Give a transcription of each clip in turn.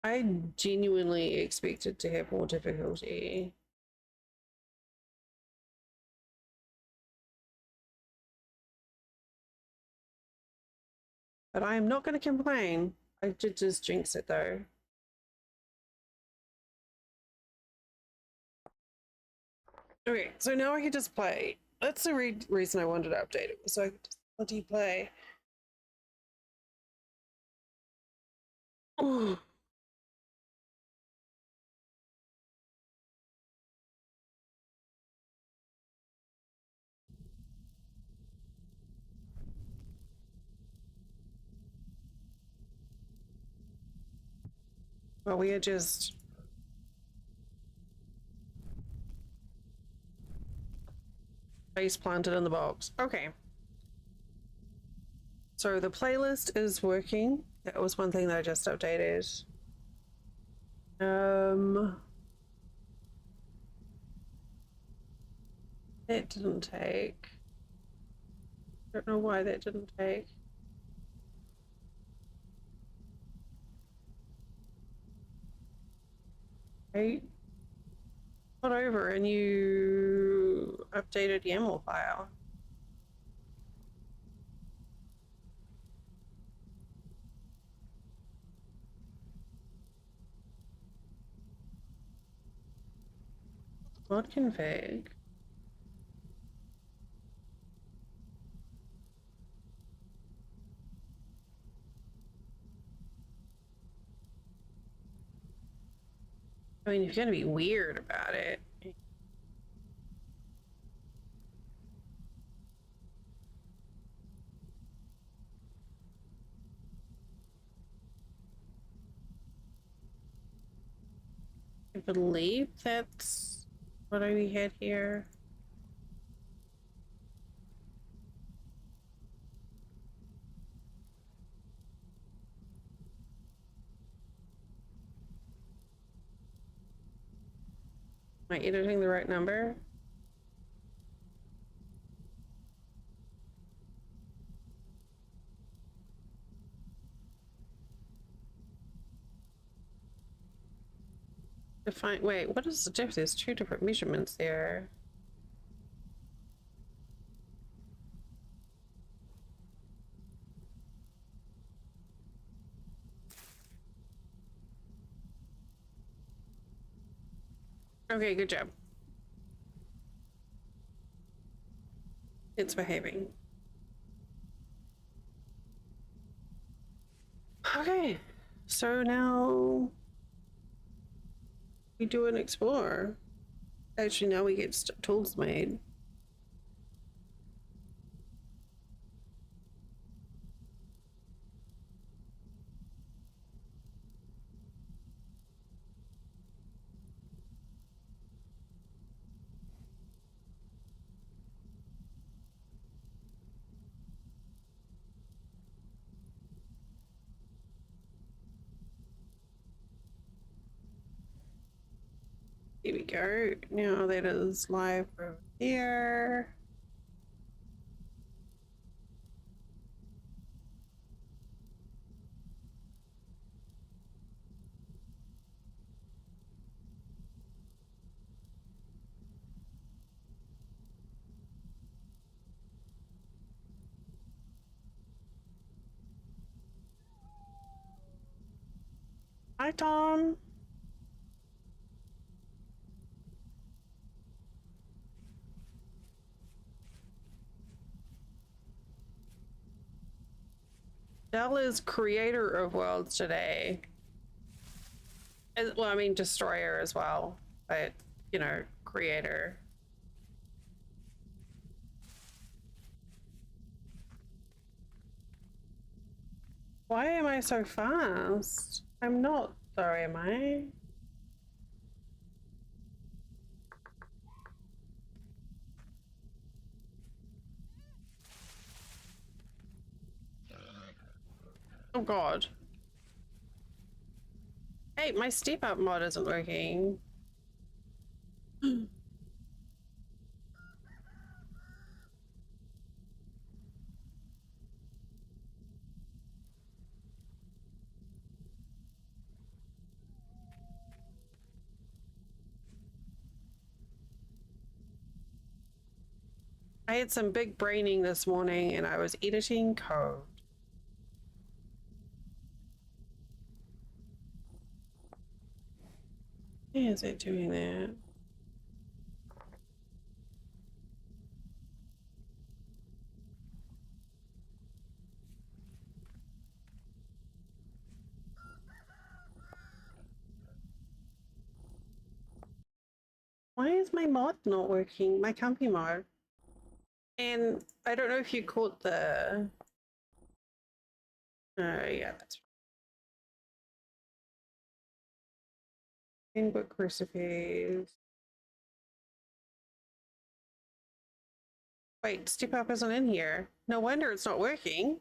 I genuinely expected to have more difficulty. But I am not going to complain. I did just jinx it though. Okay, so now I can just play. That's the reason I wanted to update it, so I could just bloody play. Oh. Well, we are just face planted in the box. Okay. So the playlist is working. That was one thing that I just updated. That didn't take. Don't know why that didn't take. Right. Got over and you updated YAML file. Mod config. I mean, if you're gonna be weird about it. I believe that's what we had here. Am I editing the right number? Define, wait, what is the difference? There's two different measurements there. Okay, good job. It's behaving. Okay, so now we do an explore. Actually, now we get tools made. Here we go. Now that is live over here. Hi, Tom. Dell is creator of worlds today. Well, I mean, destroyer as well, but, you know, creator. Why am I so fast? I'm not, sorry, am I? Oh God. Hey, my step up mod isn't working. I had some big braining this morning and I was editing code. Why is it doing that? Why is my mod not working? My company mod. And I don't know if you caught the... yeah, that's input recipes. Wait, step up isn't in here. No wonder it's not working.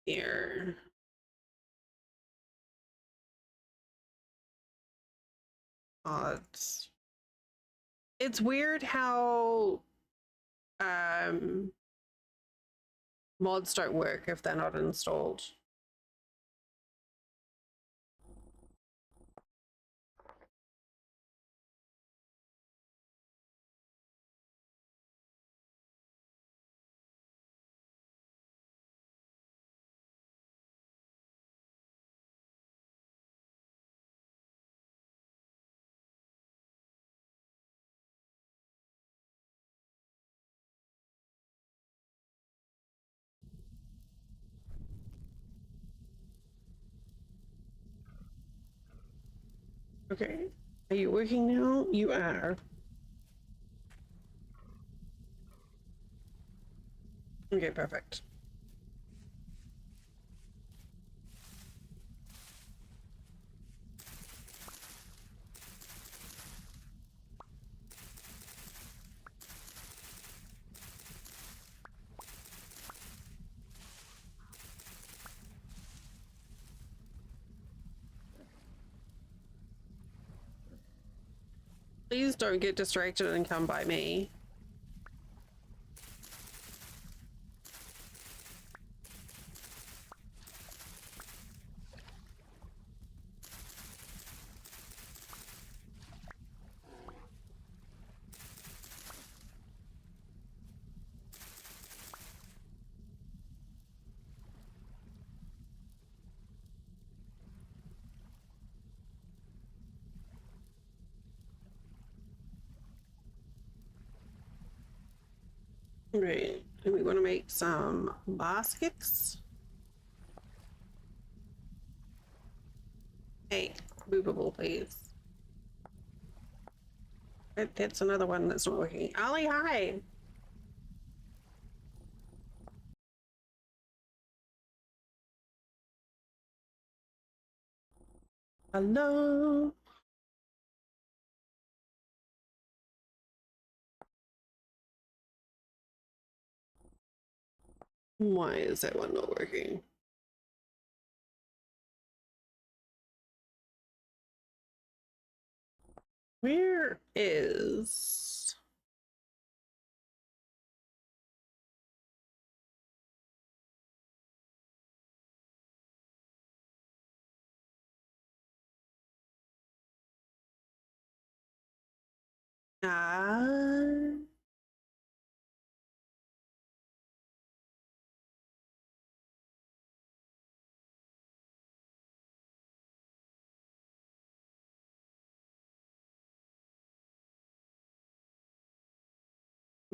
Here. Mods. It's weird how mods don't work if they're not installed. Okay. Are you working now? You are. Okay, perfect. Please don't get distracted and come by me. Right. And we want to make some baskets. Hey, movable, please. That's another one that's not working. Ollie, hi. Hello. Why is that one not working? Where is...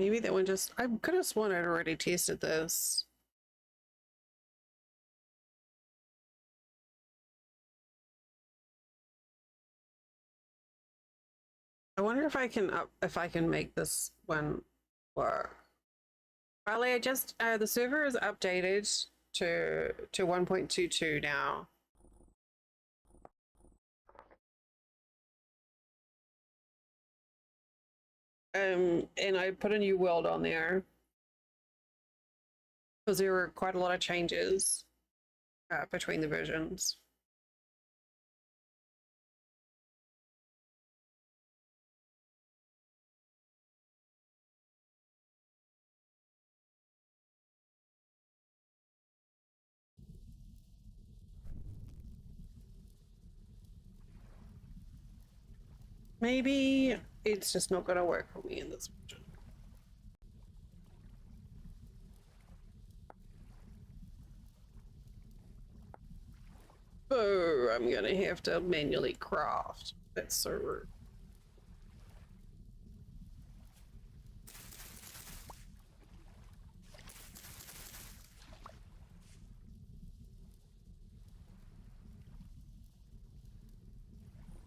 maybe that one just... I could have sworn I'd already tested this. wonder if I can make this one work. Riley, I just the server is updated to 1.22 now. And I put a new world on there because there were quite a lot of changes between the versions. Maybe it's just not gonna work for me in this version. Oh, I'm gonna have to manually craft. That's so rude.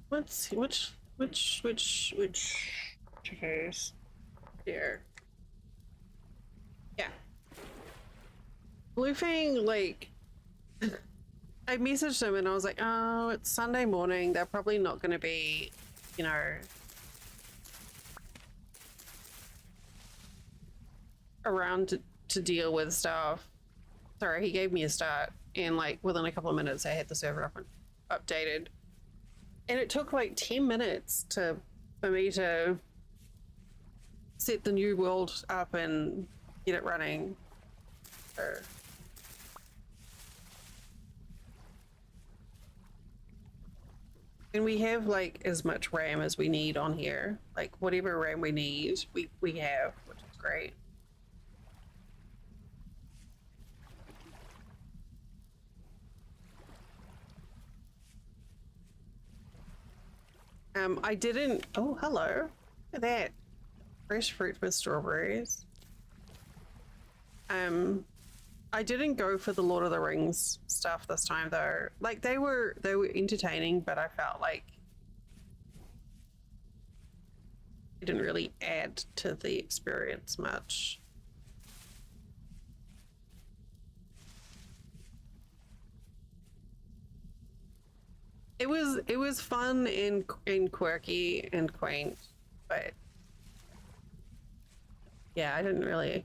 Let's see which case here. Yeah. BLUEFANG, like I messaged him and I was like, oh, it's Sunday morning. They're probably not going to be, you know, around to deal with stuff. Sorry, he gave me a start, and like within a couple of minutes, I had the server up and updated, and it took like 10 minutes for me to set the new world up and get it running. So, and we have like as much RAM as we need on here. Like whatever RAM we need, we have, which is great. I didn't. Oh, hello. Look at that. Fresh fruit with strawberries. I didn't go for the Lord of the Rings stuff this time though. Like they were entertaining, but I felt like it didn't really add to the experience much. It was fun and quirky and quaint, but yeah, I don't know.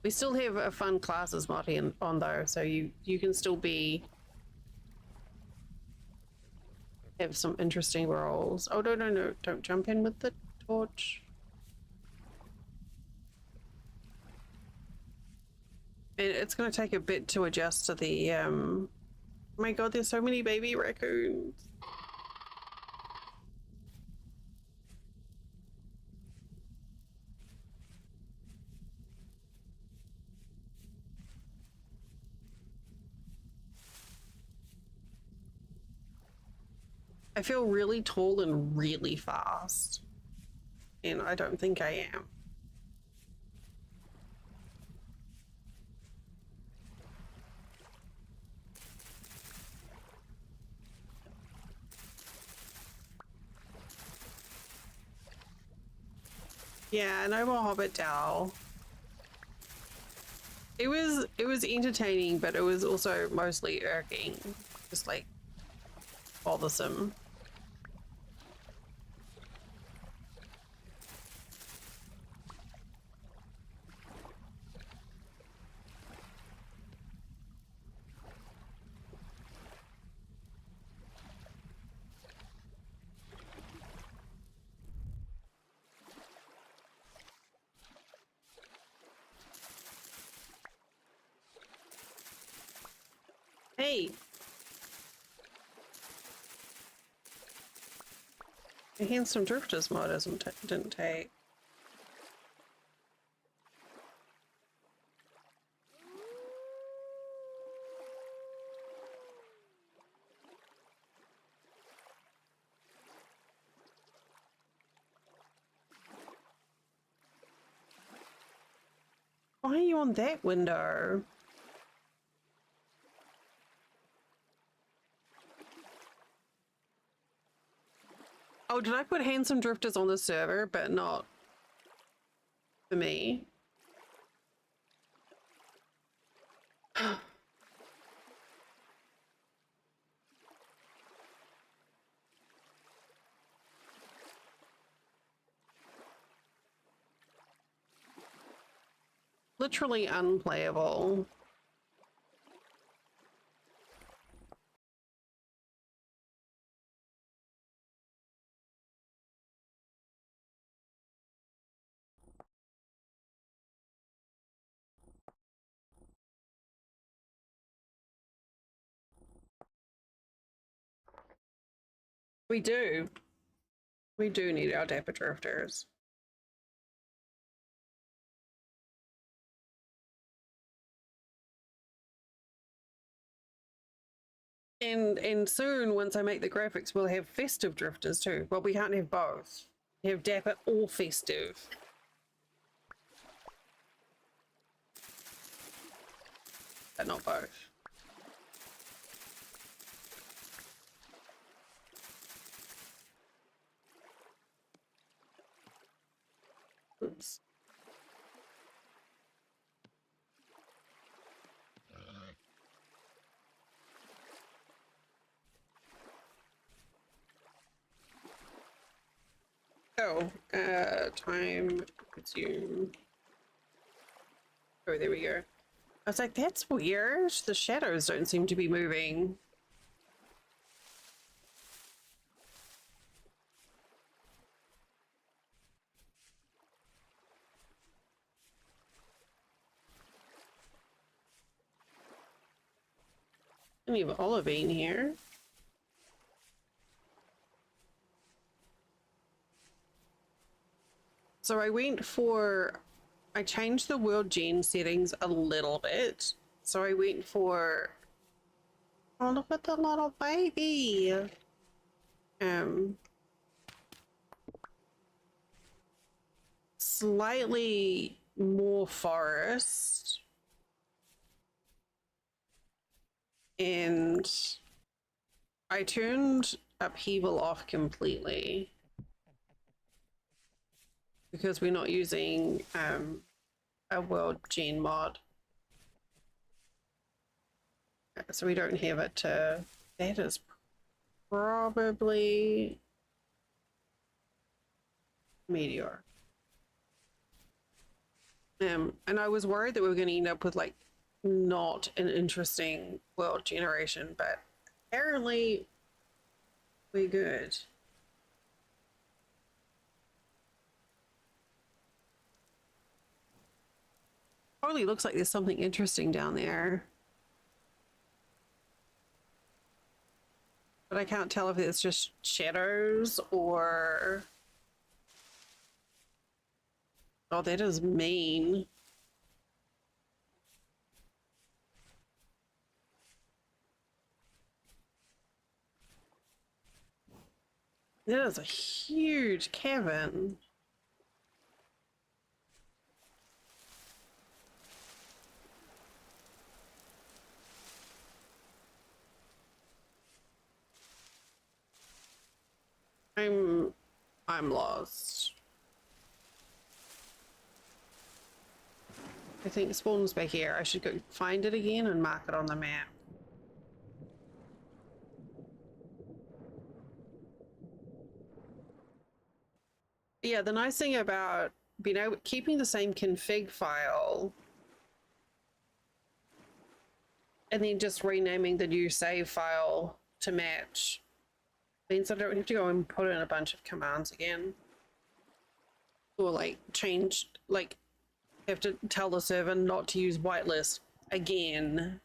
We still have a fun classes mod on though, so you can still have some interesting roles. Oh no, don't jump in with the torch. It's going to take a bit to adjust to the oh my god, there's so many baby raccoons. I feel really tall and really fast, and I don't think I am. Yeah, no more Hobbit Dell. It was entertaining, but it was also mostly irking, just like bothersome. Hey, the Handsome Drifters mod didn't take. Why are you on that window? Oh, did I put handsome drifters on the server, but not for me? Literally unplayable. We do. We do need our dapper drifters. And soon, once I make the graphics, we'll have festive drifters too. Well, we can't have both. We have dapper or festive. But not both. Oops. Oh, time consume. Oh, there we go. I was like, that's weird. The shadows don't seem to be moving. I need olivine here. So I changed the Worldgen settings a little bit. So I went for, oh, look at the little baby. Slightly more forest. And I turned upheaval off completely because we're not using a Worldgen mod. So we don't have it to, that is probably Meteor. And I was worried that we were going to end up with like not an interesting world generation, but apparently we're good. Probably looks like there's something interesting down there. But I can't tell if it's just shadows or... Oh, that is mean. That is a huge cavern. I'm lost. I think spawn's back here. I should go find it again and mark it on the map. Yeah, the nice thing about being able keeping the same config file and then just renaming the new save file to match means I don't have to go and put in a bunch of commands again. Or like change, like have to tell the server not to use whitelist again,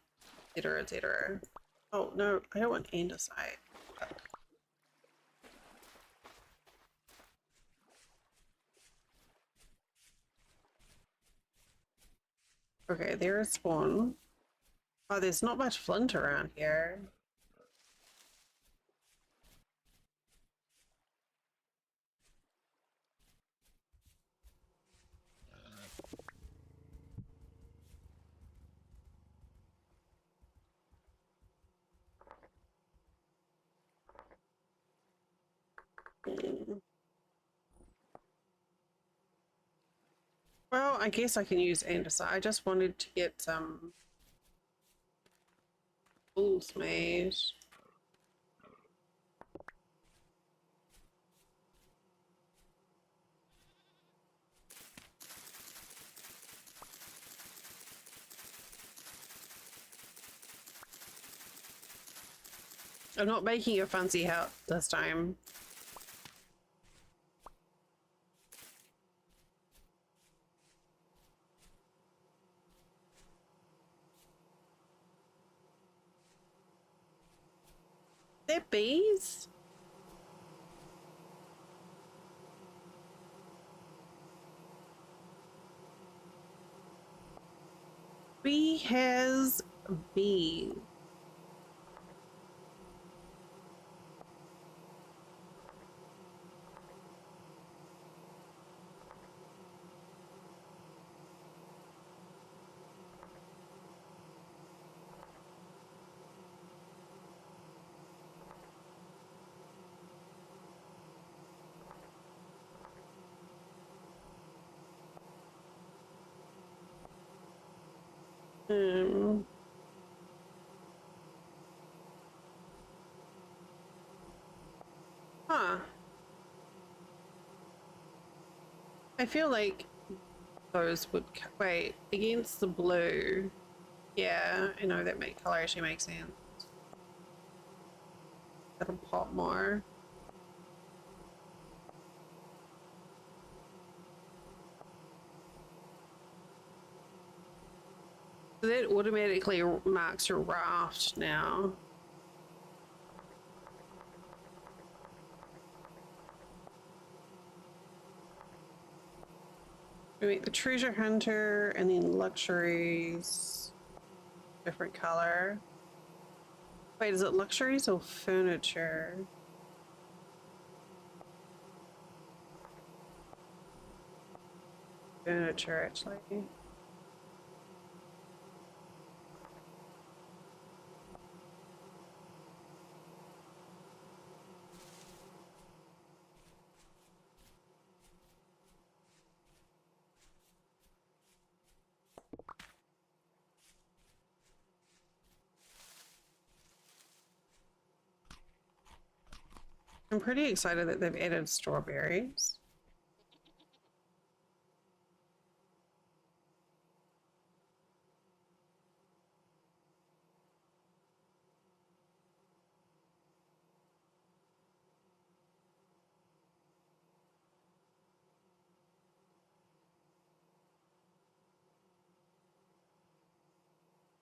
etc, etc. Oh no, I don't want andesite. Okay, there's spawn. Oh, there's not much flint around here. I guess I can use andesite. I just wanted to get some tools made. I'm not making a fancy hat this time. They're bees? Bee has bees. Um, huh. I feel like those would wait against the blue. Yeah, I know that color actually makes sense. That'll pop more. So that automatically marks your raft now. Wait, the treasure hunter and then luxuries. Different color. Wait, is it luxuries or furniture? Furniture, actually. I'm pretty excited that they've added strawberries.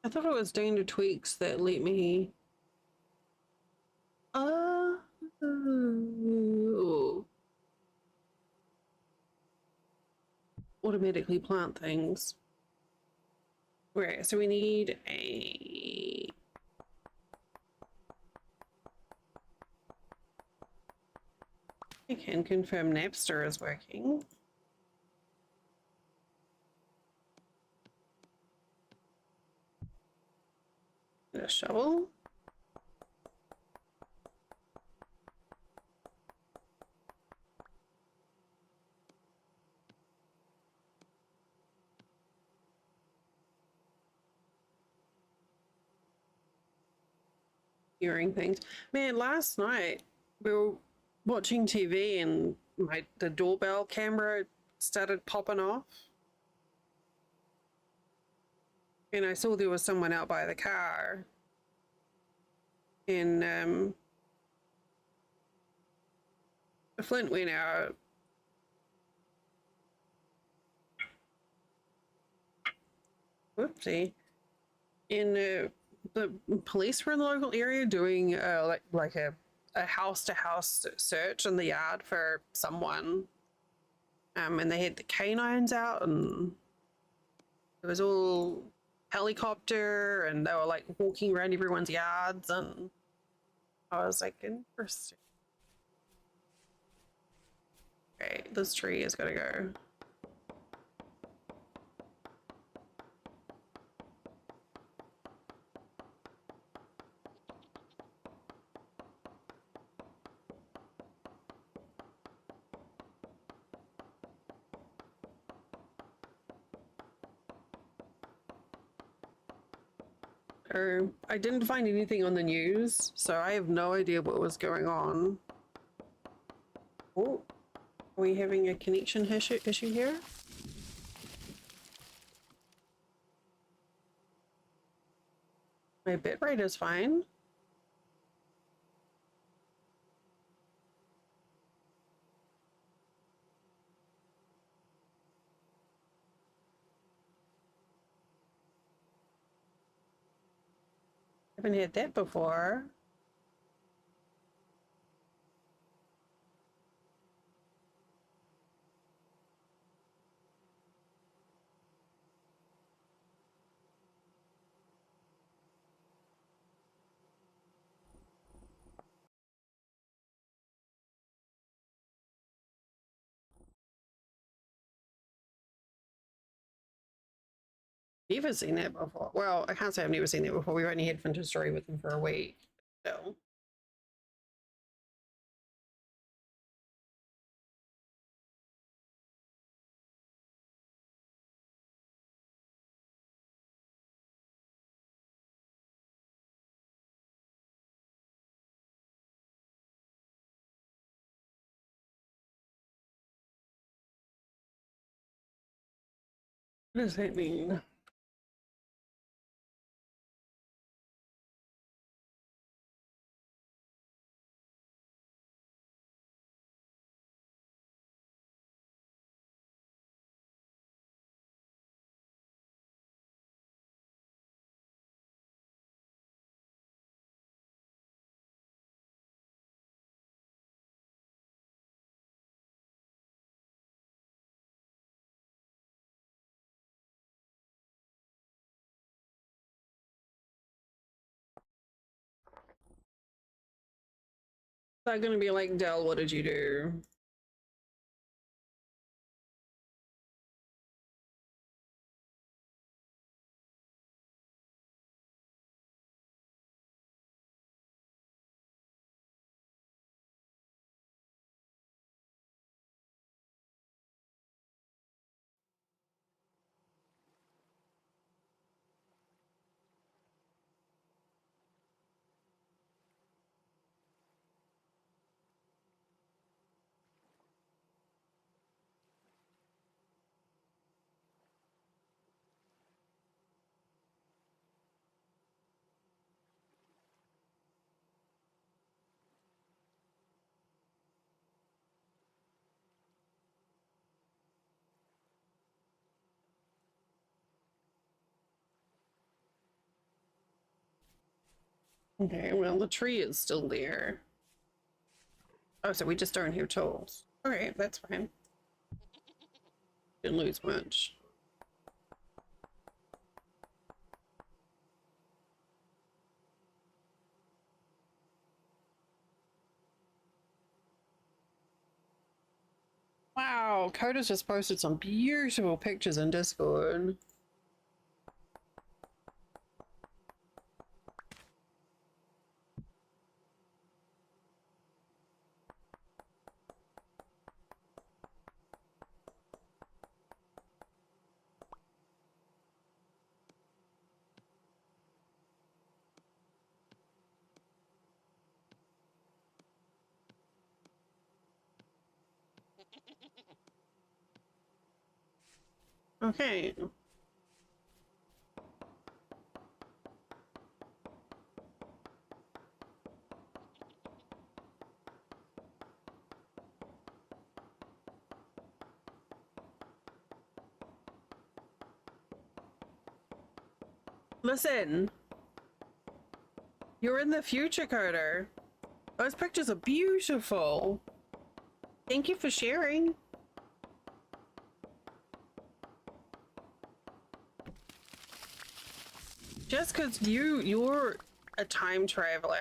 I thought it was doing the tweaks that let me. Automatically plant things. Right, so we need a. I can confirm Napster is working. A shovel. Hearing things. Man, last night we were watching TV and the doorbell camera started popping off. And I saw there was someone out by the car. And the Flint went out. Whoopsie. And the police were in the local area doing like a house-to-house search in the yard for someone. And they had the canines out and it was all helicopter and they were like walking around everyone's yards and I was like, interesting. Okay, this tree is gonna go. Or I didn't find anything on the news, so I have no idea what was going on. Oh, are we having a connection issue here? My bitrate is fine. Haven't had that before. Never seen that before. Well, I can't say I've never seen that before. We've only had Finter's story with them for a week. So. What does that mean? Is that going to be like, Dell, what did you do? Okay, well, the tree is still there. Oh, so we just don't have tools. Okay, that's fine. Didn't lose much. Wow, Coda's just posted some beautiful pictures in Discord. Okay. Listen. You're in the future, Coda. Those pictures are beautiful. Thank you for sharing. Just because you're a time traveler.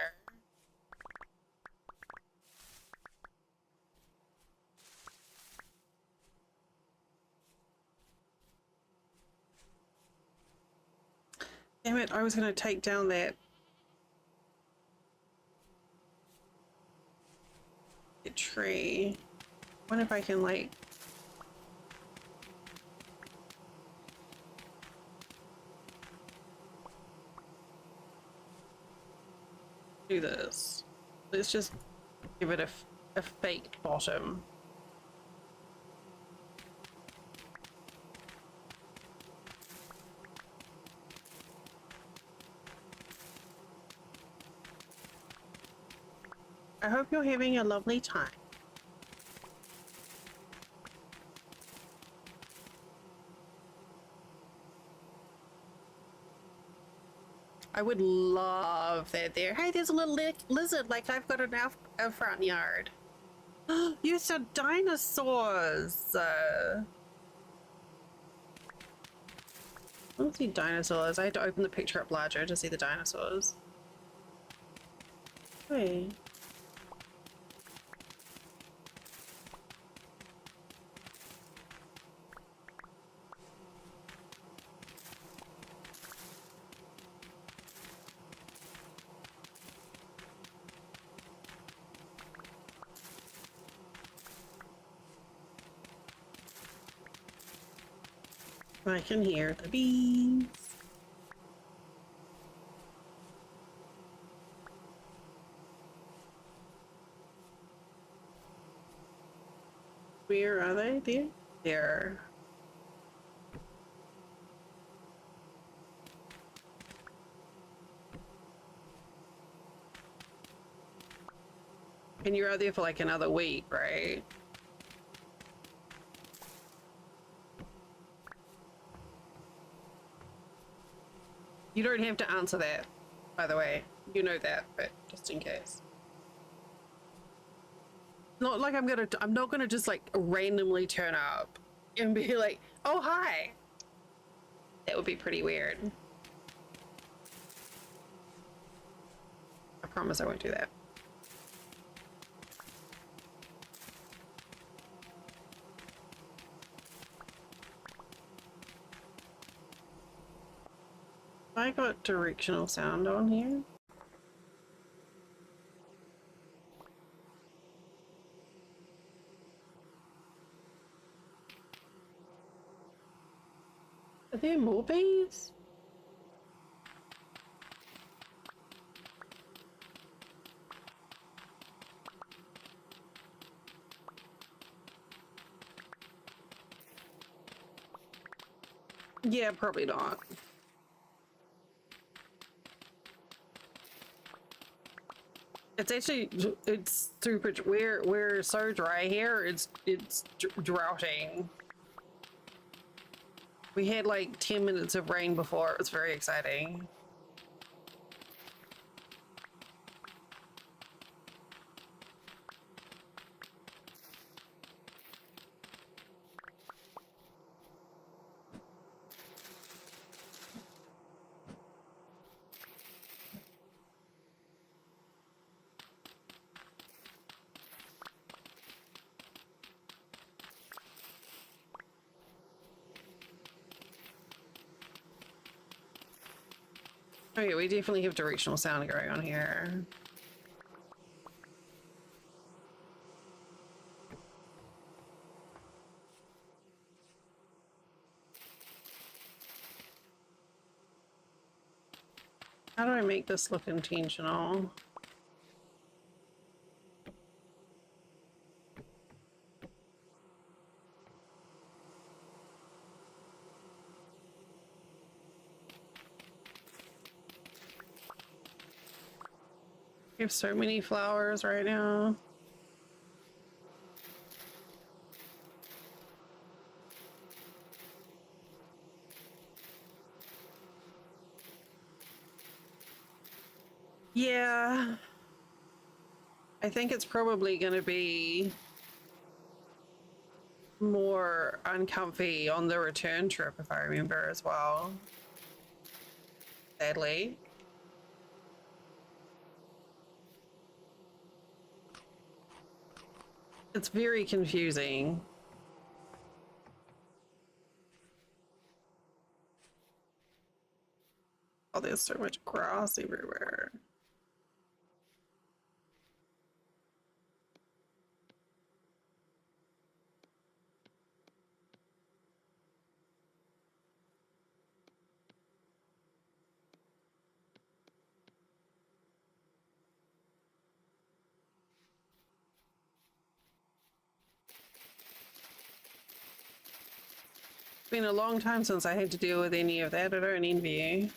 Damn it, I was gonna take down that tree. I wonder if I can like do this. Let's just give it a fake bottom. I hope you're having a lovely time. I would love that there. Hey, there's a little lizard like I've got in our front yard. You said dinosaurs. I don't see dinosaurs. I had to open the picture up larger to see the dinosaurs. Hey. I can hear the bees. Where are they? There? There. And you're out there for like another week, right? You don't have to answer that, by the way. You know that, but just in case. Not like I'm not gonna just like randomly turn up and be like, oh, hi. That would be pretty weird. I promise I won't do that. I got directional sound on here. Are there more bees? Yeah, probably not. It's actually, it's super, we're so dry here, it's droughting. We had like 10 minutes of rain before, it was very exciting. Oh yeah, we definitely have directional sound going on here. How do I make this look intentional? We have so many flowers right now. Yeah. I think it's probably gonna be more uncomfy on the return trip, if I remember as well. Sadly. It's very confusing. Oh, there's so much grass everywhere. It's been a long time since I had to deal with any of that. I don't envy you.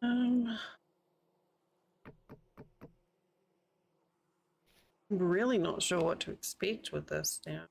I'm really not sure what to expect with this now.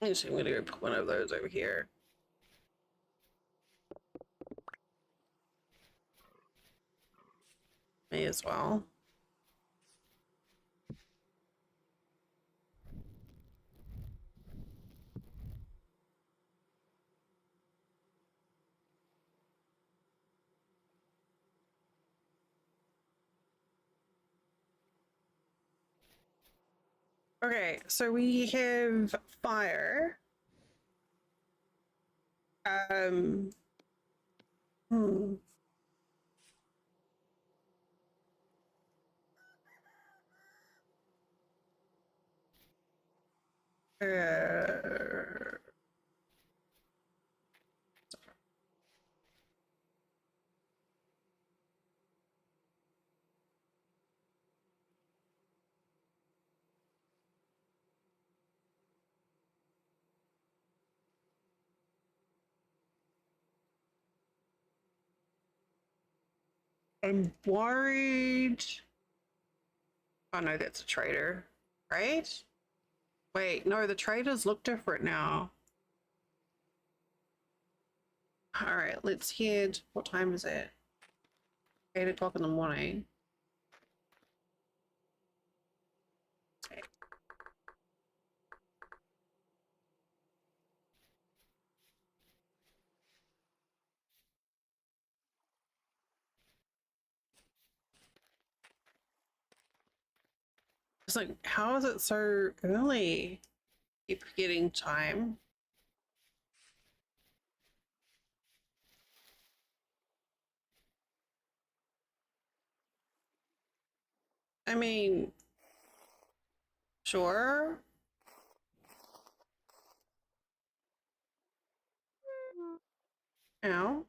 Actually, I'm gonna go put one of those over here. May as well. Okay, so we have fire. Um, hmm. Uh, I'm worried. Oh no, that's a trader, right? Wait, no, the traders look different now. All right, let's head. What time is it? 8 o'clock in the morning. Okay. It's like, how is it so early? Keep forgetting time. I mean, sure. Ow.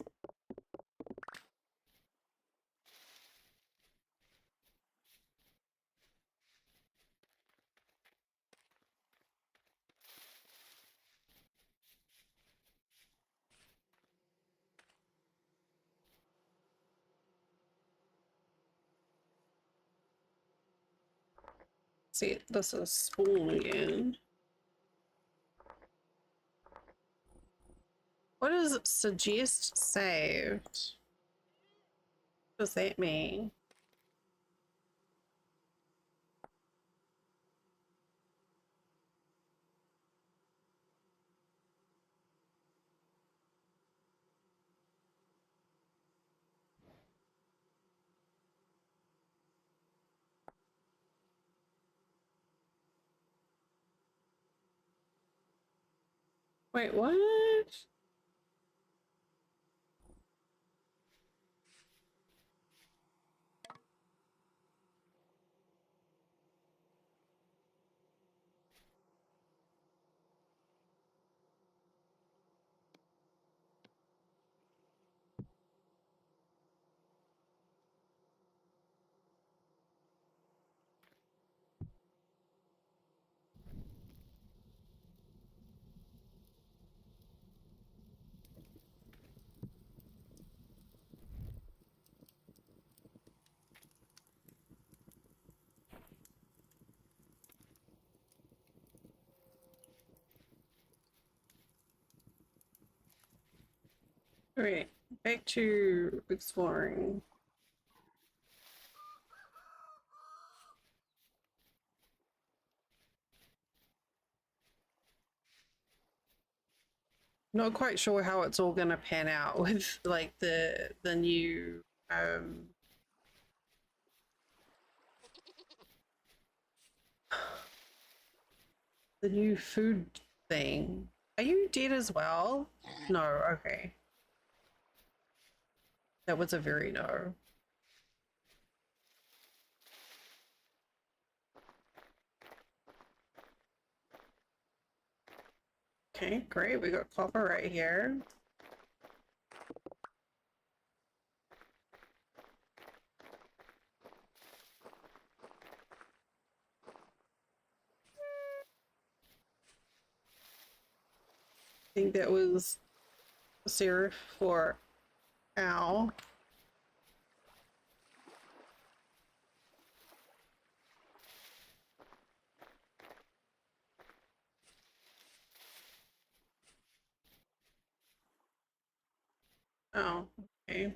See, this is spoon again. What does suggest saved? What does that mean? Wait, what? Alright, back to exploring. Not quite sure how it's all gonna pan out with like the new the new food thing. Are you dead as well? No, okay. That was a very no. Okay, great. We got copper right here. I think that was serif for owl. Oh, okay.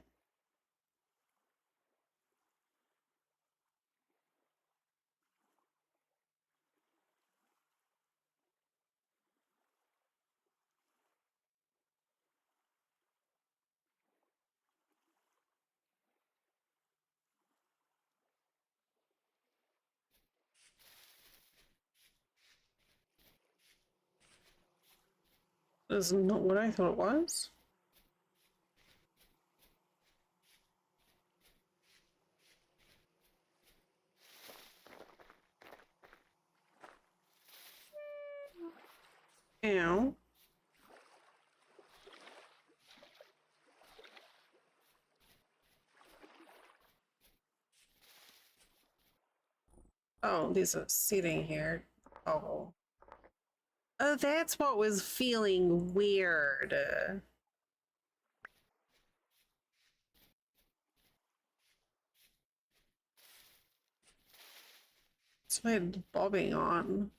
This is not what I thought it was. Ow. Oh, there's a setting here. Oh. Oh, that's what was feeling weird. It's my bobbing on.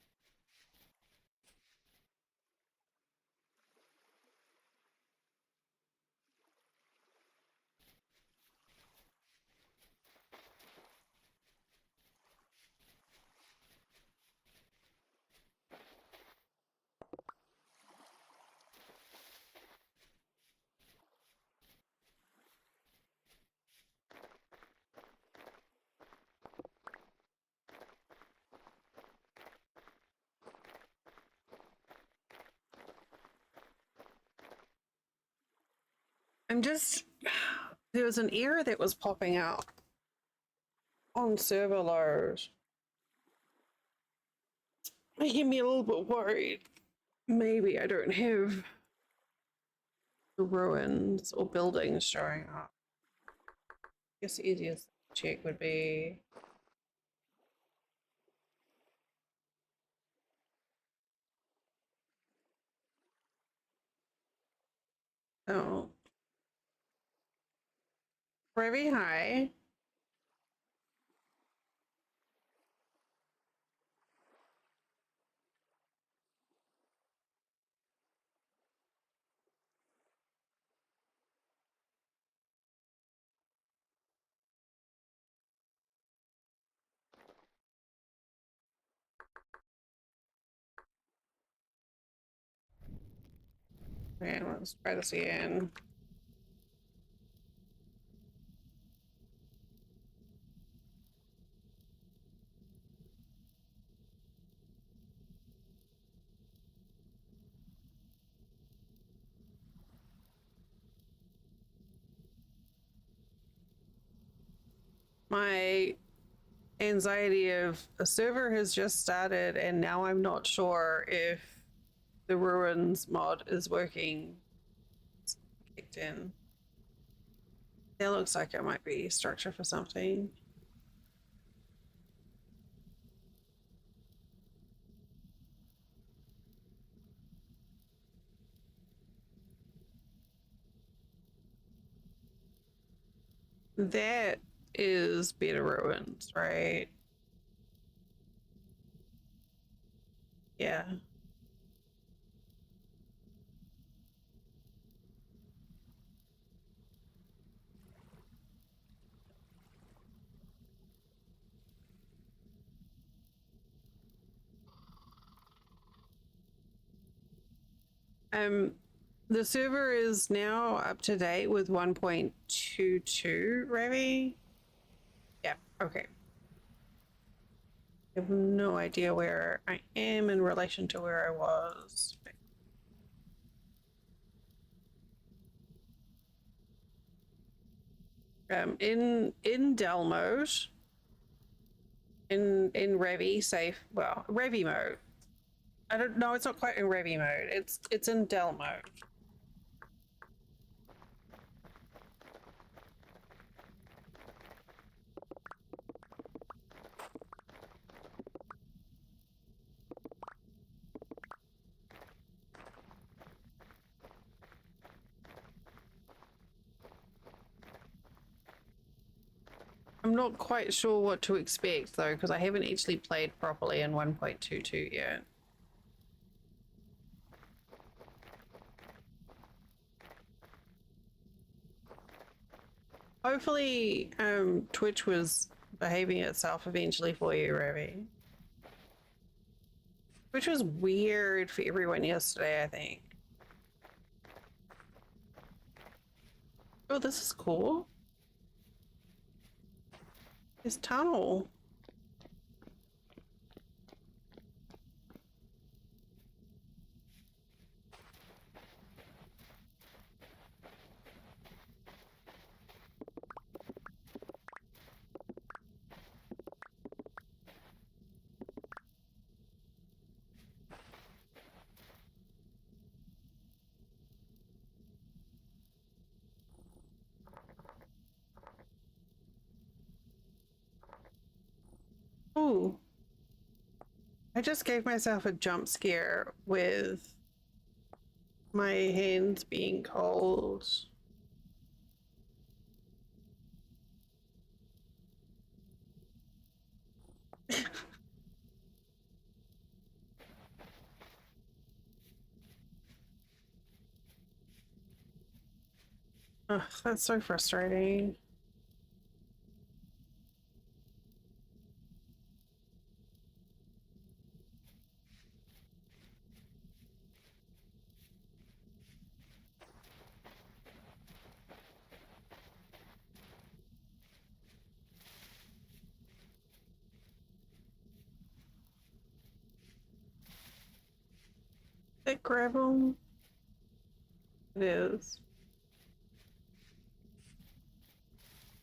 I'm just, there was an error that was popping out on server load, making me a little bit worried. Maybe I don't have the ruins or buildings showing up. I guess the easiest check would be oh, very high. Okay, let's try this again. my anxiety of a server has just started and now I'm not sure if the ruins mod is working. It's kicked in. It looks like it might be structure for something. That is beta ruins, right? Yeah. The server is now up to date with 1.22 Revy. Yeah, okay. I have no idea where I am in relation to where I was. In Dell mode, in Revy safe, well, Revy mode. I don't know, it's not quite in Revy mode. It's in Dell mode. I'm not quite sure what to expect though, because I haven't actually played properly in 1.22 yet. Hopefully, Twitch was behaving itself eventually for you, Ravi. Which was weird for everyone yesterday, I think. Oh, this is cool. This tunnel. Oh, I just gave myself a jump scare with my hands being cold. Ugh, that's so frustrating. That gravel? It is.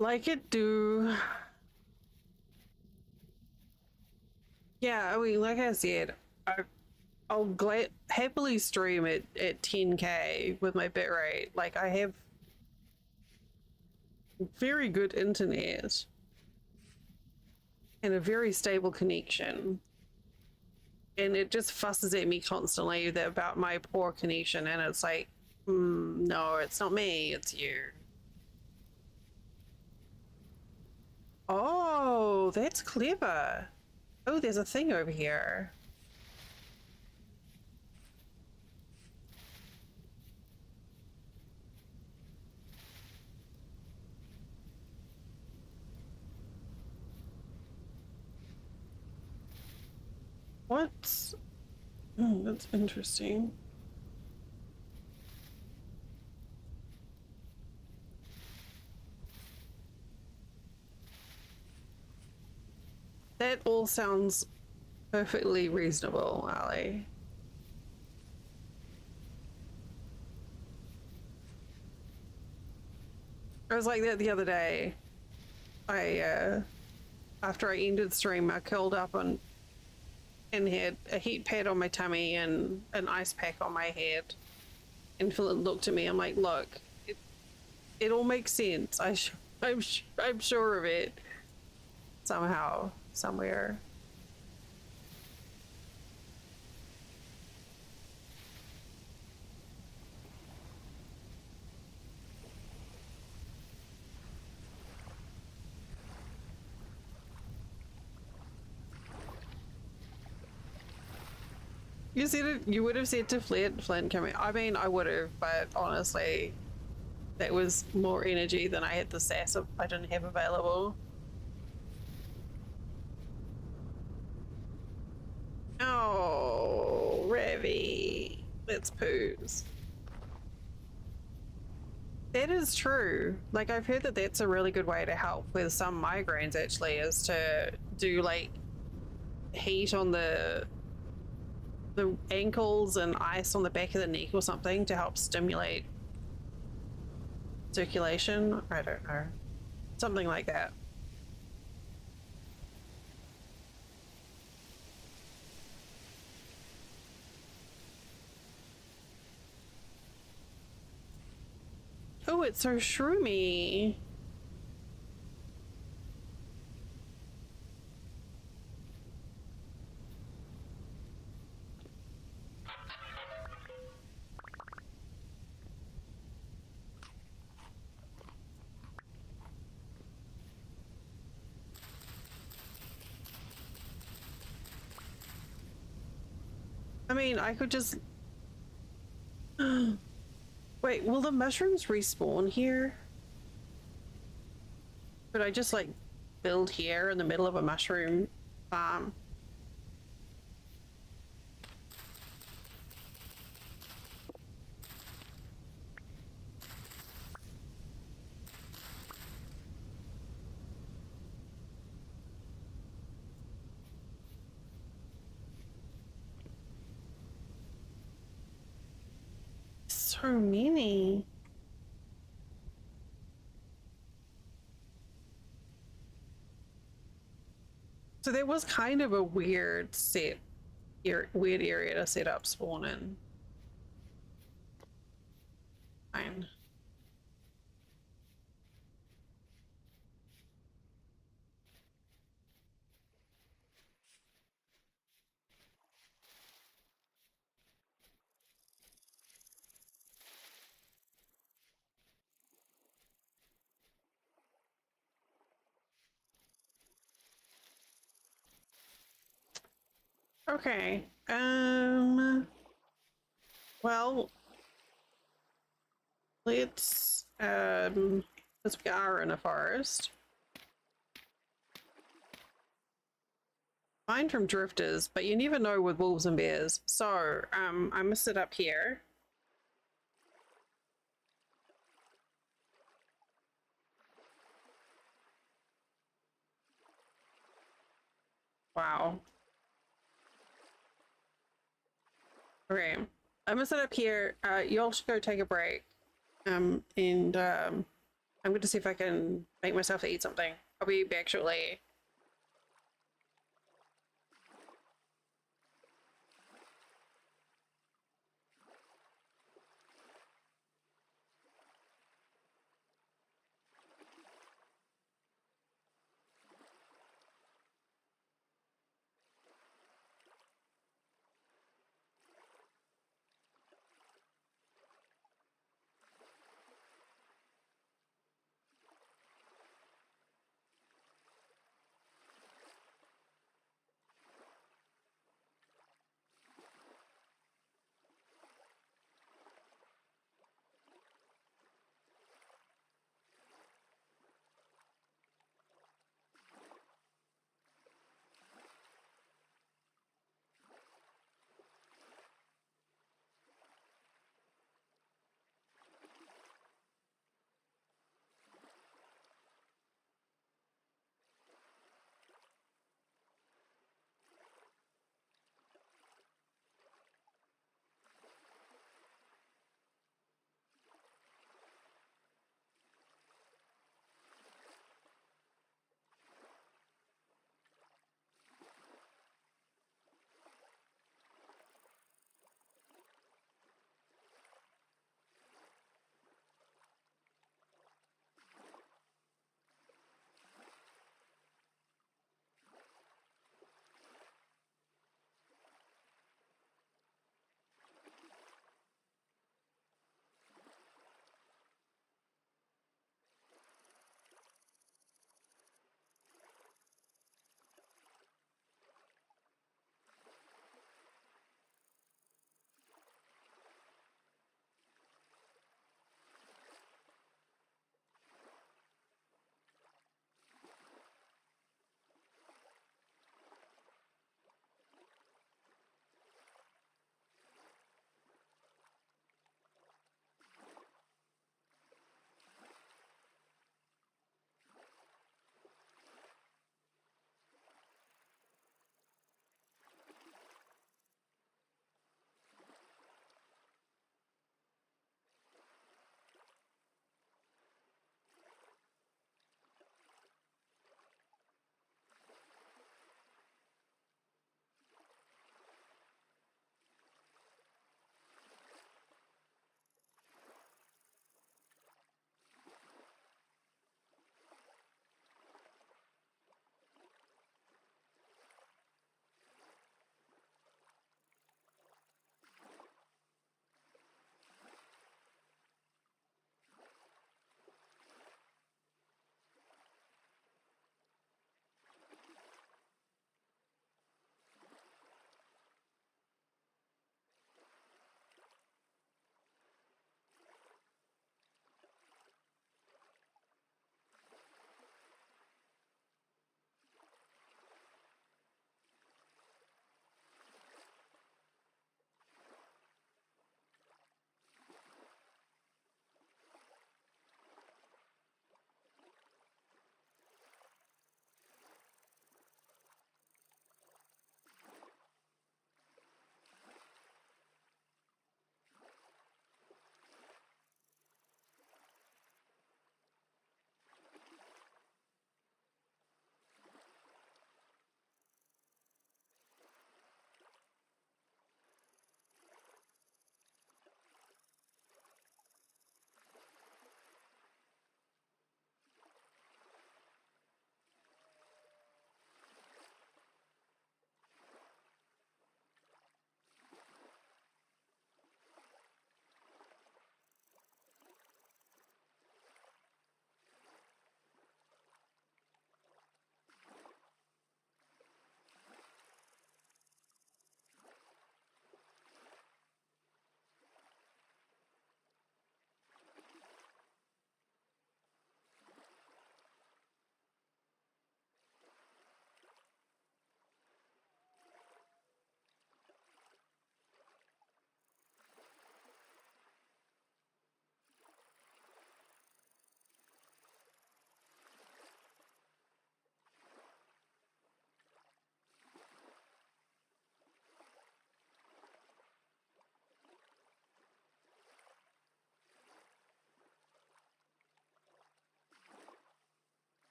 Like it do. Yeah, I mean, like I said, I'll happily stream it at 10K with my bitrate. Like, I have very good internet and a very stable connection. And it just fusses at me constantly about my poor connection. And it's like, no, it's not me, it's you. Oh, that's clever. Oh, there's a thing over here. What? Oh, that's interesting. That all sounds perfectly reasonable, Ali. I was like that the other day. After I ended the stream, I curled up and had a heat pad on my tummy and an ice pack on my head. And Philip looked at me. I'm like, look, it all makes sense. I'm sure of it. Somehow, somewhere. You said it. You would have said to Flint coming. I mean, I would have, but honestly, that was more energy than I had the sass I didn't have available. Oh, Ravi, that's poos. That is true. Like, I've heard that that's a really good way to help with some migraines. Actually, is to do like heat on the ankles and ice on the back of the neck or something to help stimulate circulation. I don't know, something like that. Oh, it's so shroomy. I mean, I could just... Wait, will the mushrooms respawn here? Could I just like build here in the middle of a mushroom farm? So many. So there was kind of a weird weird area to set up spawn in. Fine. Okay. Well, let's because we are in a forest. Fine from drifters, but you never know with wolves and bears. So, I'm gonna sit up here. Wow. Okay. I'm gonna sit up here. Y'all should go take a break. And I'm going to see if I can make myself eat something. I'll be back shortly.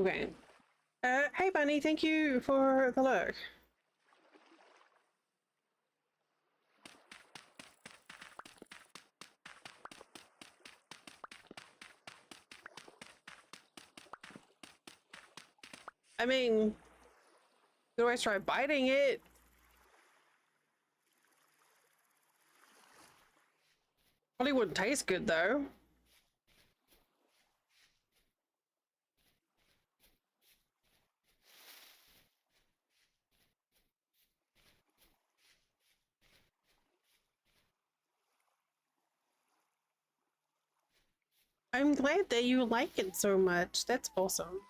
Okay. Hey, Bunny, thank you for the look. I mean, you could always try biting it. Probably wouldn't taste good, though. I'm glad that you like it so much. That's awesome.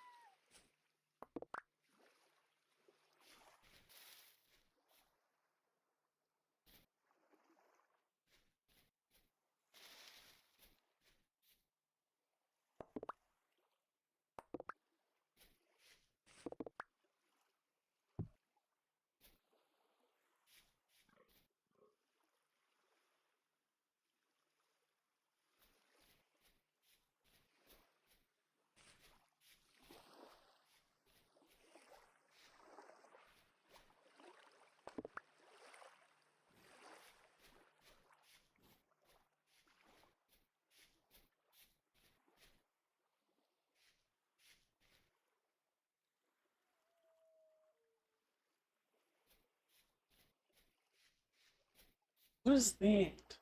What is that?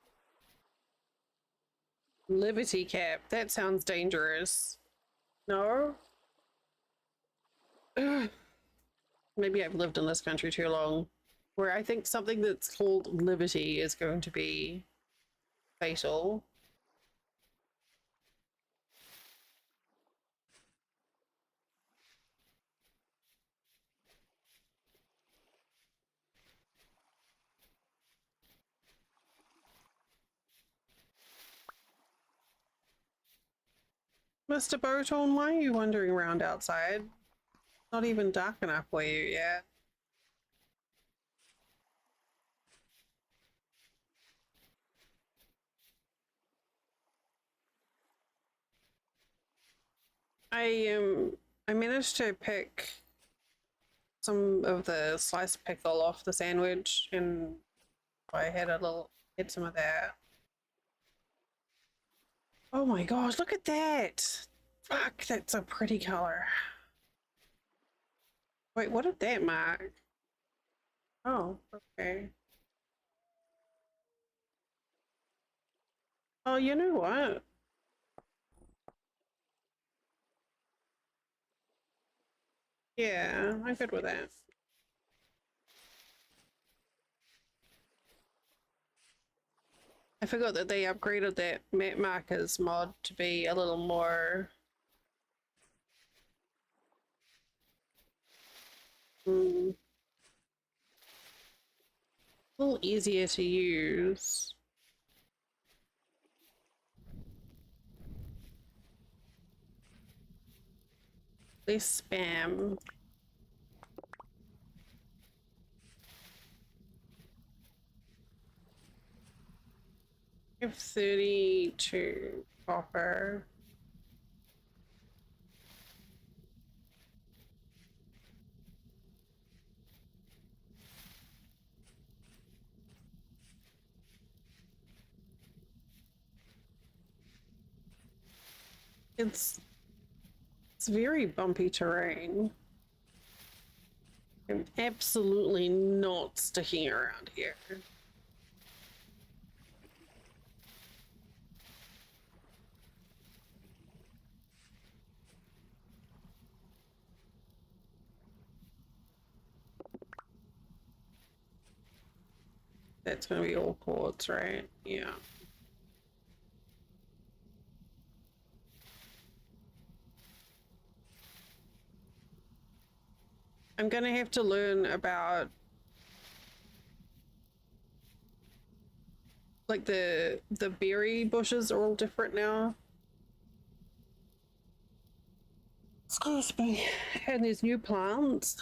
Liberty cap. That sounds dangerous. No? Ugh. Maybe I've lived in this country too long, where I think something that's called liberty is going to be fatal. Mr. Bowtone, why are you wandering around outside? Not even dark enough for you yet. I managed to pick some of the sliced pickle off the sandwich, and I had some of that. Oh my gosh, look at that! Fuck, that's a pretty color. Wait, what did that mark? Oh, okay. Oh, you know what? Yeah, I'm good with that. I forgot that they upgraded that map markers mod to be a little more a little easier to use. Less spam. I have 32 copper. It's very bumpy terrain. I'm absolutely not sticking around here. That's gonna be all quartz, right? Yeah. I'm gonna have to learn about like the berry bushes are all different now. Excuse me. And there's new plants.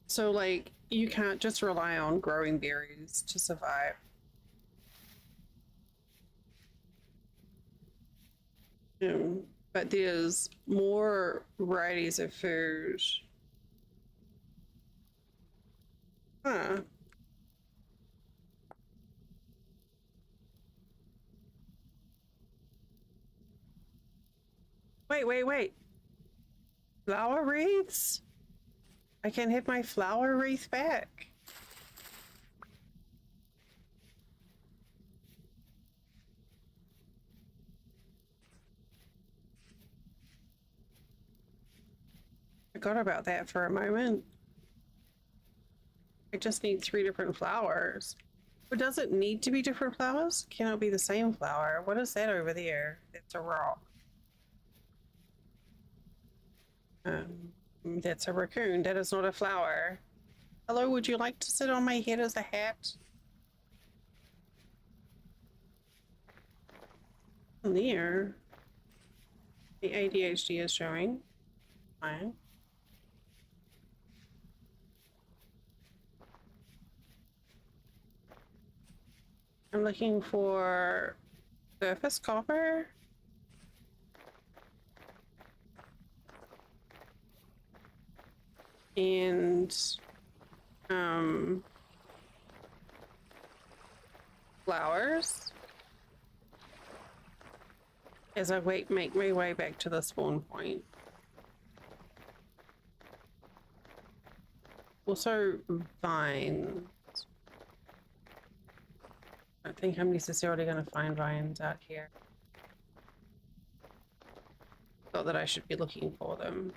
So like you can't just rely on growing berries to survive. Um, but there's more varieties of food. Huh. Wait. Flower wreaths? I can hit my flower wreath back. Forgot about that for a moment. I just need 3 different flowers. But does it need to be different flowers? Can it be the same flower? What is that over there? It's a rock. That's a raccoon. That is not a flower. Hello, would you like to sit on my head as a hat? There. The ADHD is showing. Fine. I'm looking for surface copper. And flowers as I make my way back to the spawn point. Also vines. I don't think I'm necessarily going to find vines out here. Not that I should be looking for them.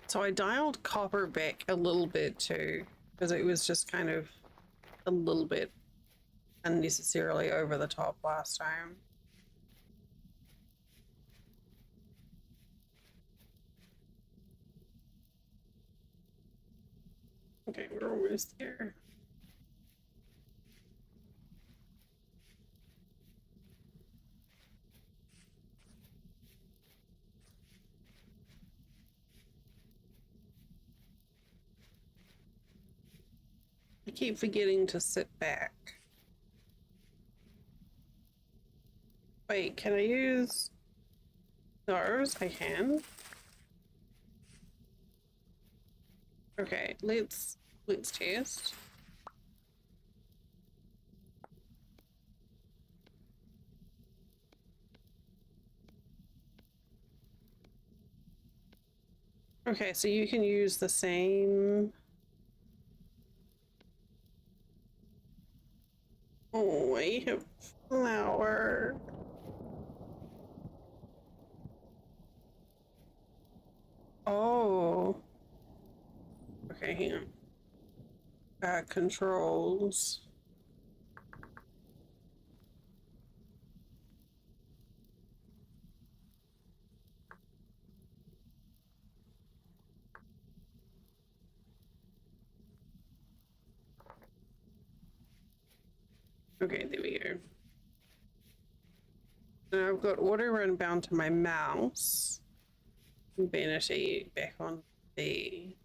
So I dialed copper back a little bit too, because it was just kind of a little bit unnecessarily over the top last time. Okay, we're almost there. I keep forgetting to sit back. Wait, can I use those? I can. Okay, let's test. Okay, so you can use the same. Oh, I have flower. Oh. Okay, hang on. Controls. Okay, there we go. Now I've got auto run bound to my mouse. Vanity back on the.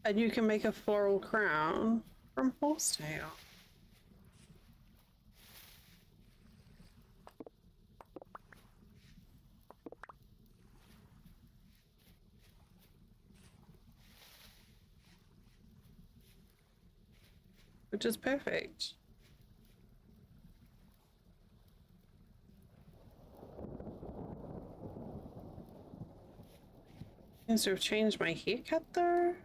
And you can make a floral crown from horsetail. Which is perfect. Seems to have changed my haircut though.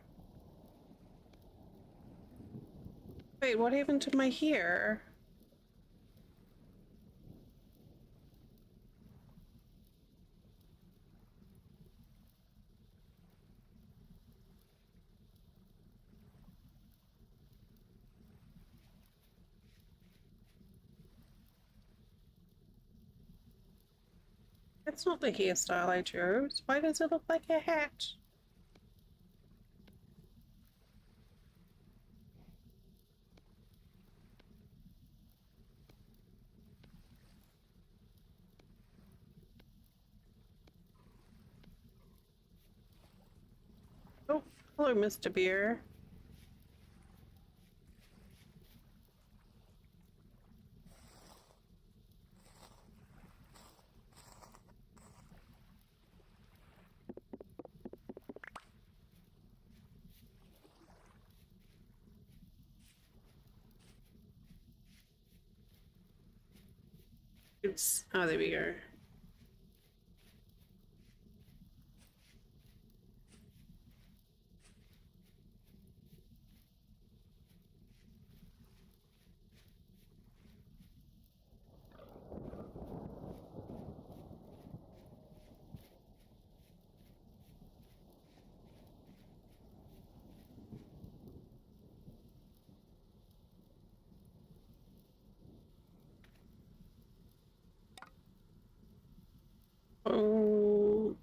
Wait, what happened to my hair? That's not the hairstyle I chose. Why does it look like a hat? Oh, hello, Mr. Beer. It's oh, there we go. Oh,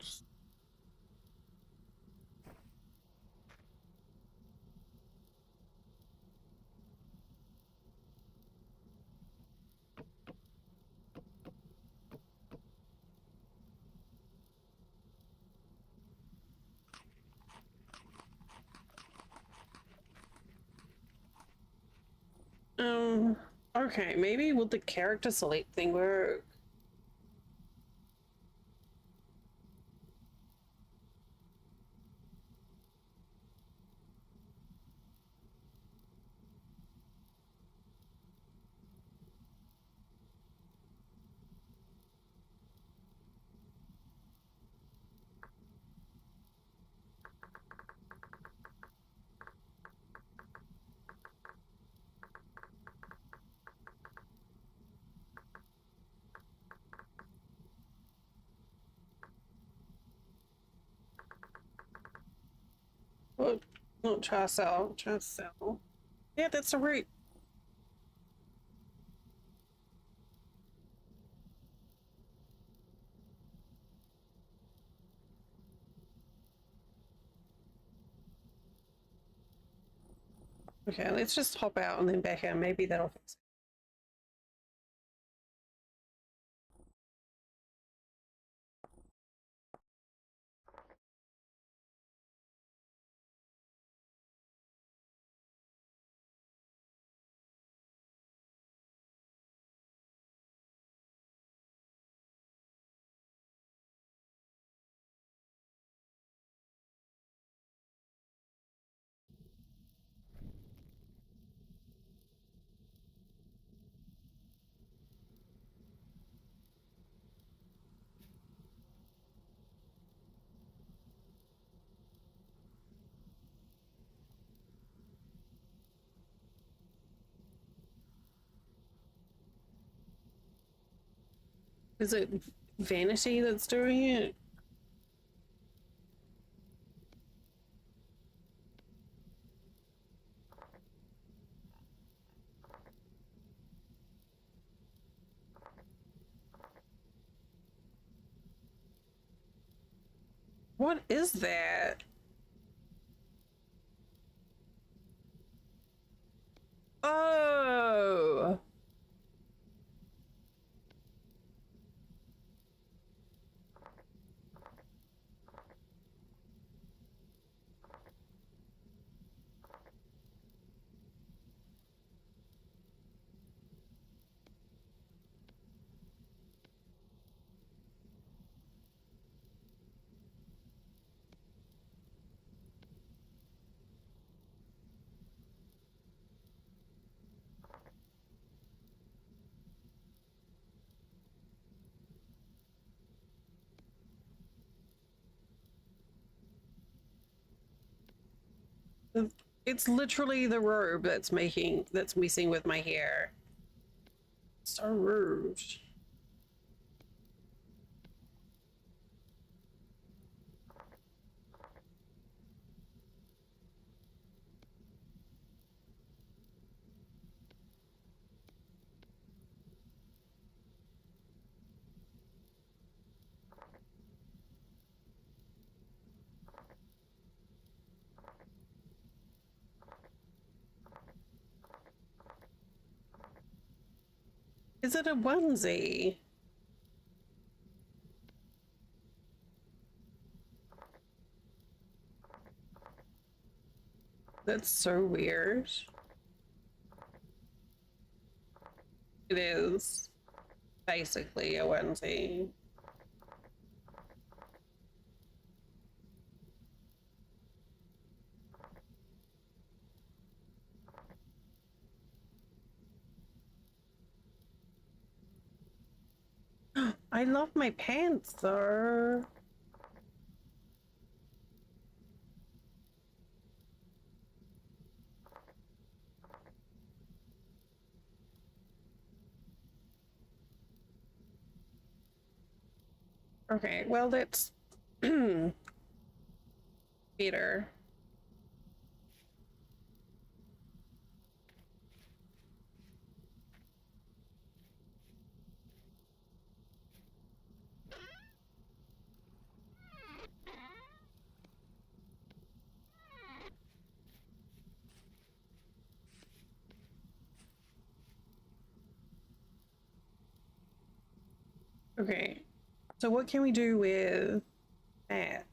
um. Okay, maybe will the character select thing work? What? Not Charcel. Charcel. Yeah, that's the right. Okay, let's just hop out and then back in. Maybe that'll fix it. Is it Vanity that's doing it? What is that? Oh, it's literally the robe that's messing with my hair. So rude. Is it a onesie? That's so weird. It is basically a onesie. I love my pants though. Okay, well that's better. Okay, so what can we do with that?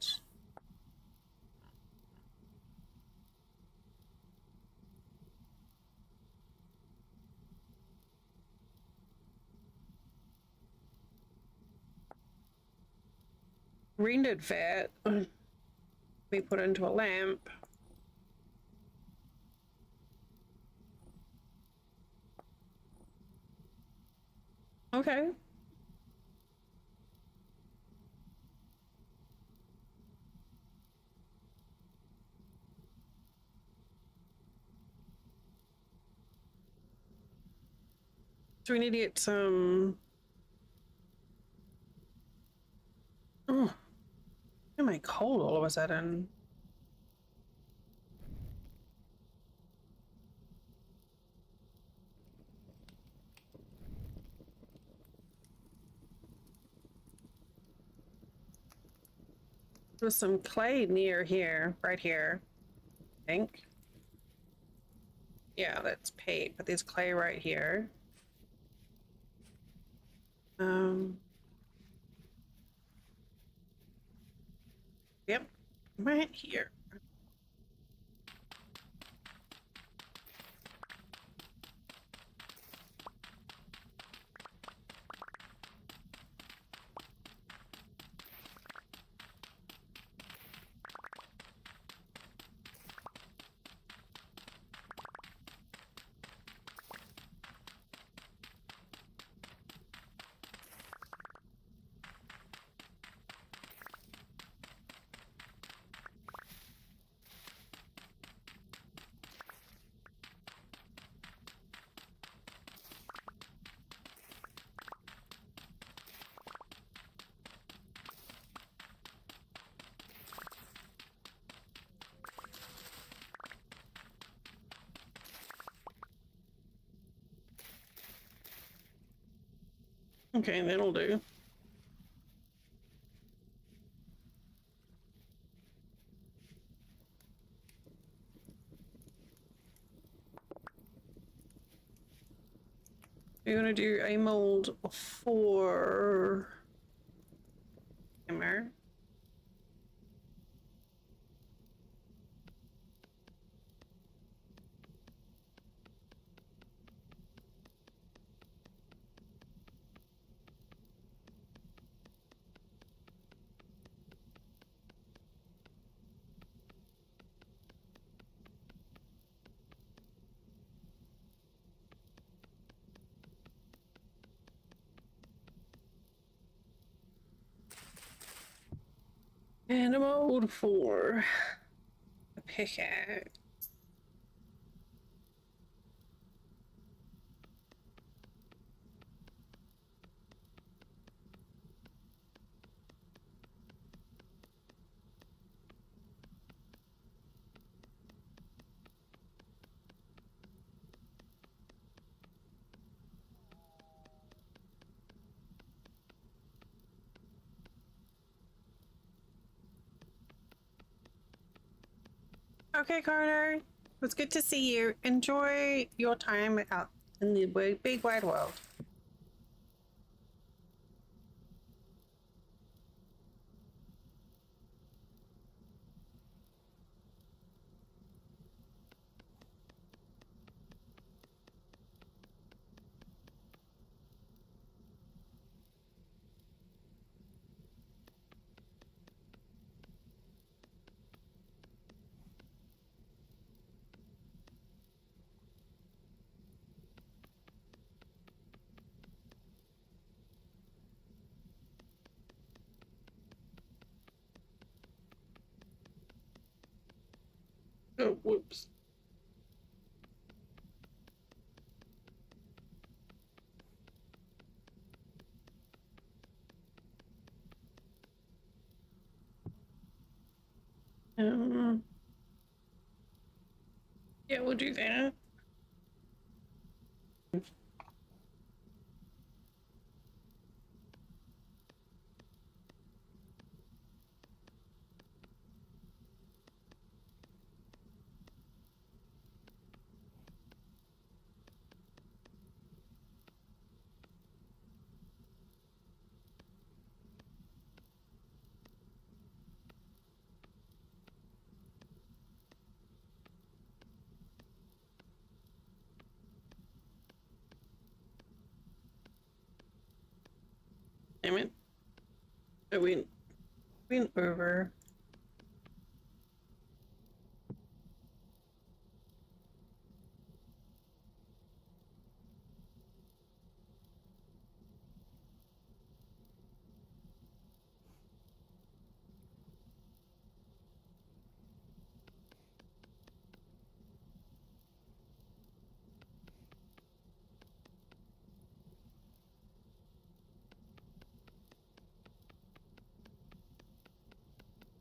Rendered fat we put into a lamp. Okay. So we need to get some. Oh, am I cold all of a sudden? There's some clay near here, right here, I think. Yeah, that's paint, but there's clay right here. Yep, right here. Okay, that'll do. We're gonna do a mold for hammer. And a mold for a pickaxe. Okay, Carter. It was good to see you. Enjoy your time out in the big wide world. whoops. Yeah, we'll do that. Damn it. I went over.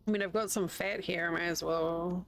I mean, I've got some fat here, I might as well.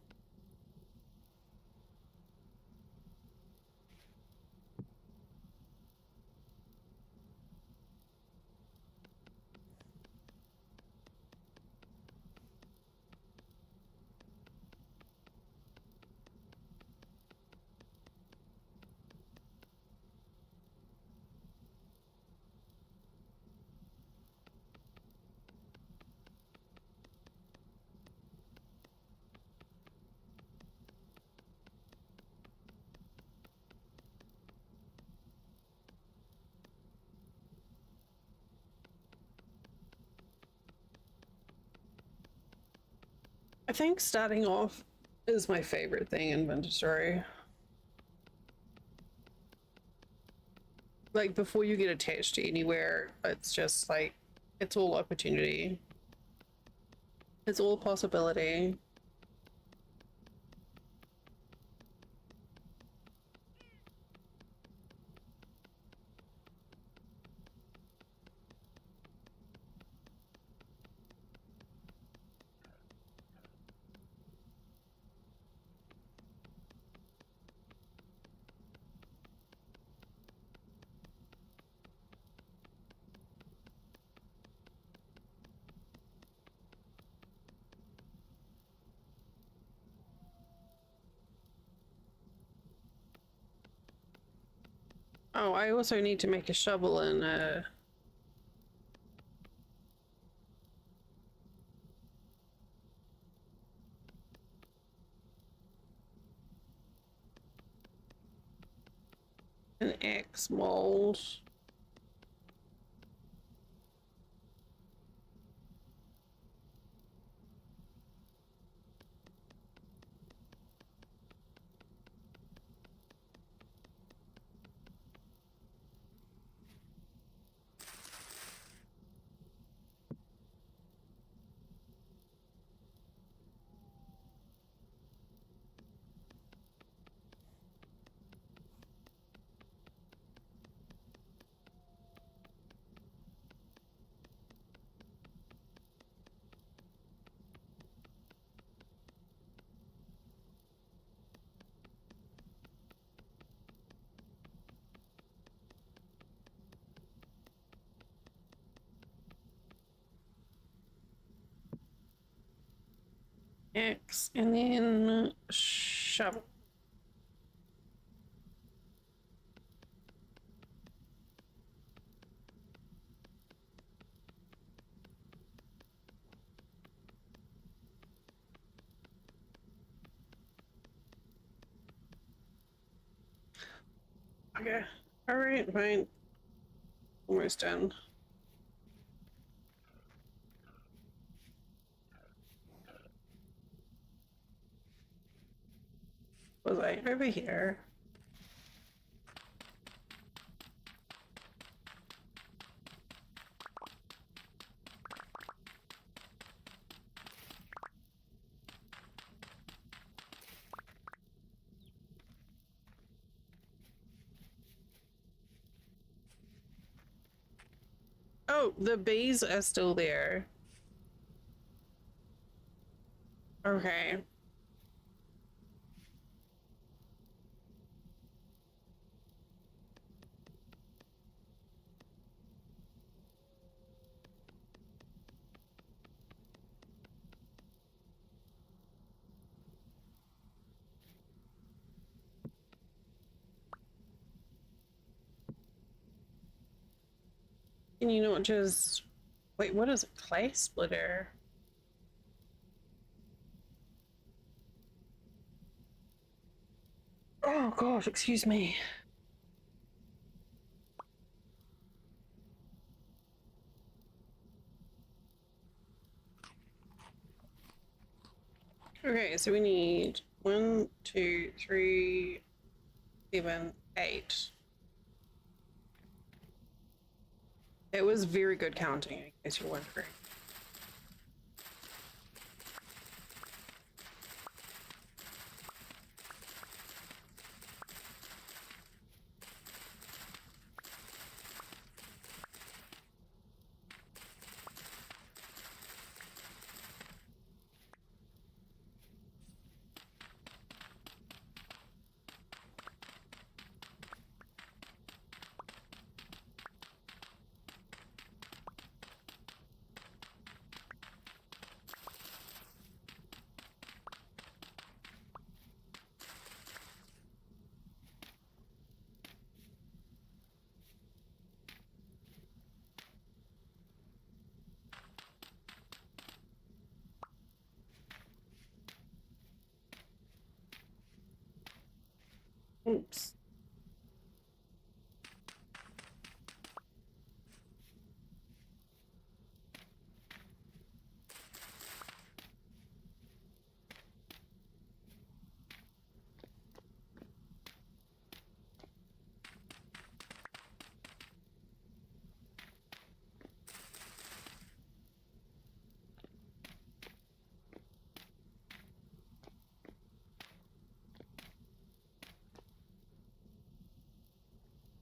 I think starting off is my favorite thing in inventory. Like, before you get attached to anywhere, it's just like, it's all opportunity. It's all possibility. Oh, I also need to make a shovel and an axe mold. Axe and then shovel. Okay. All right, fine. Almost done. Was I over here? Oh, the bees are still there. Okay. Can you not just... Wait, what is a clay splitter? Oh gosh, excuse me. Okay, so we need 1, 2, 3, 7, 8. It was very good counting, in case you're wondering. Oops.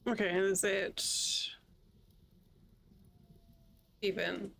Okay, is it even?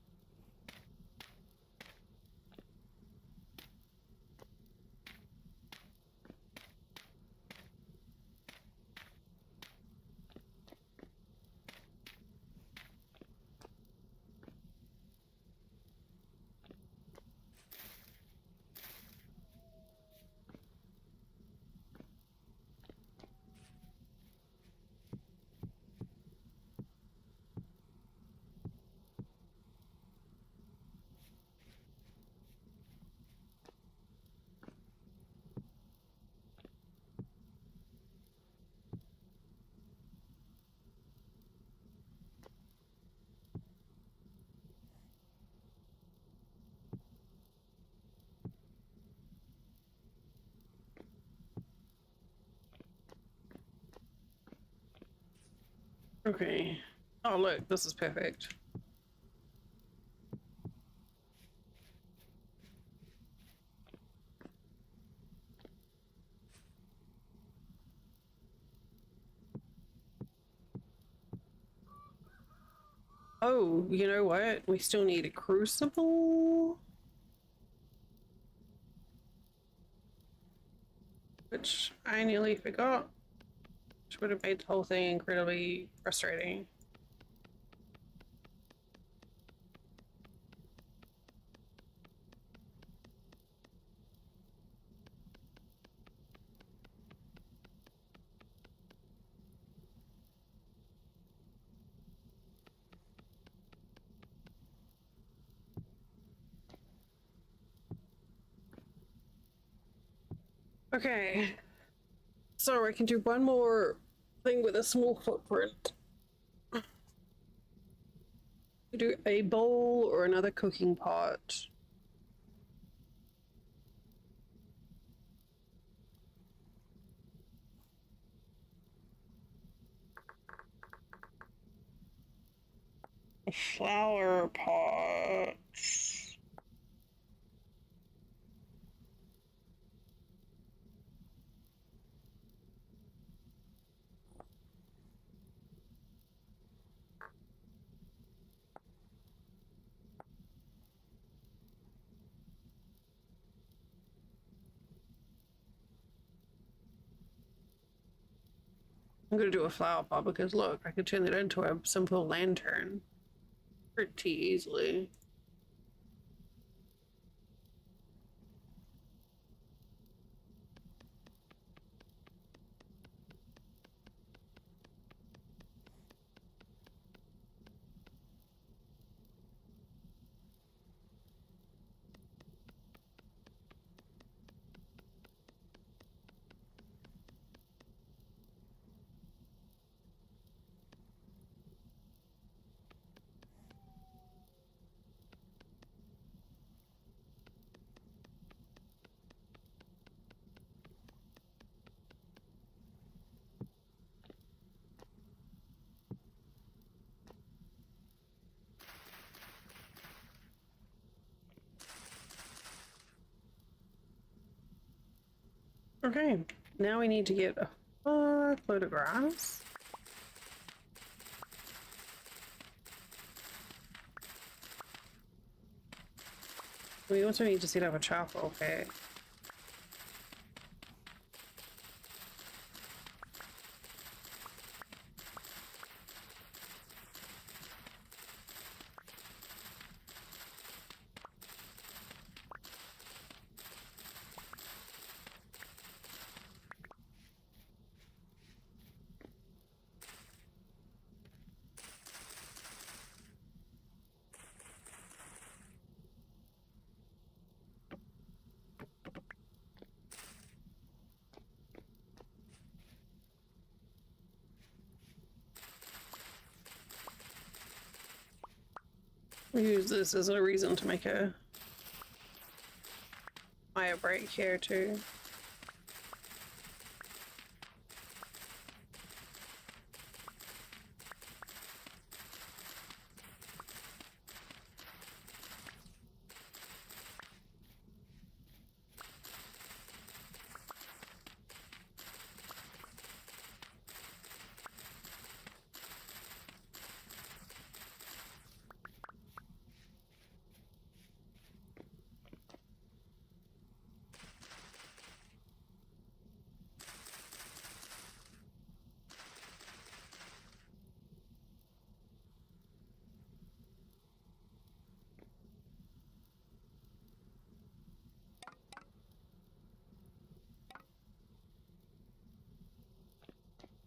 Okay. Oh, look, this is perfect. Oh, you know what? We still need a crucible, which I nearly forgot, which would have made the whole thing incredibly frustrating. Okay, so I can do one more thing with a small footprint. Do a bowl or another cooking pot. A flower pot. I'm gonna do a flower pot because look, I could turn that into a simple lantern pretty easily. Okay, now we need to get a load of grass. We also need to set up a charcoal pit. We use this as a reason to make a fire break here too.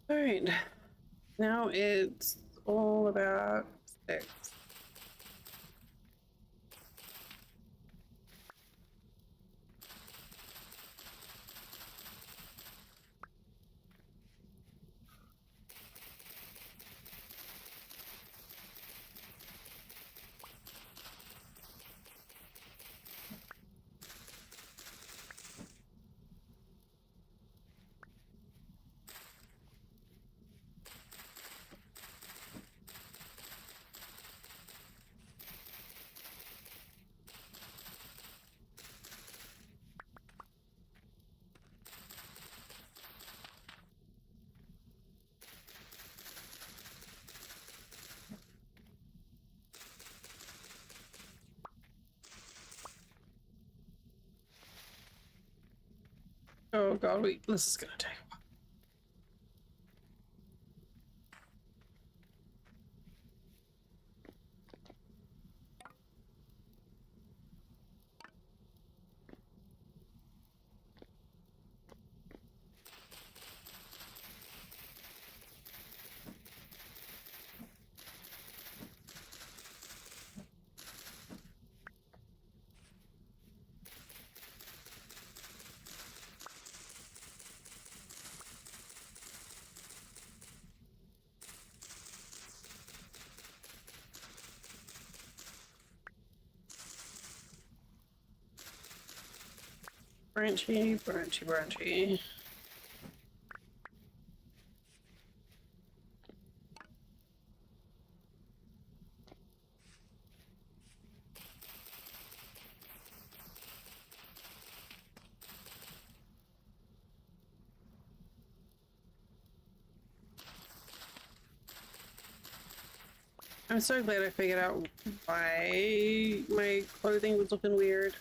All right, now it's all about sticks. Oh god, this is gonna take a while. Branchy, branchy, branchy. I'm so glad I figured out why my clothing was looking weird.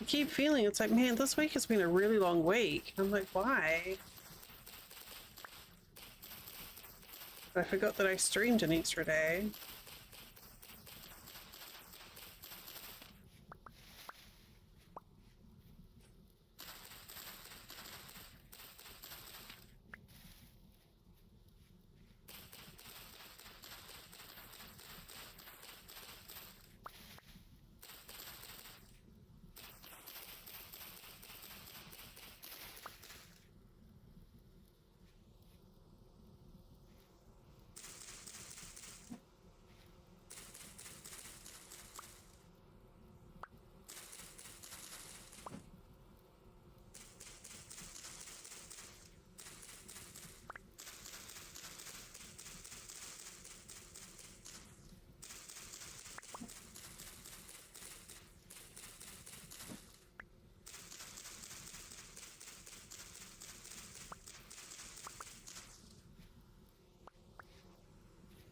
keep feeling it's like, man, this week has been a really long week. I'm like, why? I forgot that I streamed an extra day.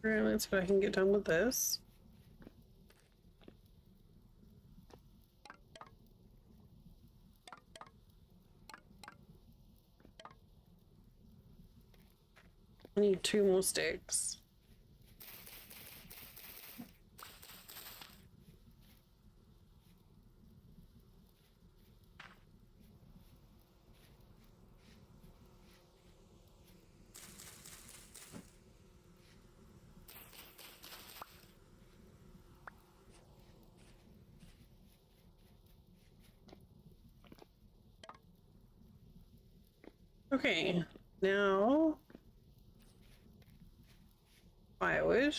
Alright, let's see if I can get done with this. I need 2 more sticks. Okay, now firewood.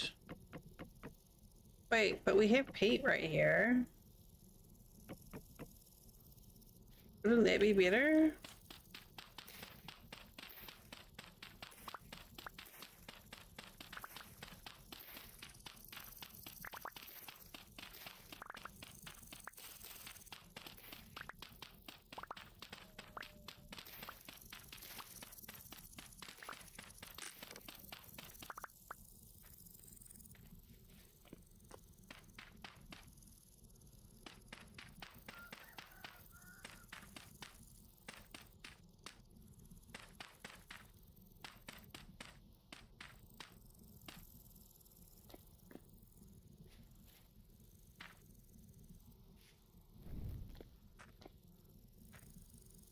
Wait, but we have peat right here. Wouldn't that be better?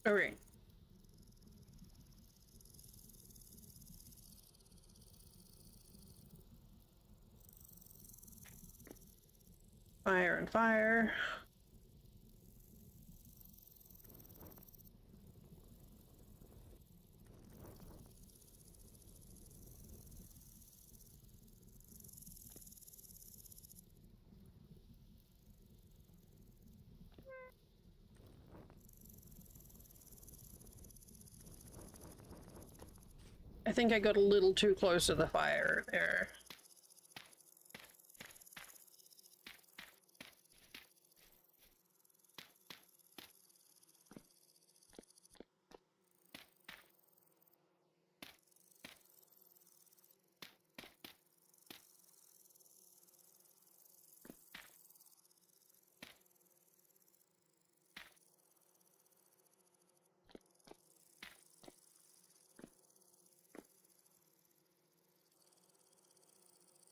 Okay. Fire and fire. I think I got a little too close to the fire there.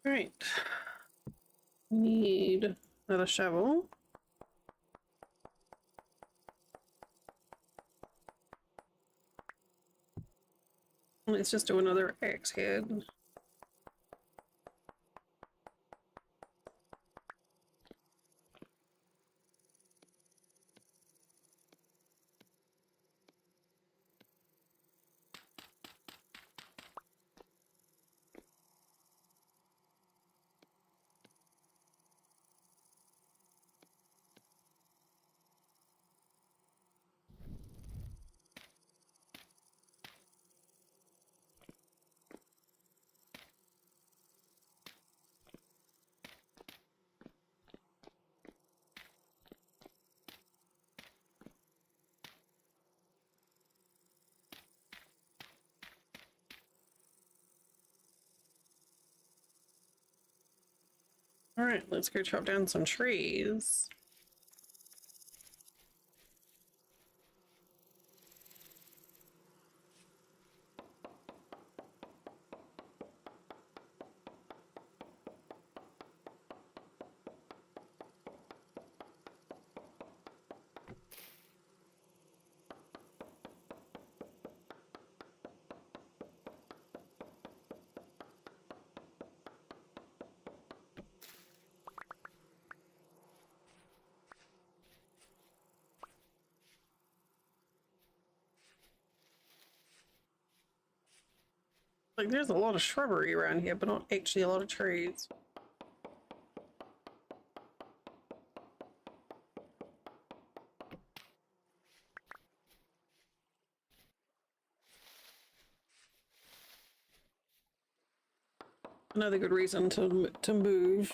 All right. Need another shovel. Let's just do another axe head. All right, let's go chop down some trees. Like, there's a lot of shrubbery around here, but not actually a lot of trees. Another good reason to move.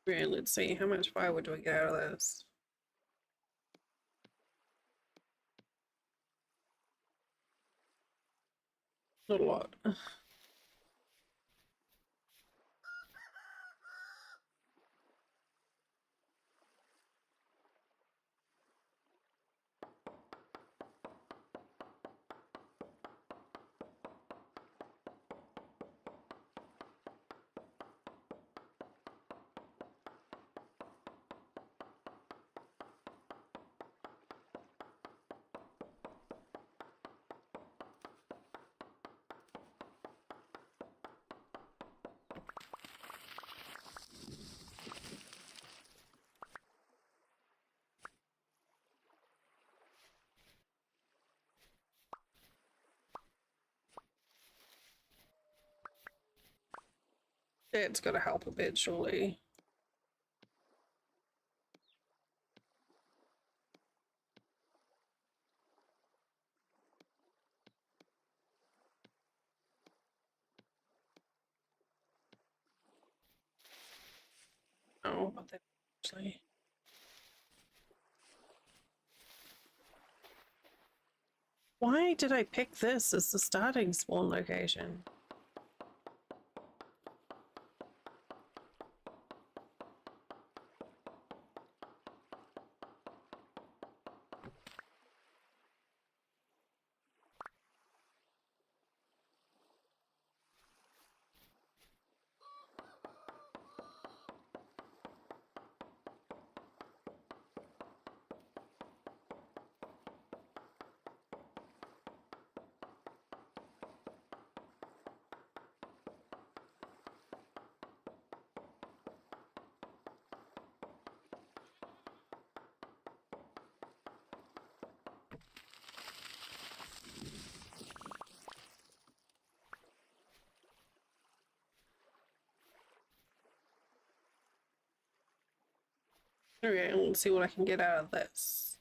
Okay, let's see, how much firewood do I get out of this? Not a lot. It's gotta help a bit, surely. Oh, but that actually. Why did I pick this as the starting spawn location? Okay, let's see what I can get out of this.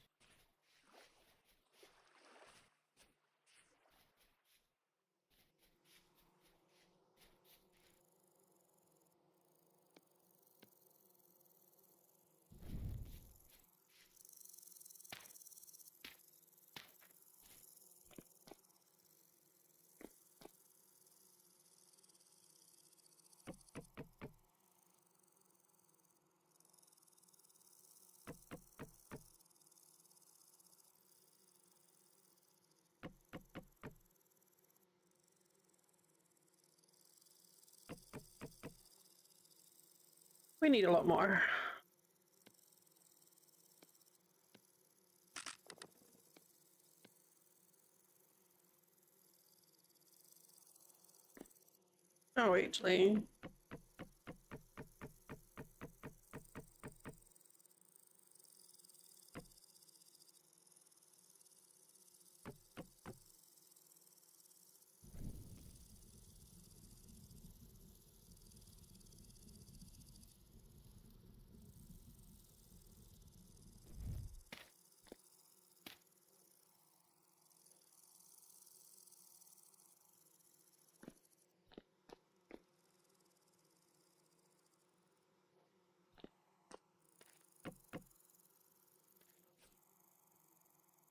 We need a lot more. Oh, actually.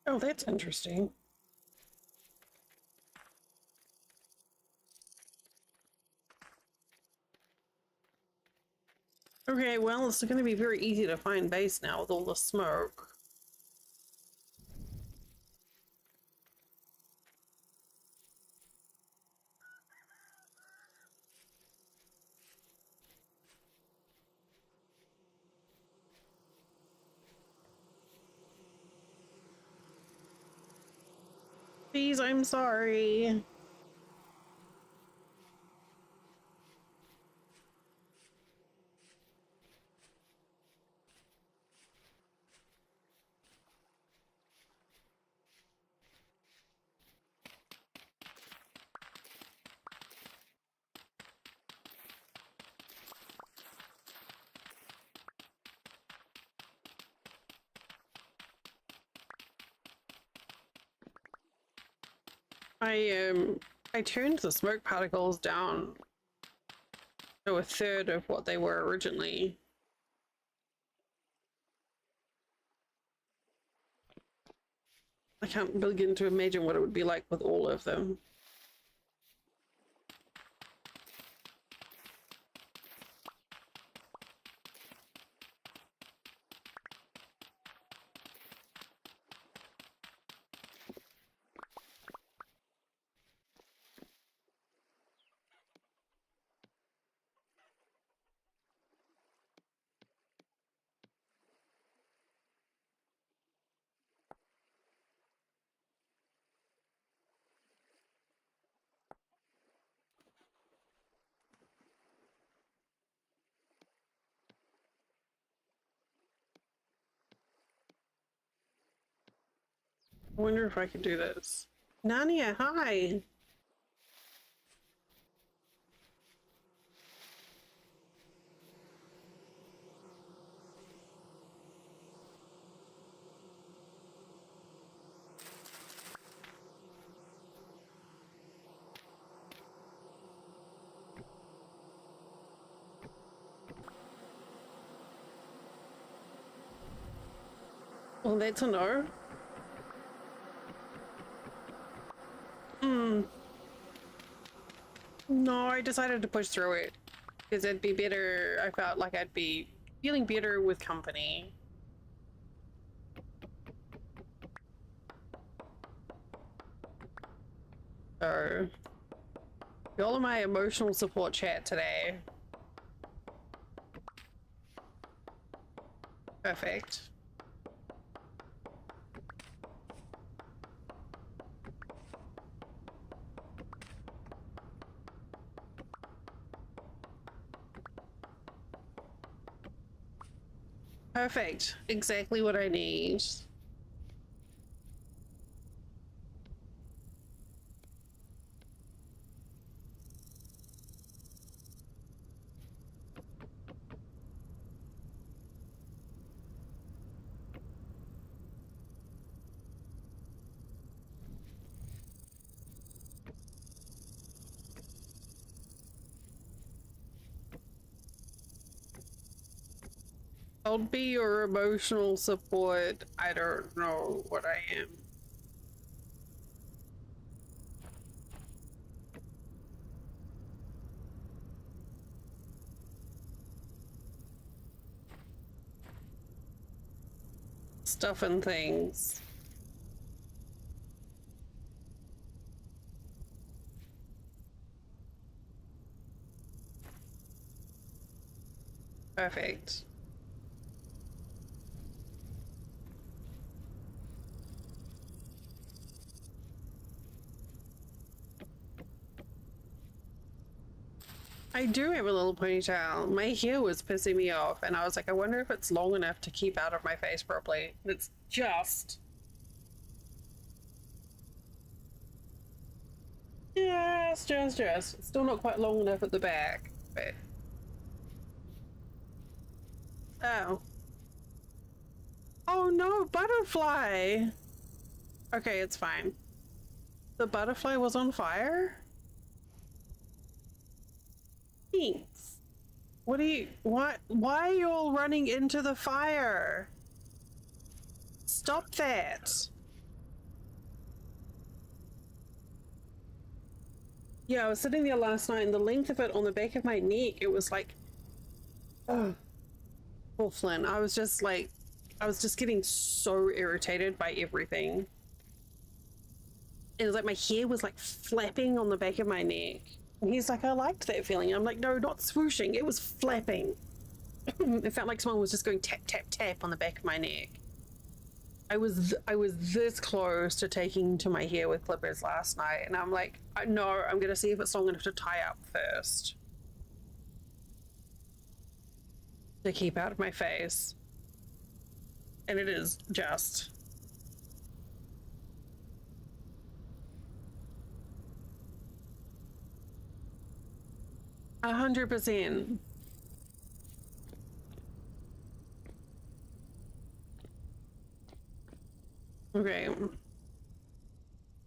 Oh, that's interesting. Okay, well, it's going to be very easy to find base now with all the smoke. Please, I'm sorry. I turned the smoke particles down to a third of what they were originally. I can't begin to imagine what it would be like with all of them. I wonder if I could do this. Nania, hi! Well, that's a no. No, I decided to push through it because it'd be better. I felt like I'd be feeling better with company. So, y'all are my emotional support chat today. Perfect. Perfect. Exactly what I need. I'll be your emotional support. I don't know what I am. Stuff and things. Perfect. I do have a little ponytail. My hair was pissing me off, and I was like, I wonder if it's long enough to keep out of my face properly. And it's just... just. It's still not quite long enough at the back, but... Oh. Oh no, butterfly! Okay, it's fine. The butterfly was on fire? Thanks. What are you... What? Why are you all running into the fire? Stop that. Yeah, I was sitting there last night and the length of it on the back of my neck, it was like... Oh. Poor Flynn. I was just like... I was just getting so irritated by everything. It was like my hair was like flapping on the back of my neck. And he's like, I liked that feeling. I'm like, no, not swooshing. It was flapping. It felt like someone was just going tap, tap, tap on the back of my neck. I was this close to taking to my hair with clippers last night, and I'm like, no, I'm gonna see if it's long enough to tie up first. To keep out of my face. And it is just. 100%. Okay.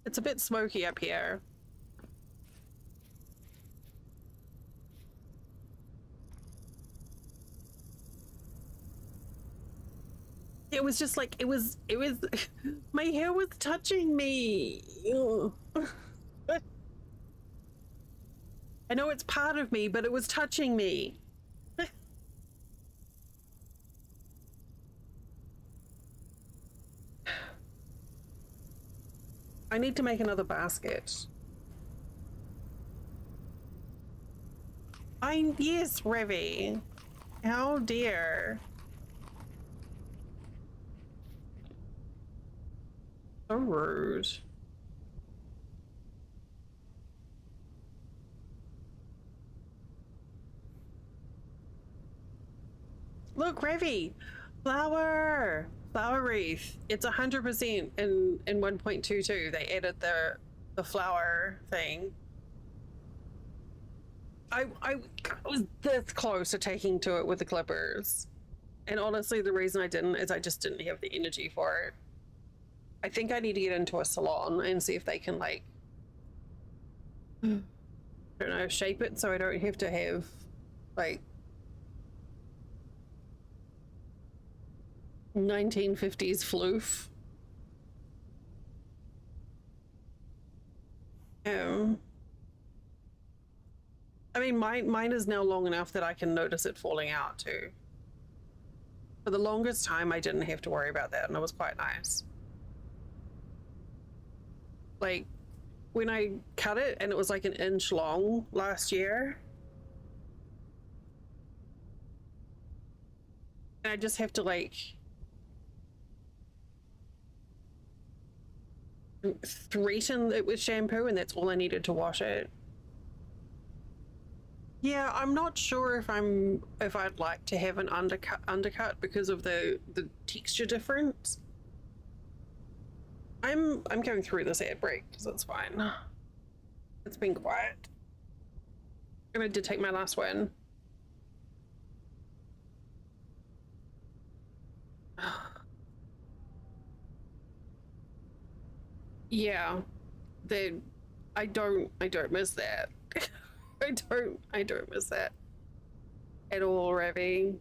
It's a bit smoky up here. It was just like, it was, my hair was touching me. I know it's part of me, but it was touching me. I need to make another basket. Yes, Revy. How dear. So rude. Look, Revy, flower wreath. It's 100% in 1.22. They added the flower thing. I was this close to taking to it with the clippers, and honestly, the reason I didn't is I just didn't have the energy for it. I think I need to get into a salon and see if they can, like, I don't know, shape it so I don't have to have, like, 1950s floof. I mean, mine is now long enough that I can notice it falling out too. For the longest time, I didn't have to worry about that, and it was quite nice. Like, when I cut it and it was like an inch long last year, and I just have to, like, threaten it with shampoo, and that's all I needed to wash it. Yeah, I'm not sure if I'd like to have an undercut because of the texture difference. I'm going through this ad break because it's fine. It's been quiet. And I did take my last one. Yeah, I don't miss that. I don't miss that at all, Ravi.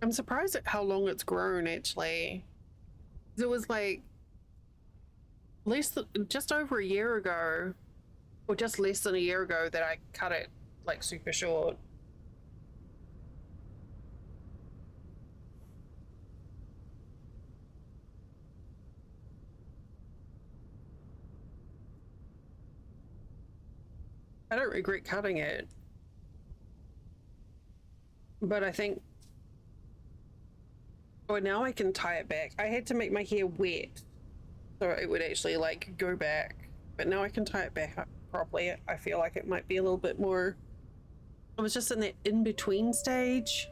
I'm surprised at how long it's grown, actually. It was like just over a year ago, or just less than a year ago, that I cut it like super short. I don't regret cutting it, but I think, oh, now I can tie it back. I had to make my hair wet so it would actually, like, go back, but now I can tie it back up properly. I feel like it might be a little bit more, I was just in that in-between stage.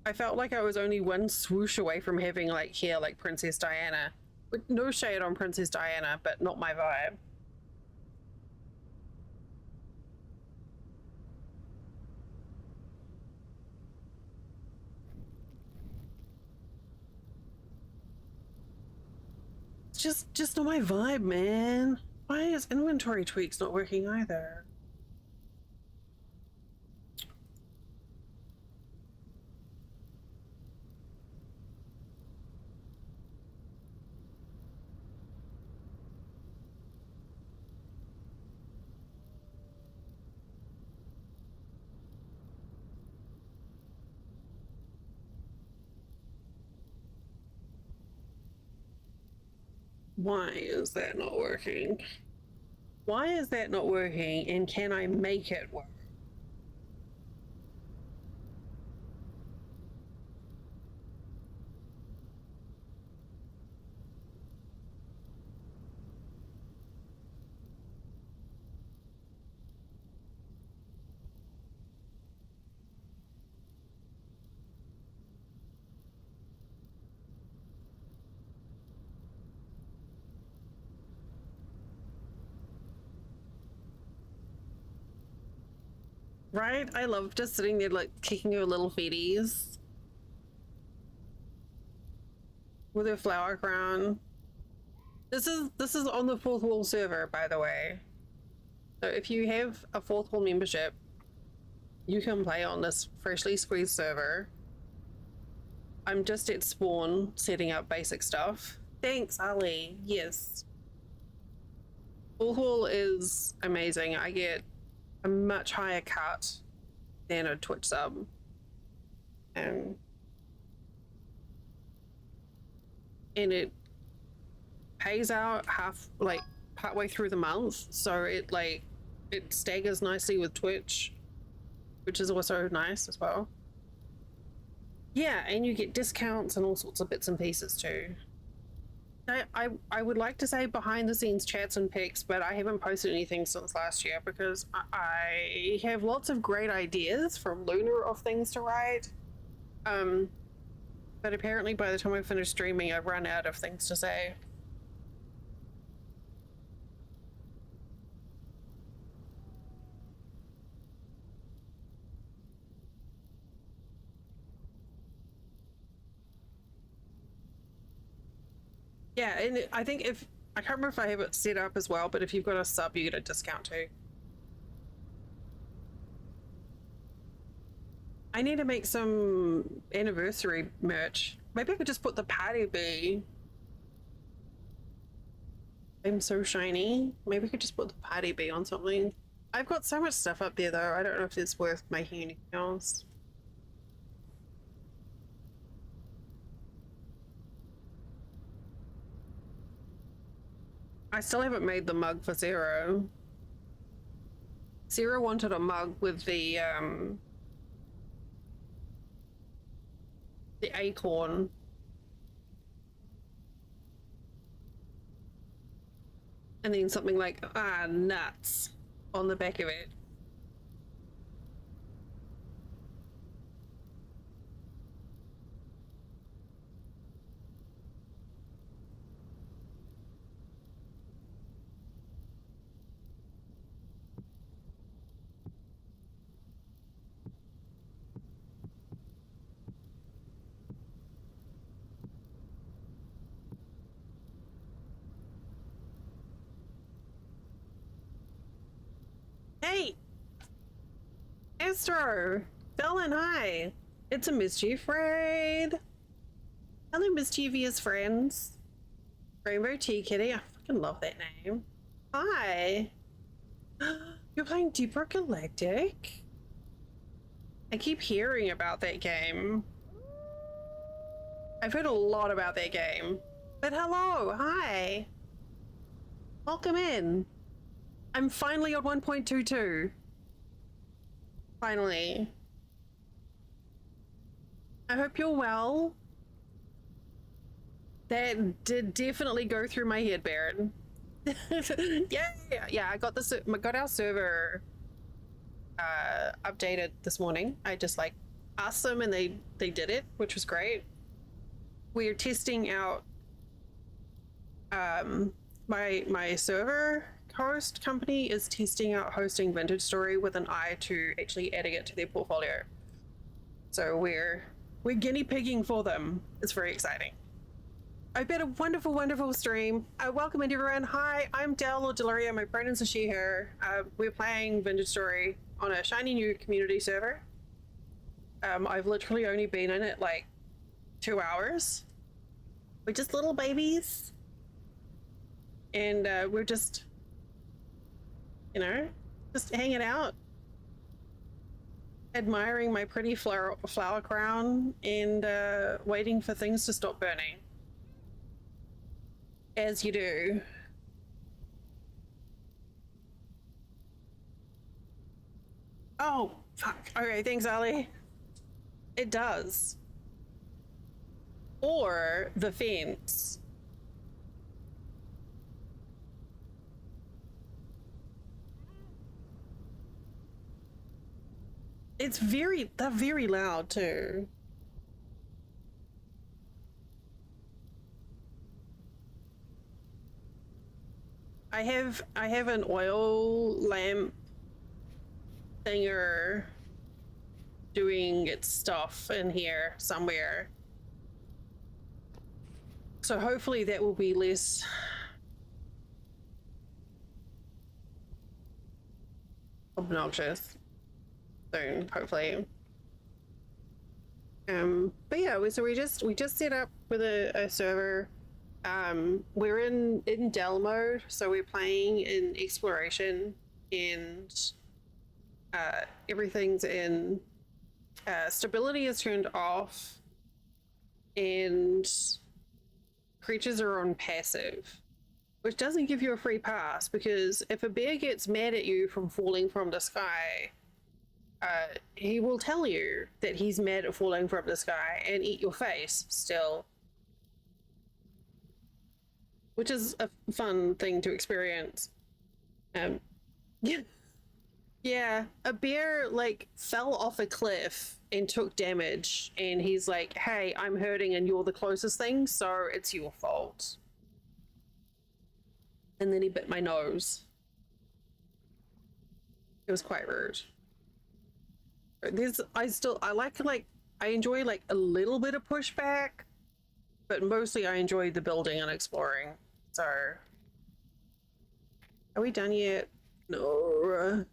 I felt like I was only one swoosh away from having, like, hair like Princess Diana. With no shade on Princess Diana, but not my vibe. It's just not my vibe, man. Why is inventory tweaks not working either? Why is that not working? Why is that not working, and can I make it work? Right? I love just sitting there like kicking her little feeties with her flower crown. This is on the fourth wall server, by the way. So if you have a fourth wall membership, you can play on this freshly squeezed server. I'm just at spawn setting up basic stuff. Thanks, Ali. Yes. Fourth wall is amazing. I get a much higher cut than a Twitch sub. And it pays out partway through the month, so it staggers nicely with Twitch, which is also nice as well. Yeah, and you get discounts and all sorts of bits and pieces too. I would like to say behind the scenes chats and pics, but I haven't posted anything since last year because I have lots of great ideas from Lunar of things to write. But apparently by the time I finish streaming, I've run out of things to say. Yeah, and I think I can't remember if I have it set up as well, but if you've got a sub, you get a discount too. I need to make some anniversary merch. Maybe I could just put the party bee. I'm so shiny. Maybe we could just put the party bee on something. I've got so much stuff up there though. I don't know if it's worth making anything else. I still haven't made the mug for Zero. Zero wanted a mug with the acorn. And then something like, nuts on the back of it. Hey! Astro! Felon, hi! It's a Mischief Raid! Hello, mischievous friends. Rainbow Tea Kitty, I fucking love that name. Hi! You're playing Deeper Galactic? I keep hearing about that game. I've heard a lot about that game. But hello, hi! Welcome in. I'm finally on 1.22. Finally. I hope you're well. That did definitely go through my head, Baron. Yeah, I got our server updated this morning. I just asked them and they did it, which was great. We're testing out my server host company is testing out hosting Vintage Story with an eye to actually adding it to their portfolio. So we're guinea pigging for them. It's very exciting. I've been a wonderful, wonderful stream. Welcome in everyone. Hi, I'm Del or Delaria. My pronouns are she, her. We're playing Vintage Story on a shiny new community server. I've literally only been in it 2 hours. We're just little babies. And we're just, just hanging out. Admiring my pretty flower crown and waiting for things to stop burning. As you do. Oh, fuck. Okay, thanks, Ali. It does. Or the fence. They're very loud too. I have an oil lamp thinger doing its stuff in here somewhere. So hopefully that will be less obnoxious soon, hopefully. But yeah, so we just set up with a server. We're in Dell mode, so we're playing in exploration, and everything's in stability is turned off, and creatures are on passive, which doesn't give you a free pass, because if a bear gets mad at you from falling from the sky, he will tell you that he's mad at falling from the sky and eat your face still, which is a fun thing to experience. Yeah, yeah, a bear like fell off a cliff and took damage, and he's like, hey, I'm hurting and you're the closest thing, so it's your fault. And then he bit my nose. It was quite rude. I enjoy like a little bit of pushback, but mostly I enjoy the building and exploring. So are we done yet? No.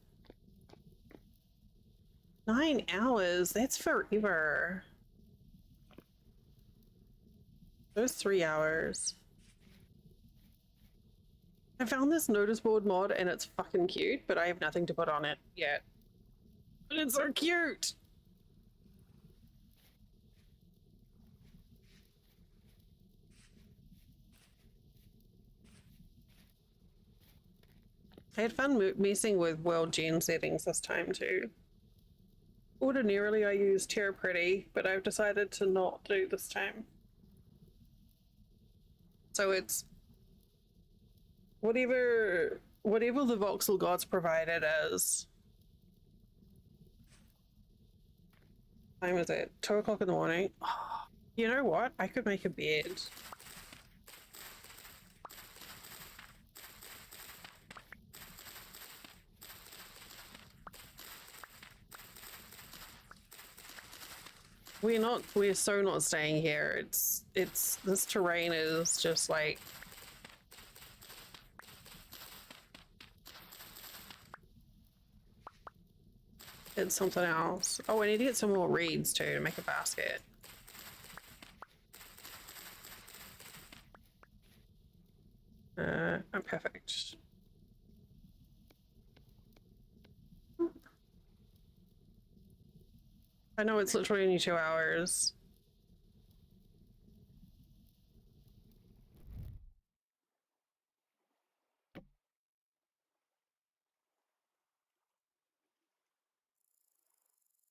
9 hours, that's forever. Those 3 hours. I found this notice board mod and it's fucking cute, but I have nothing to put on it yet. But it's so cute. I had fun messing with Worldgen settings this time too. Ordinarily I use Terra Pretty, but I've decided to not do this time. So it's whatever the voxel gods provide it as. What time is it? 2 o'clock in the morning. Oh, you know what? I could make a bed. We're so not staying here. It's this terrain is just like it's something else. Oh, I need to get some more reeds too to make a basket. I'm perfect. I know it's literally only 2 hours.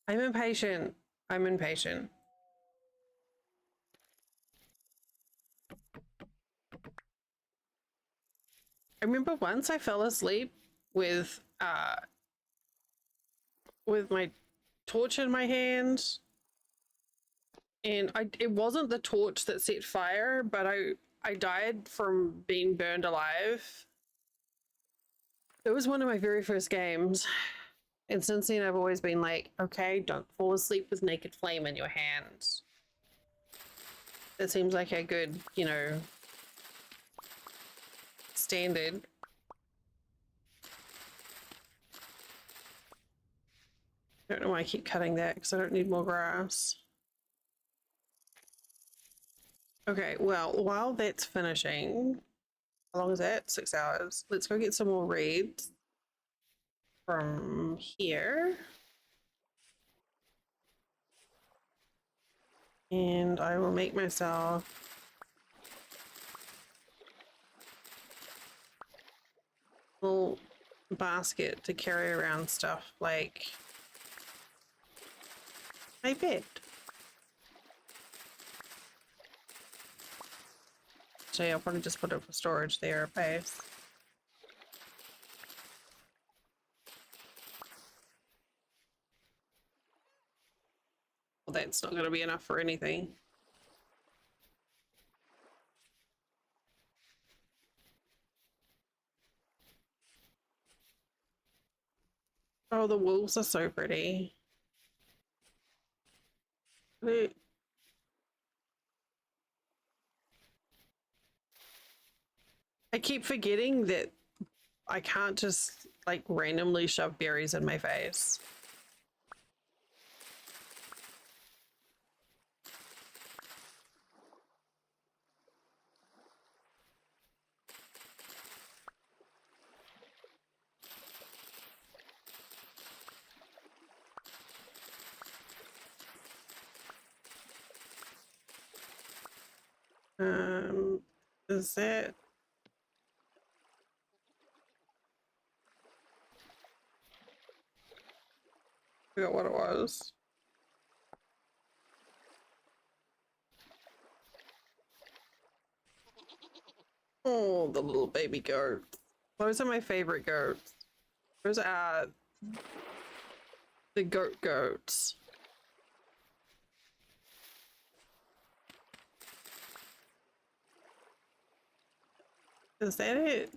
I'm impatient. I'm impatient. I remember once I fell asleep with my torch in my hand, and it wasn't the torch that set fire, but I died from being burned alive. It was one of my very first games, and since then I've always been like, okay, don't fall asleep with naked flame in your hand. That seems like a good, you know, standard. I don't know why I keep cutting that, because I don't need more grass. Okay, well, while that's finishing, how long is that? 6 hours. Let's go get some more reeds from here. And I will make myself a little basket to carry around stuff like my bed. So yeah, I'll probably just put it for storage there, base. Well, that's not going to be enough for anything. Oh, the wolves are so pretty. I keep forgetting that I can't just like randomly shove berries in my face. Is it? I forgot what it was. Oh, the little baby goats. Those are my favorite goats. Those are the goats. Is that it?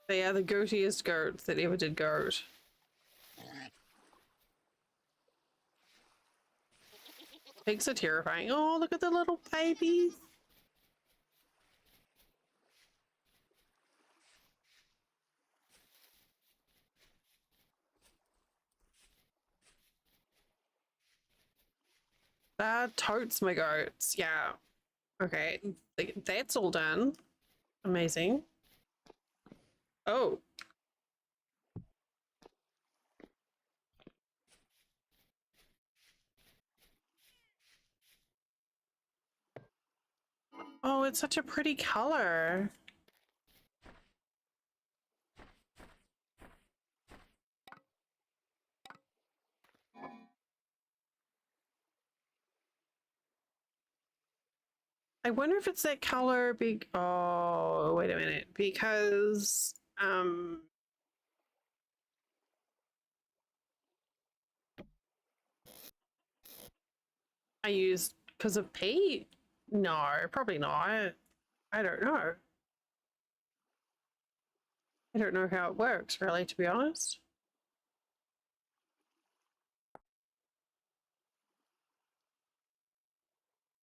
They are the goatiest goats that ever did goat. Pigs are terrifying. Oh, look at the little babies. Totes my goats. Yeah. Okay. That's all done. Amazing. Oh. Oh, it's such a pretty color. I wonder if it's that color oh, wait a minute. Because I used because of Pete? No, probably not. I don't know. I don't know how it works, really, to be honest.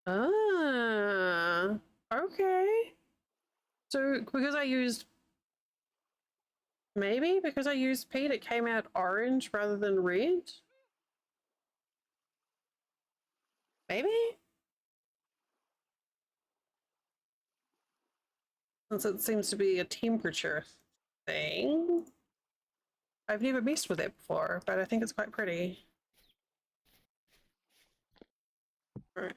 Ah, okay. So because I used maybe because I used Pete, it came out orange rather than red. Maybe since it seems to be a temperature thing. I've never messed with it before, but I think it's quite pretty. All right.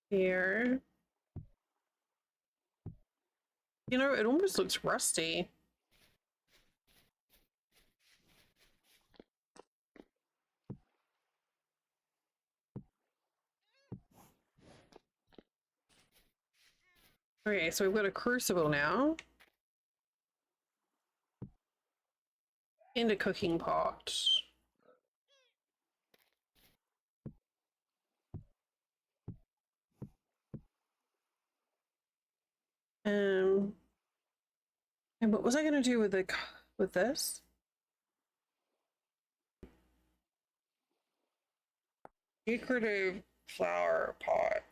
Here. You know, it almost looks rusty. Okay, so we've got a crucible now. And a cooking pot. And what was I going to do with this? Decorative flower pot.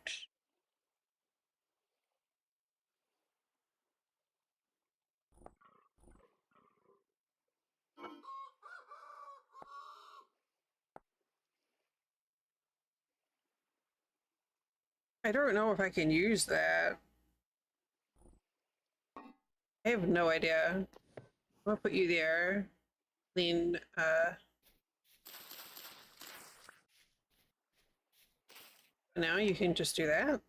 I don't know if I can use that. I have no idea. I'll put you there. Then, now you can just do that.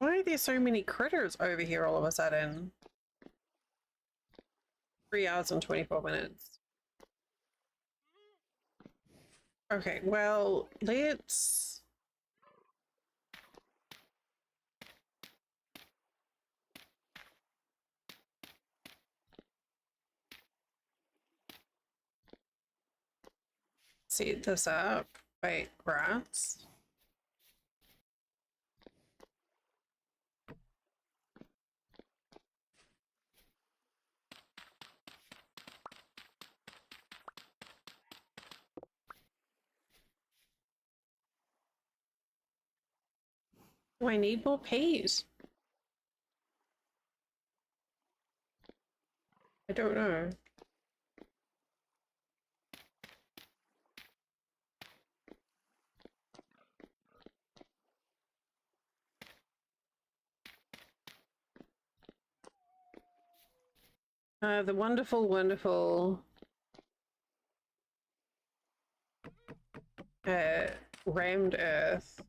Why are there so many critters over here all of a sudden? 3 hours and 24 minutes. Okay, well, let's... set this up. Wait, grass? Do I need more peas? I don't know. The wonderful, wonderful rammed earth.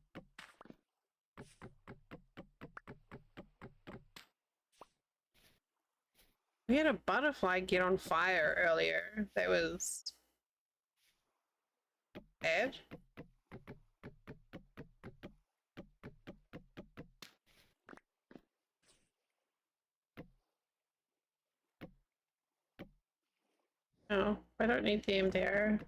We had a butterfly get on fire earlier. That was bad. No, I don't need them there.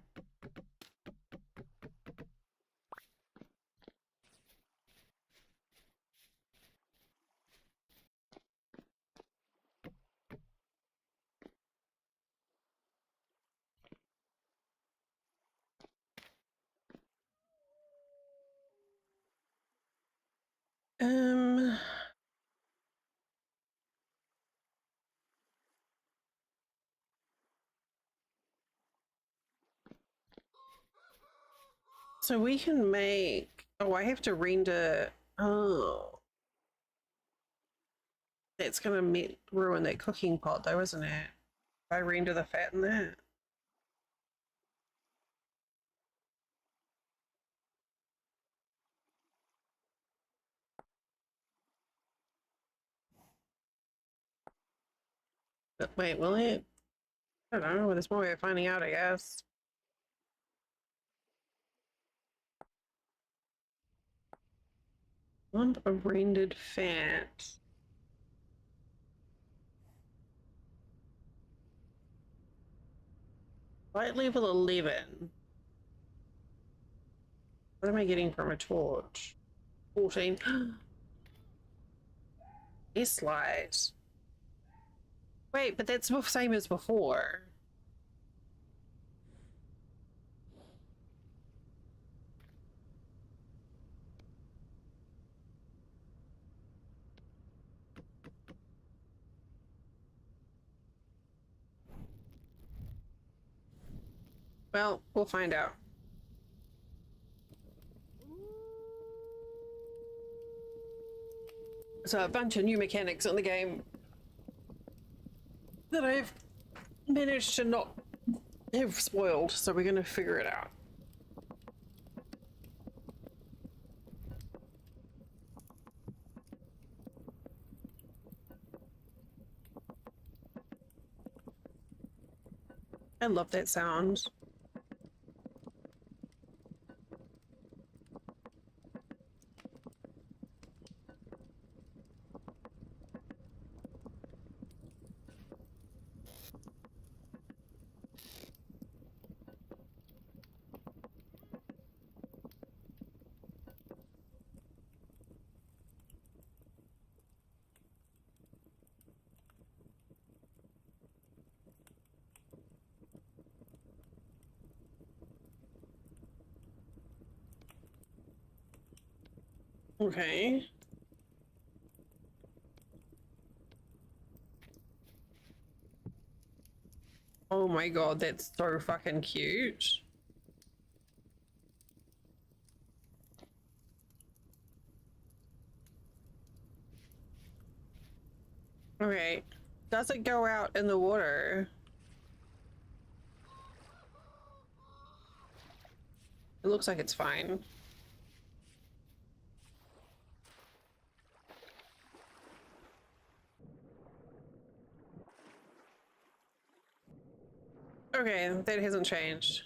So we can make... Oh, I have to render... Oh. That's gonna ruin that cooking pot though, isn't it? If I render the fat in that. But wait, will it? I don't know. There's more way of finding out, I guess. Lump of rendered fat. Light level 11. What am I getting from a torch? 14. S light. Wait, but that's the same as before. Well, we'll find out. So a bunch of new mechanics in the game that I've managed to not have spoiled, so we're going to figure it out. I love that sound. Okay. Oh my god, that's so fucking cute. Okay. Does it go out in the water? It looks like it's fine. Okay, that hasn't changed.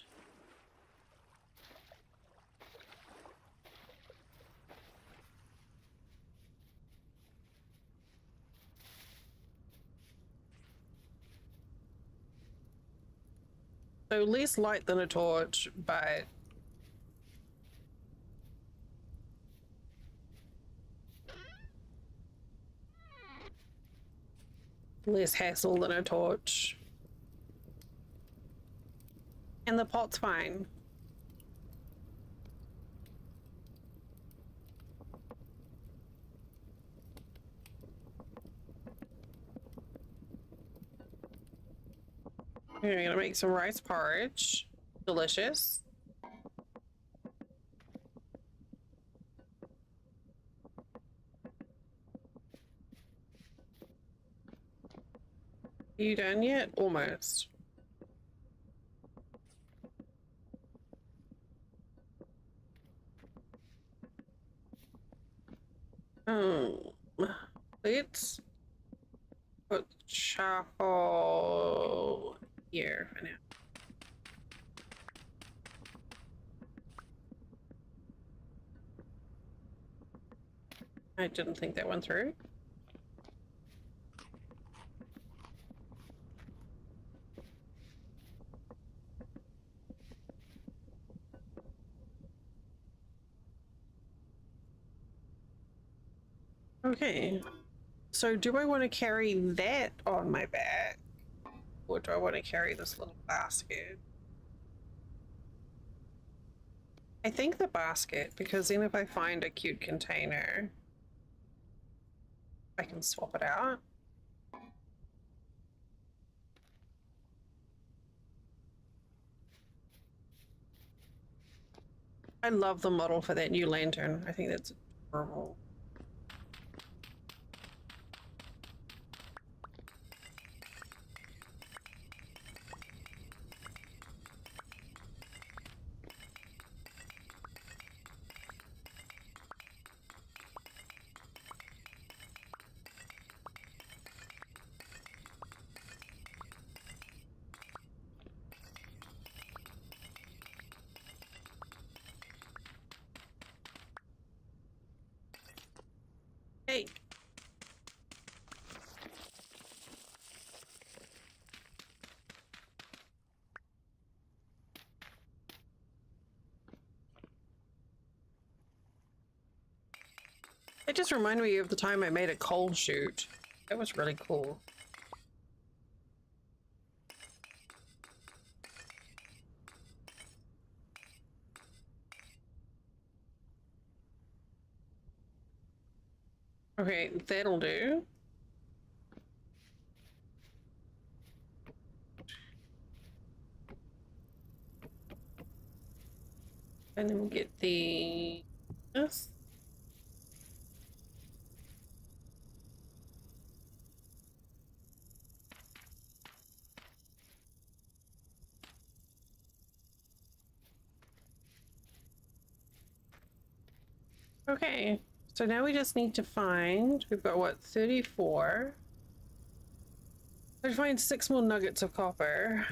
So less light than a torch, but less hassle than a torch. And the pot's fine. We're gonna make some rice porridge. Delicious. Are you done yet? Almost. Let's put charcoal here for now. I didn't think that one through. Okay, so do I want to carry that on my back? Or do I want to carry this little basket? I think the basket, because then if I find a cute container, I can swap it out. I love the model for that new lantern. I think that's adorable. Hey. It just reminded me of the time I made a cold shoot. That was really cool. Okay, that'll do. And then we'll get the this. Okay, so now we just need to find, we've got what, 34? Let's find 6 more nuggets of copper.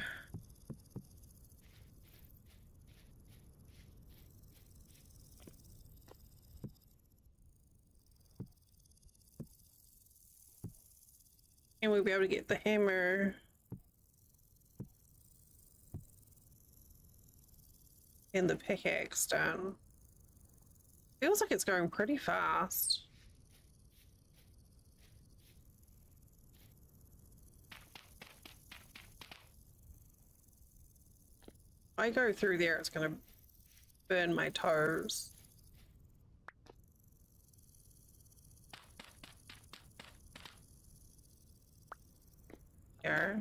And we'll be able to get the hammer and the pickaxe done. Feels like it's going pretty fast. If I go through there, it's gonna burn my toes. There.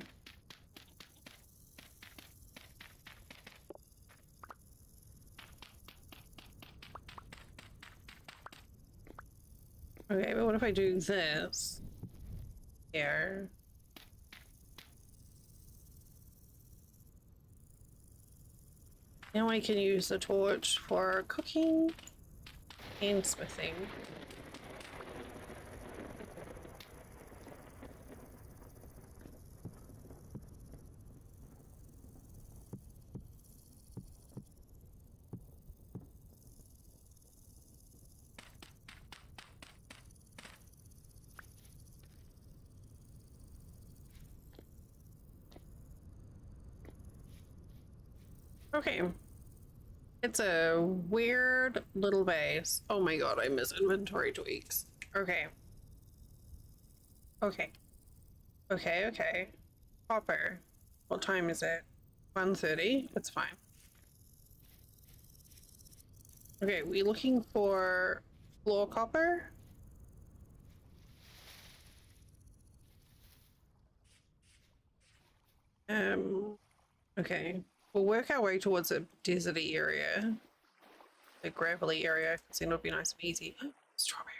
Okay, but what if I do this? Here. Now I can use the torch for cooking and smithing. Okay. It's a weird little base. Oh my god, I miss inventory tweaks. Okay. Okay. Okay, okay. Copper. What time is it? 1:30? It's fine. Okay, we looking for floor copper? Okay. We'll work our way towards a deserty area. A gravelly area, because then it'll be nice and easy. Strawberry.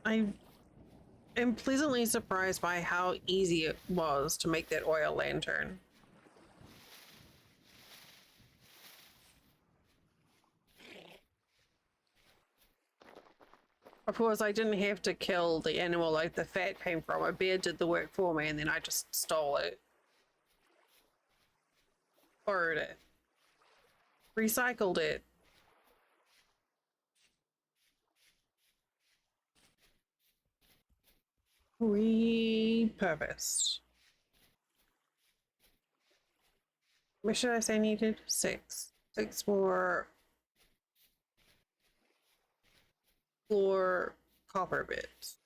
I am pleasantly surprised by how easy it was to make that oil lantern. Of course, I didn't have to kill the animal like the fat came from. A bear did the work for me and then I just stole it. Borrowed it. Recycled it. Repurposed. What should I say needed? 6. 6 more floor copper bits.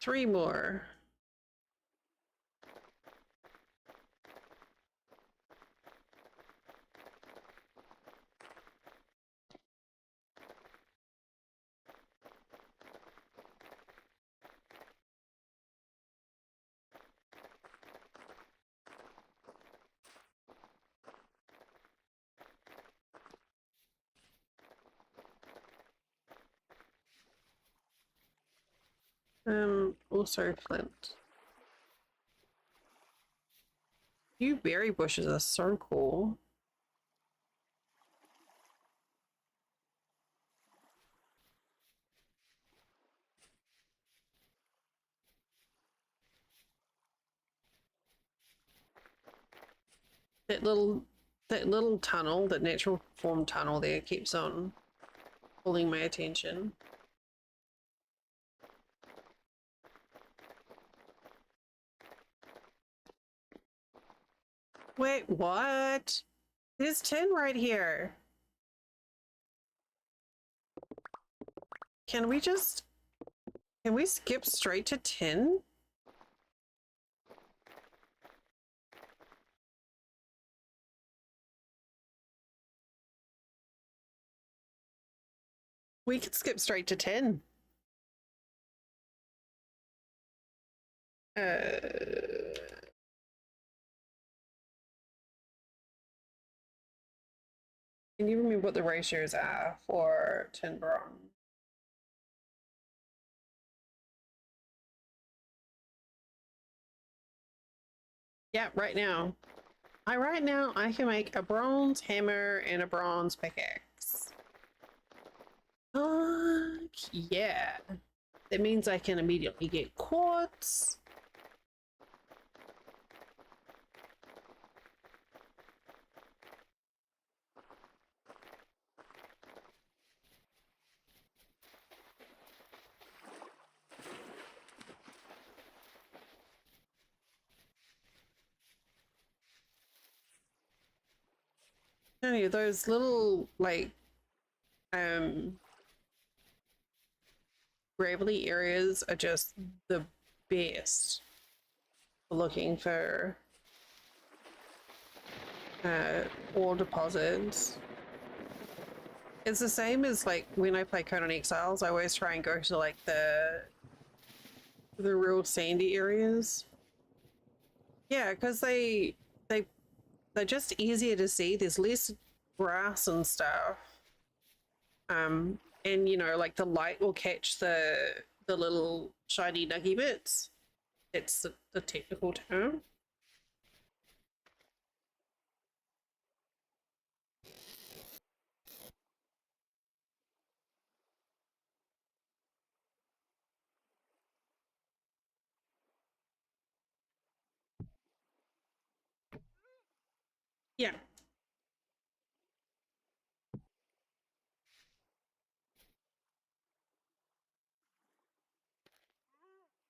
Three more. Also flint. You berry bushes are so cool. That little tunnel, that natural form tunnel there keeps on pulling my attention. Wait, what? There's tin right here. Can we skip straight to tin? We could skip straight to 10. Can you remember what the ratios are for tin bronze? Yeah, right now. Right now I can make a bronze hammer and a bronze pickaxe. Yeah. That means I can immediately get quartz. Tell you, those little like gravelly areas are just the best for looking for ore deposits. It's the same as like when I play Conan Exiles, I always try and go to like the real sandy areas. Yeah, because they're just easier to see. There's less grass and stuff. And you know, like the light will catch the little shiny nuggy bits. It's the technical term. Yeah.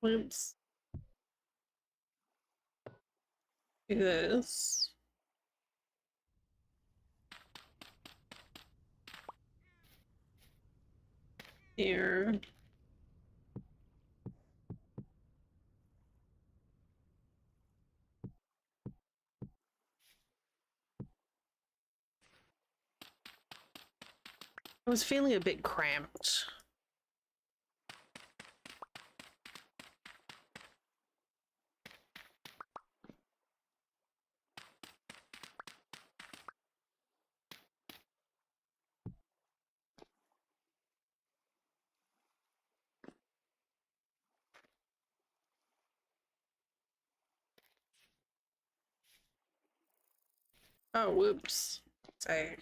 Oops. Do this. Here. I was feeling a bit cramped. Oh, whoops. Say.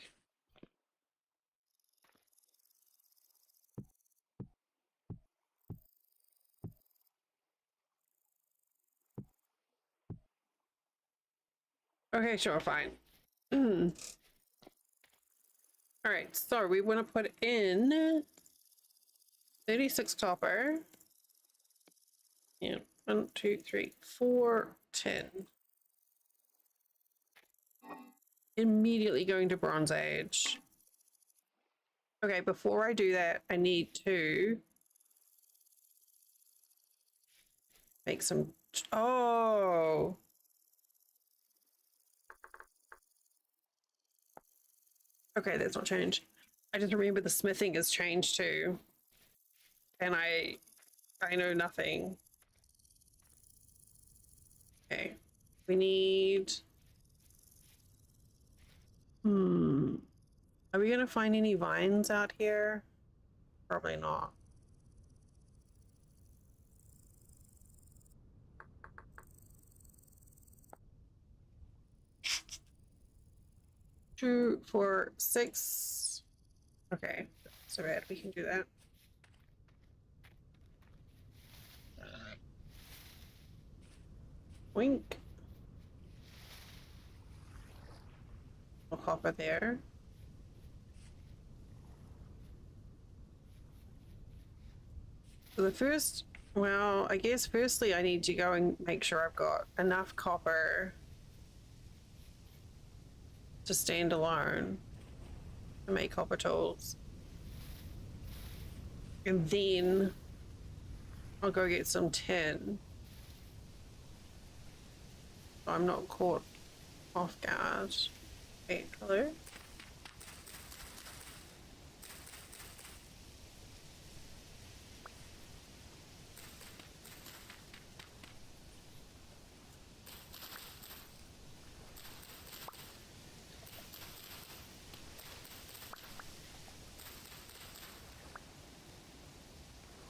Okay, sure, fine. All right, so we want to put in 36 copper. Yeah, 1, 2, 3, 4, 10. Immediately going to Bronze Age. Okay, before I do that, I need to make some. Oh. Okay, that's not changed. I just remember the smithing has changed too. And I know nothing. Okay. We need. Are we gonna find any vines out here? Probably not. Two, four, six. Okay, so bad. We can do that. Wink. We'll copper there. So the first, well, I guess firstly I need to go and make sure I've got enough copper to stand alone to make copper tools. And then I'll go get some tin. So I'm not caught off guard. Wait, hello?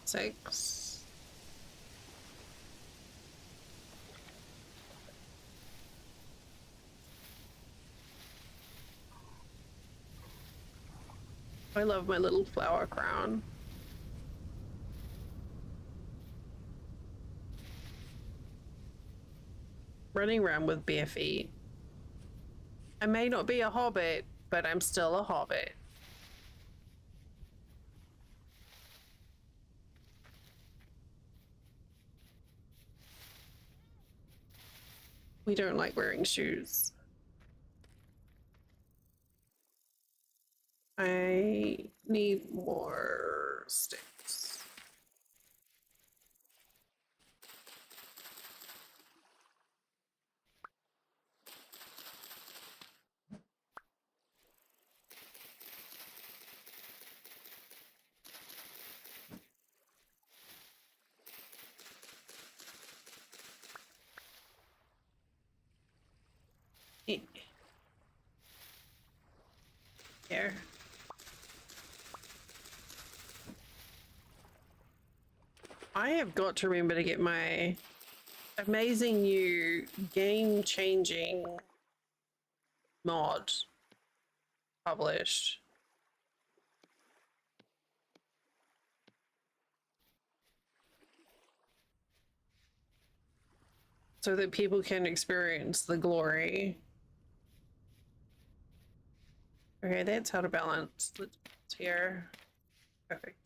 Six. I love my little flower crown. Running around with bare feet. I may not be a hobbit, but I'm still a hobbit. We don't like wearing shoes. I need more sticks. Here. I have got to remember to get my amazing new game-changing mod published. So that people can experience the glory. Okay, that's how to balance. Let's here. Perfect.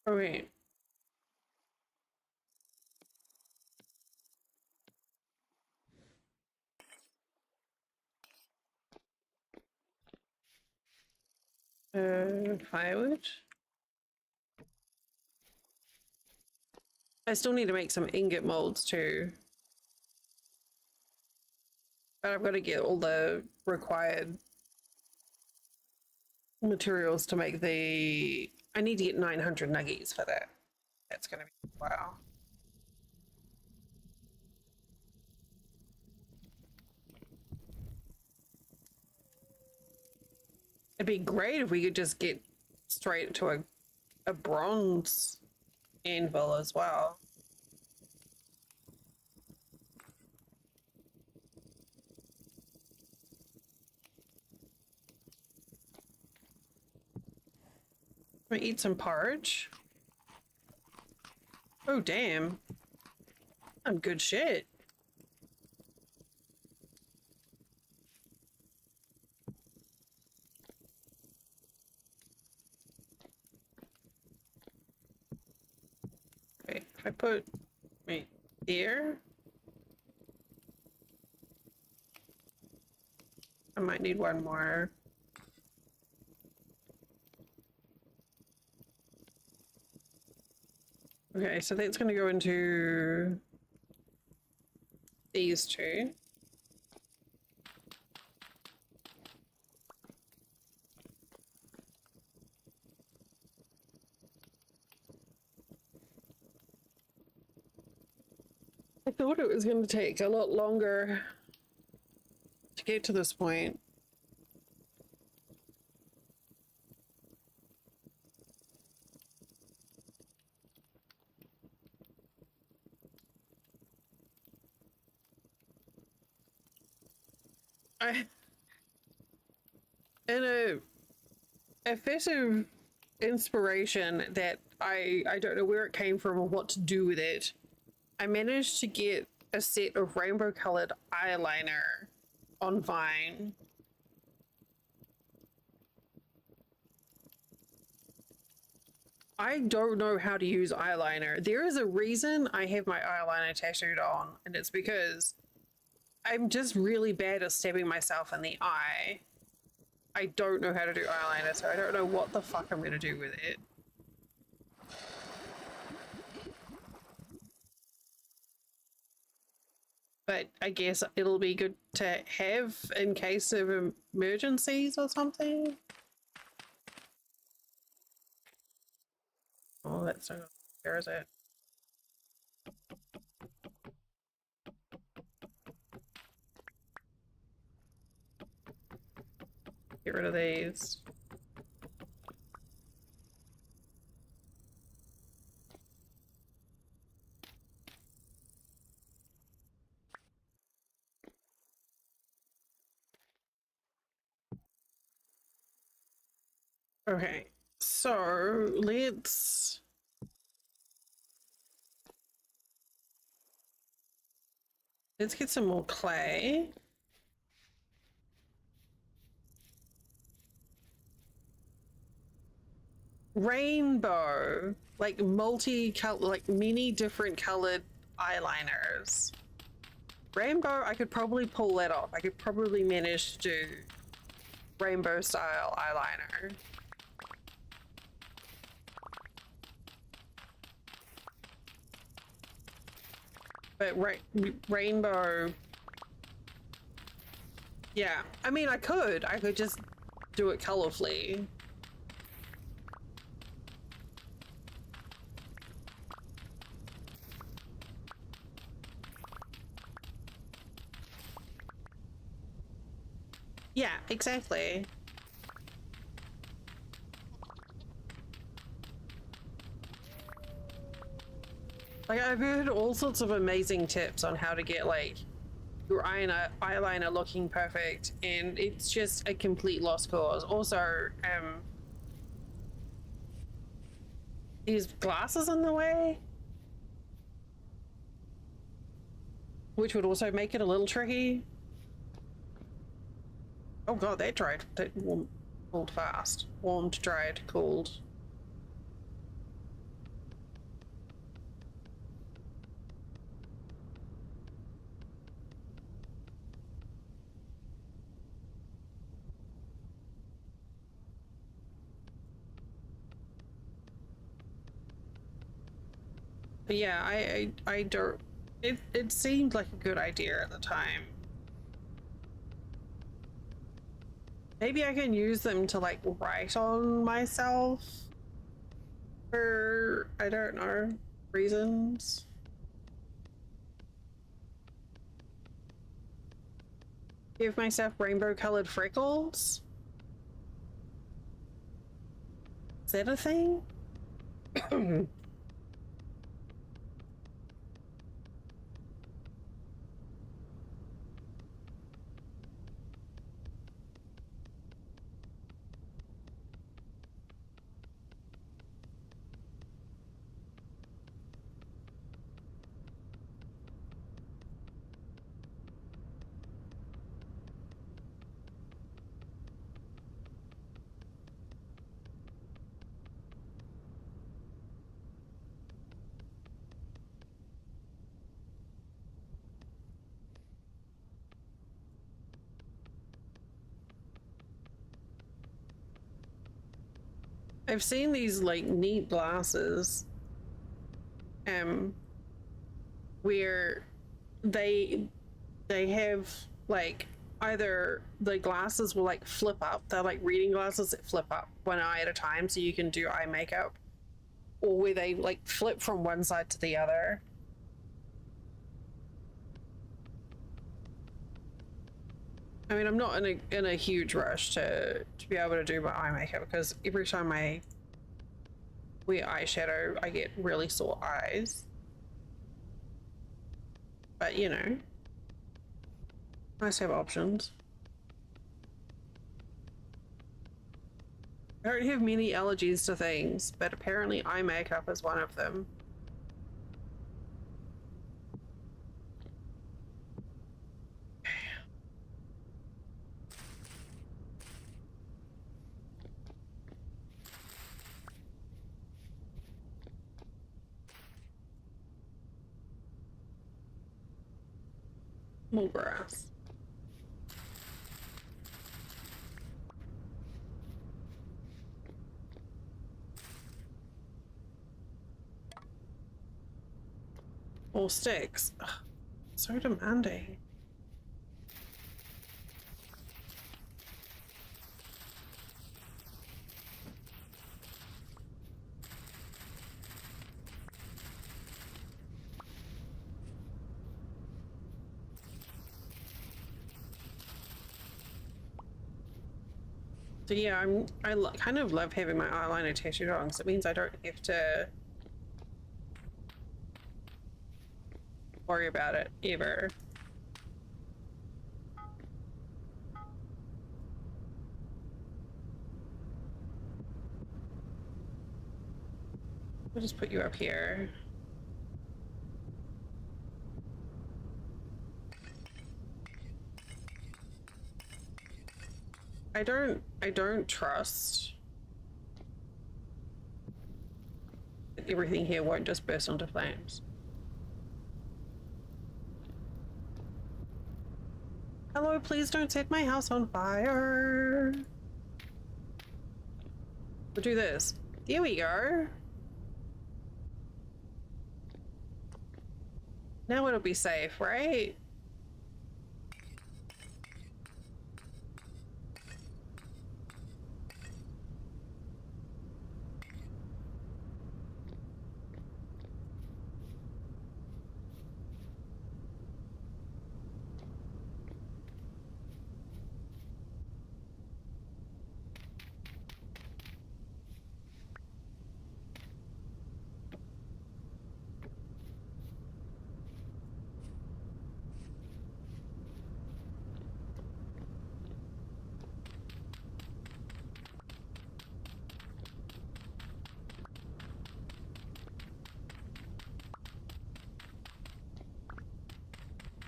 Okay. Firewood. I still need to make some ingot molds too. But I've got to get all the required materials to make the... I need to get 900 nuggies for that. That's going to be... Wow. It'd be great if we could just get straight to a bronze anvil as well. I'm gonna eat some porridge. Oh, damn. I'm good shit. Okay, if I put right here, I might need one more. Okay, so that's going to go into these two. I thought it was going to take a lot longer to get to this point. In a fit of inspiration that I don't know where it came from or what to do with it, I managed to get a set of rainbow colored eyeliner on Vine. I don't know how to use eyeliner. There is a reason I have my eyeliner tattooed on, and it's because I'm just really bad at stabbing myself in the eye. I don't know how to do eyeliner, so I don't know what the fuck I'm gonna do with it. But I guess it'll be good to have in case of emergencies or something. Oh, that's so... Where is it? Get rid of these. Okay, so let's... Let's get some more clay. Rainbow, like multi-color, like many different colored eyeliners. Rainbow, I could probably pull that off. I could probably manage to do rainbow style eyeliner. But rainbow, yeah. I mean, I could just do it colorfully. Yeah, exactly. Like, I've heard all sorts of amazing tips on how to get, like, your eyeliner looking perfect, and it's just a complete lost cause. Also, these glasses in the way, which would also make it a little tricky. Oh god, that dried. That warmed, cooled fast. Warmed, dried, cooled. But yeah, I don't. It seemed like a good idea at the time. Maybe I can use them to like write on myself for, I don't know, reasons. Give myself rainbow colored freckles? Is that a thing? I've seen these like neat glasses where they have like either the glasses will like flip up, they're like reading glasses that flip up one eye at a time so you can do eye makeup, or where they like flip from one side to the other. I mean, I'm not in a huge rush to be able to do my eye makeup, because every time I wear eyeshadow, I get really sore eyes. But you know, nice to have options. I don't have many allergies to things, but apparently eye makeup is one of them. More grass. More sticks. Ugh, so demanding. So yeah, I kind of love having my eyeliner tattooed on, because it means I don't have to worry about it ever. We'll just put you up here. I don't trust that everything here won't just burst into flames. Hello, please don't set my house on fire. We'll do this. There we go. Now it'll be safe, right?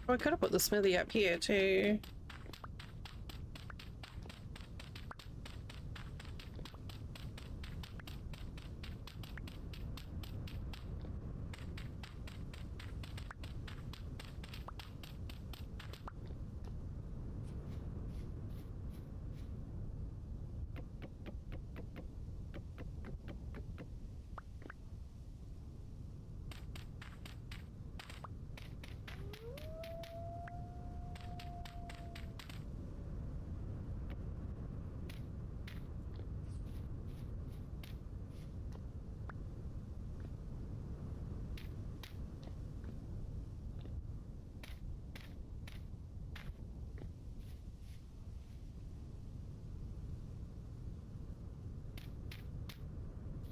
Oh, I could have put the smithy up here too.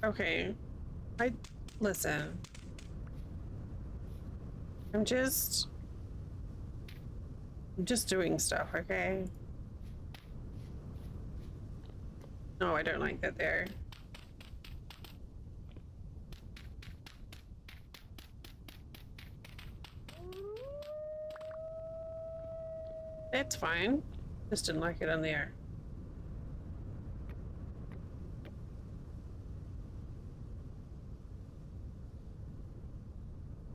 Okay. Listen. I'm just doing stuff, okay? No, I don't like that there. That's fine. Just didn't like it in there.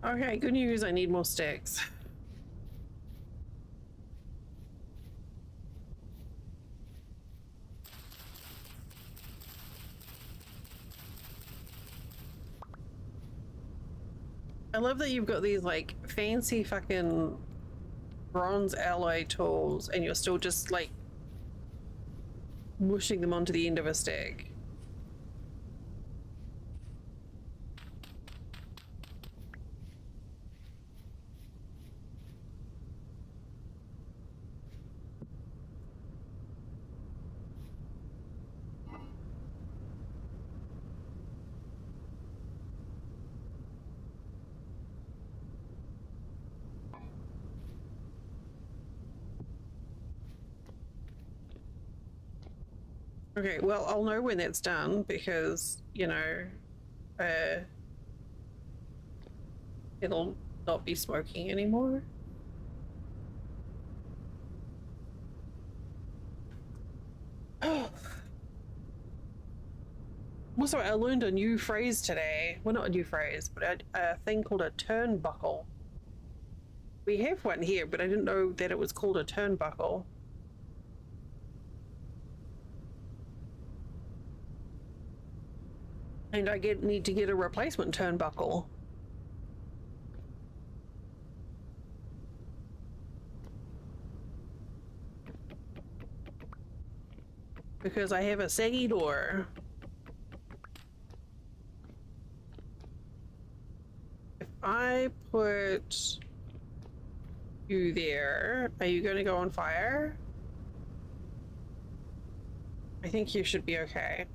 Okay, good news, I need more sticks. I love that you've got these like fancy fucking bronze alloy tools and you're still just like mushing them onto the end of a stick. Okay, well, I'll know when that's done because, you know, it'll not be smoking anymore. Oh. Also, I learned a new phrase today. Well, not a new phrase, but a thing called a turnbuckle. We have one here, but I didn't know that it was called a turnbuckle. And I need to get a replacement turnbuckle. Because I have a saggy door. If I put you there, are you going to go on fire? I think you should be okay.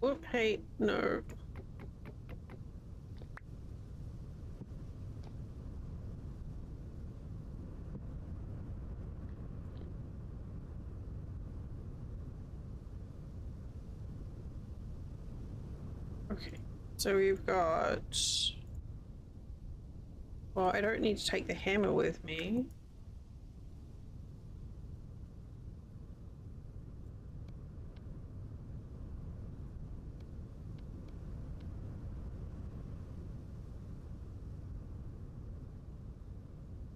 Whoop, hey, no. Okay, so we've got... Well, I don't need to take the hammer with me.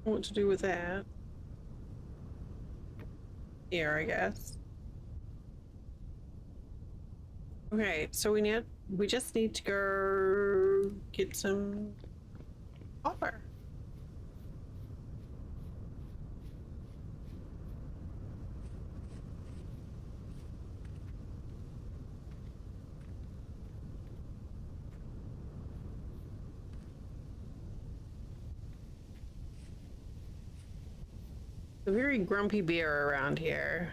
What to do with that? Here, I guess. Okay, so we just need to go get some copper. A very grumpy bear around here.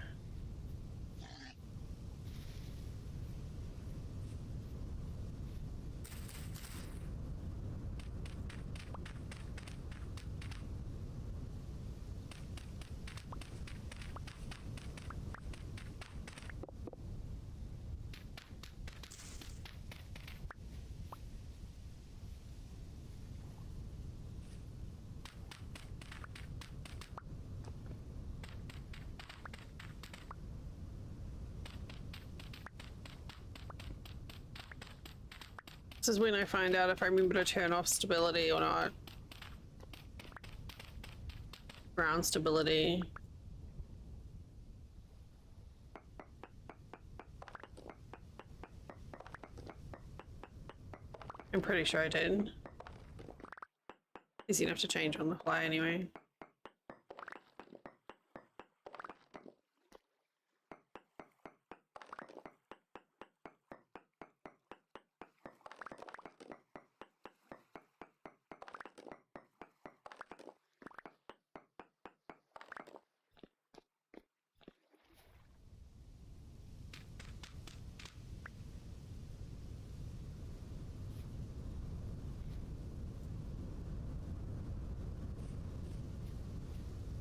This is when I find out if I remember to turn off stability or not. Ground stability. I'm pretty sure I did. Easy enough to change on the fly anyway.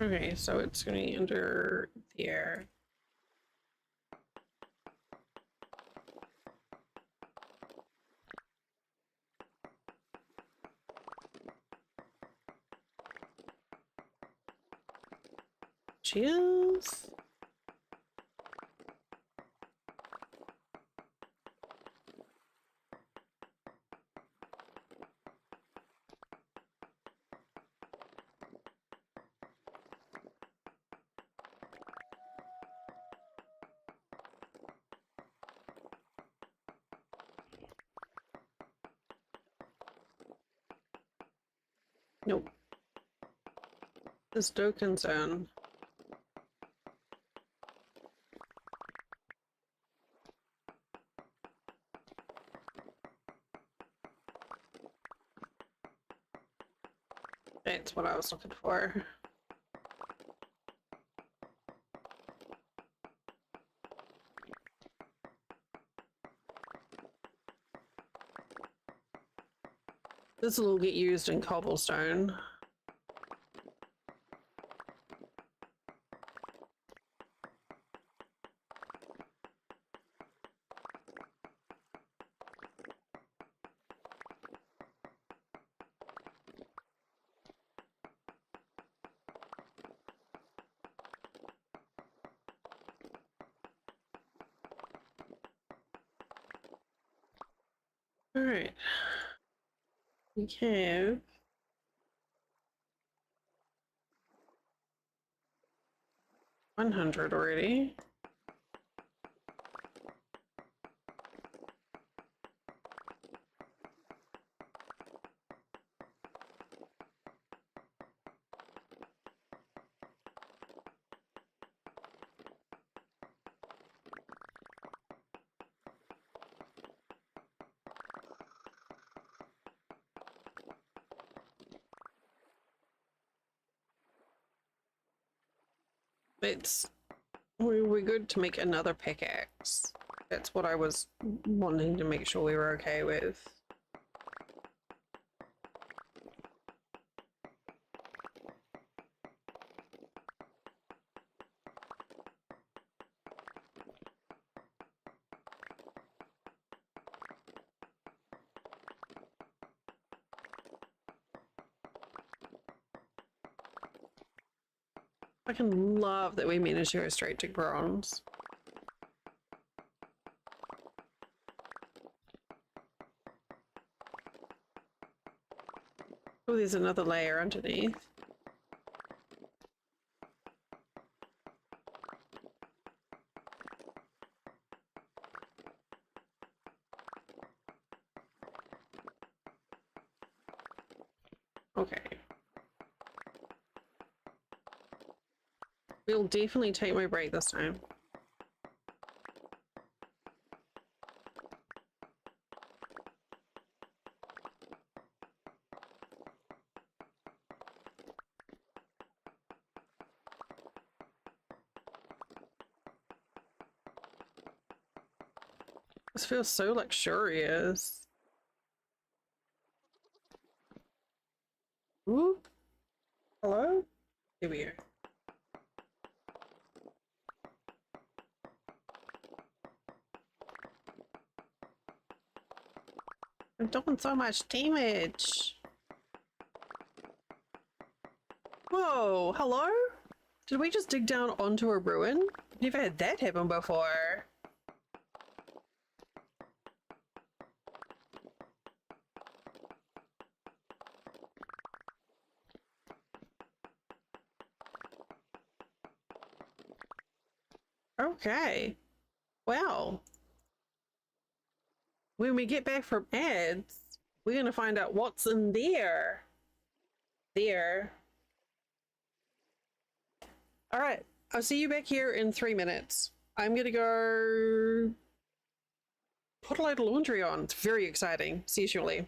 Okay, so it's gonna be under the air. Cheers. Nope. There's no concern. That's what I was looking for. This will get used in cobblestone. All right. We have 100 already. We're good to make another pickaxe. That's what I was wanting to make sure we were okay with. I can love that we managed to go straight to bronze. Oh, there's another layer underneath. Okay. We'll definitely take my break this time. This feels so luxurious. Ooh. Hello? Here we go. I'm doing so much damage. Whoa, hello? Did we just dig down onto a ruin? Never had that happen before. Okay. Well. When we get back from ads, We're going to find out what's in there. There. All right. I'll see you back here in 3 minutes. I'm going to go put a load of laundry on. It's very exciting. See you shortly.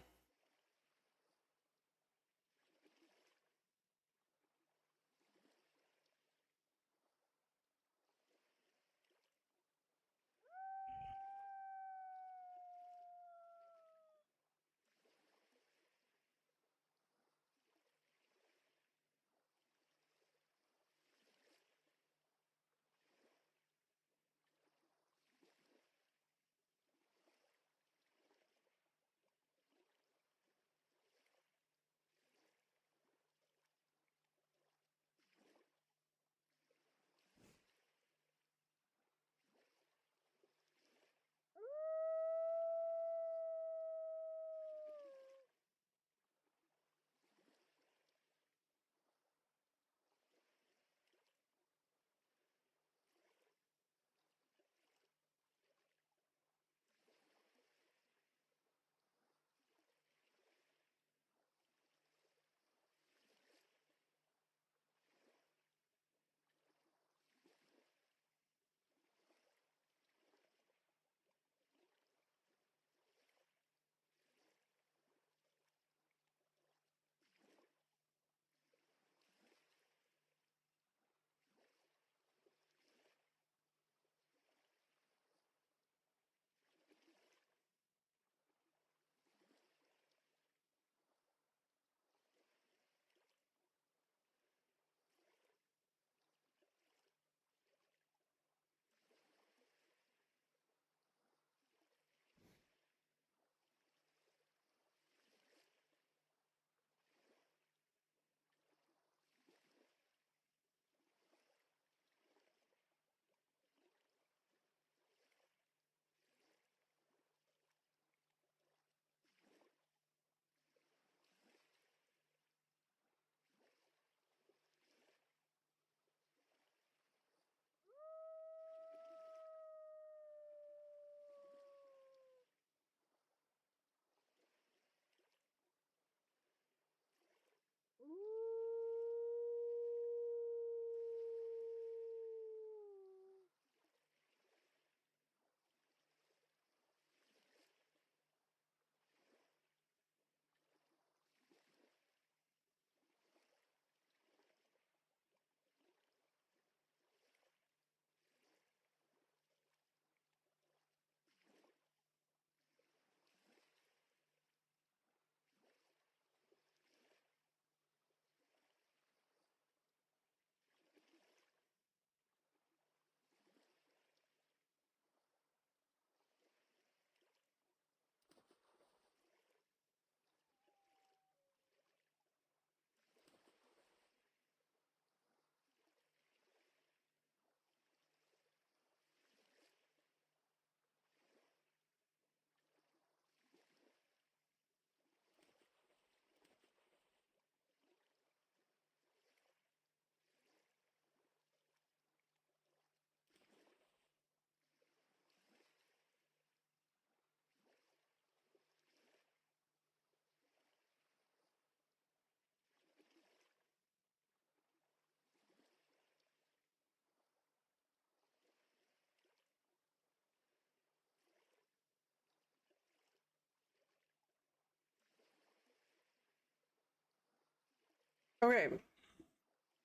Okay.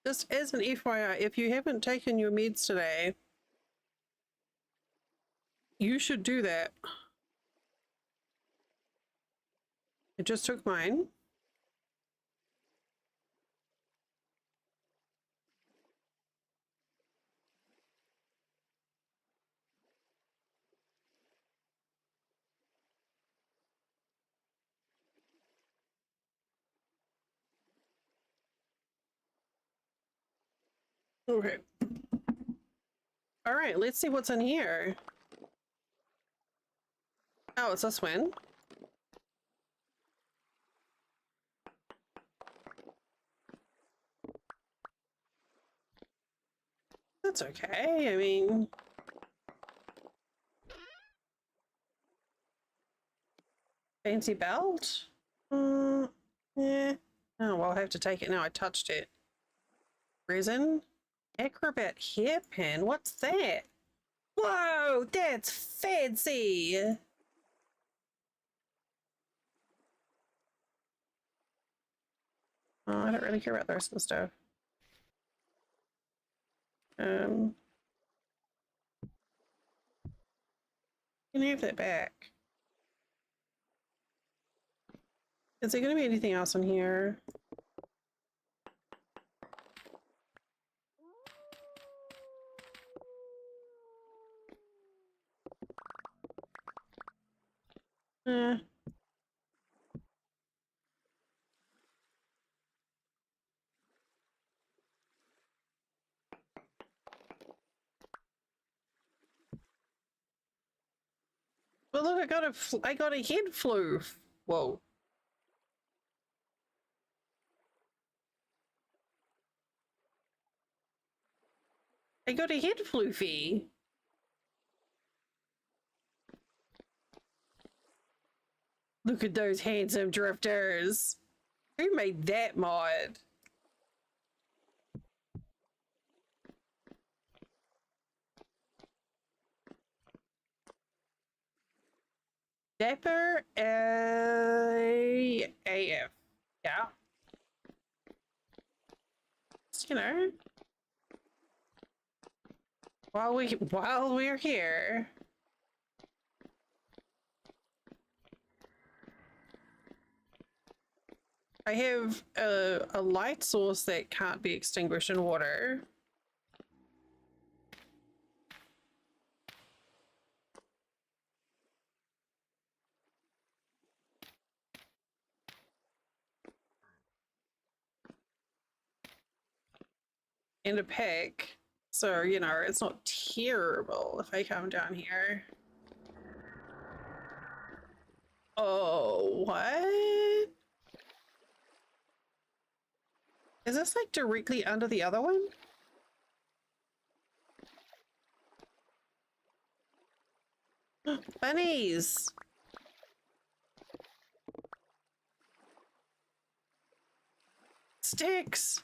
Just as an FYI, if you haven't taken your meds today, you should do that. I just took mine. Okay. All right, let's see what's in here. Oh, it's this one. That's okay. I mean, fancy belt. Oh, well, I'll have to take it now. I touched it. Resin? Acrobat hairpin? What's that? Whoa, that's fancy! Oh, I don't really care about the rest of the stuff. Can I have that back? Is there going to be anything else in here? Eh. But look, I got a head flu. Whoa. I got a head floofy. Look at those handsome drifters. Who made that mod? Dapper AF. Yeah. Just, you know, while we're here. I have a light source that can't be extinguished in water. And a pick. So, you know, it's not terrible if I come down here. Oh, what? Is this like directly under the other one? Bunnies! Sticks!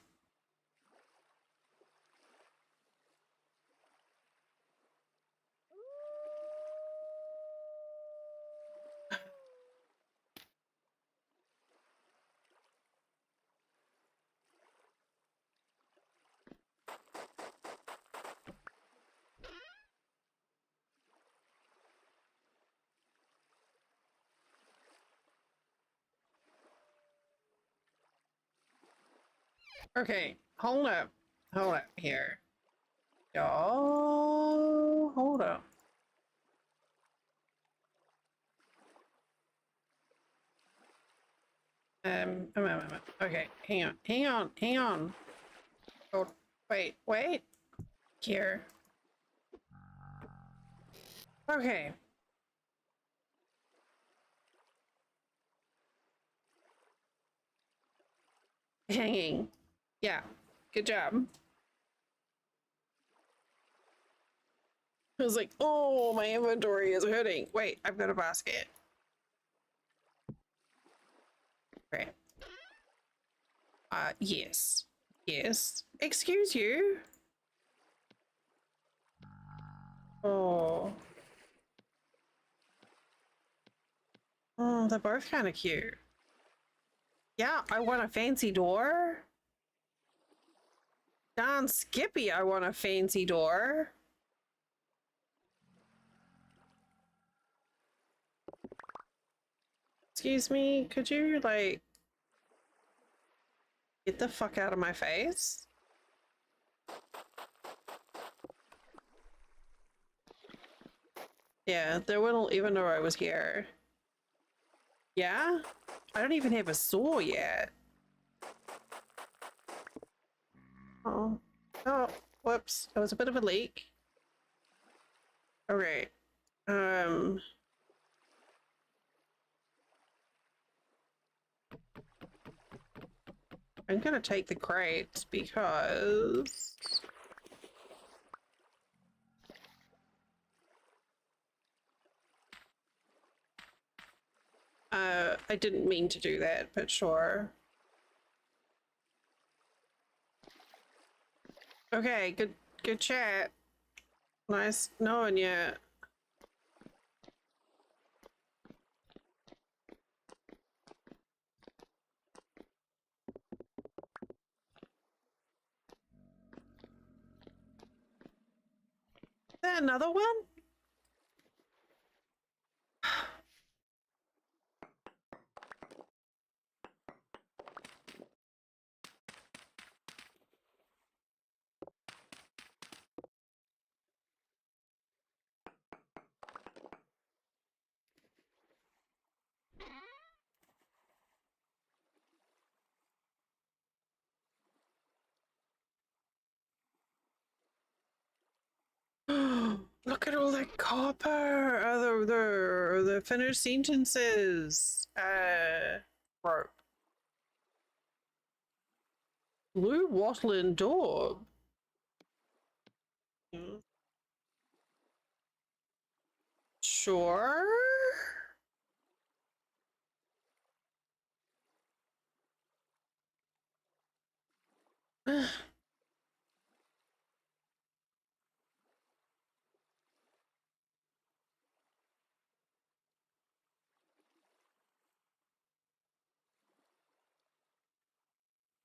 Okay, hold up here. Oh, hold up. A moment. Okay, hang on. Oh, wait. Here. Okay. Hanging. Yeah, good job. I was like, oh, my inventory is hurting. Wait, I've got a basket. Great. Yes. Yes. Excuse you. Oh. Oh, they're both kind of cute. Yeah, I want a fancy door. Darn Skippy, I want a fancy door. Excuse me, could you, like, get the fuck out of my face? Yeah, they wouldn't even know I was here. Yeah? I don't even have a saw yet. Oh. Oh, whoops. That was a bit of a leak. Okay. I'm gonna take the crate because I didn't mean to do that, but sure. Okay, good chat. Nice knowing you. Is that another one? Look at all that copper. The finished sentences. Rope. Blue wattle and daub. Sure.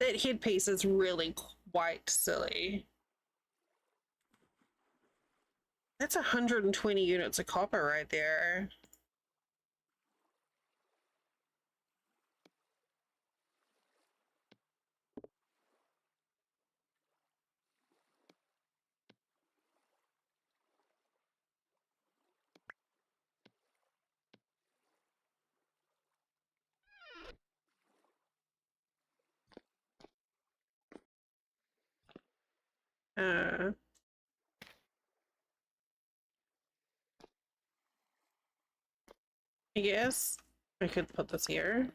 That headpiece is really quite silly. That's 120 units of copper right there. Uh, I guess I could put this here.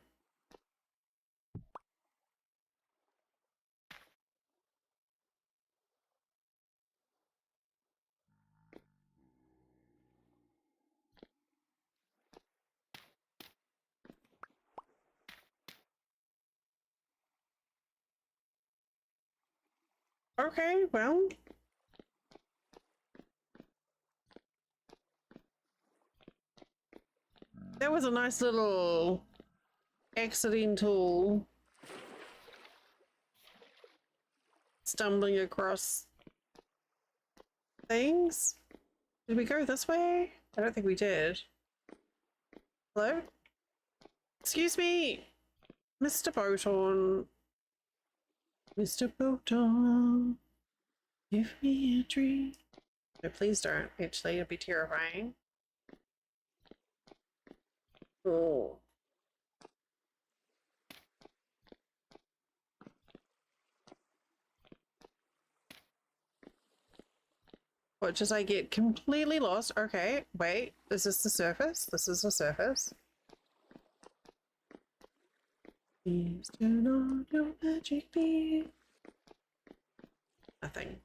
Okay, well. That was a nice little accidental stumbling across things. Did we go this way? I don't think we did. Hello? Excuse me, Mr. Boton. Mr. Boton, give me a treat. No, please don't. Actually, it'd be terrifying. Oh. Watch as I get completely lost. Okay, wait. Is this the surface? This is the surface. Please turn on your magic beam. Nothing.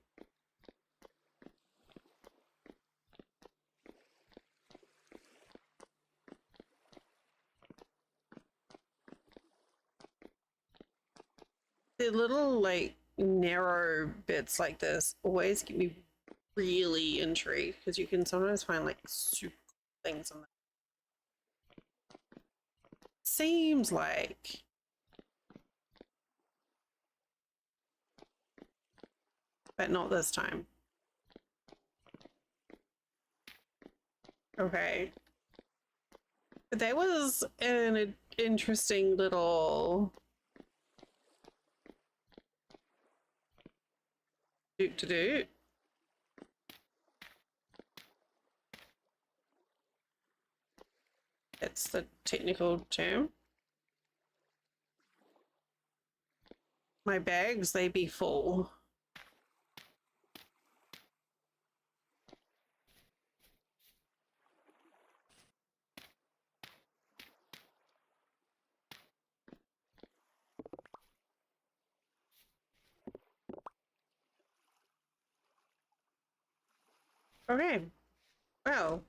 The little, like, narrow bits like this always get me really intrigued because you can sometimes find, like, super cool things on them. Seems like. But not this time. Okay. But that was an interesting little doot. That's the technical term. My bags, they be full. Okay. Well,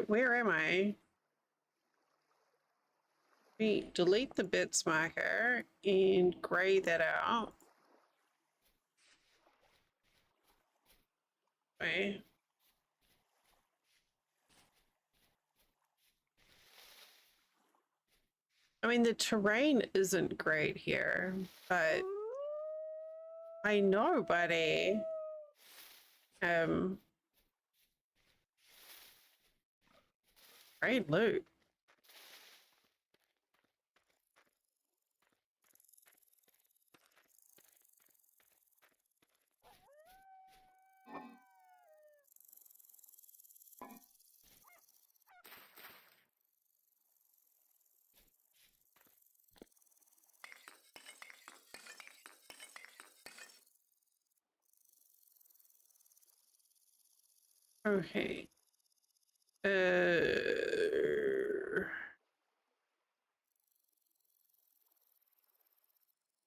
where am I? We delete the bits marker and gray that out. way. I mean, the terrain isn't great here, but I know, buddy. Great loot. Okay.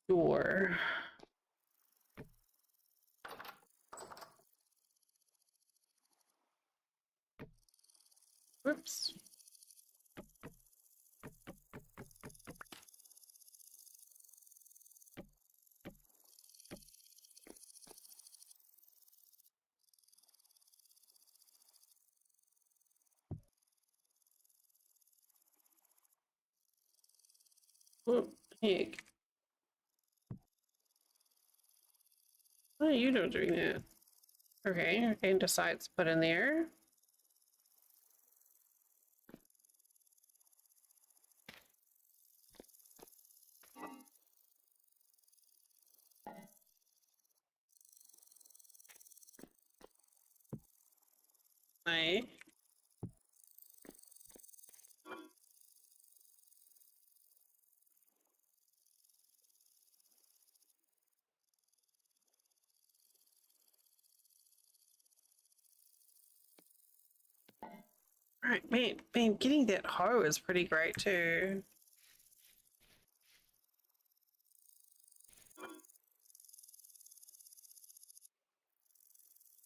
Door. Whoops. Oh, heck. Why are you not doing that? Okay, andesites put in there. Nice. Alright, man, getting that hoe is pretty great too.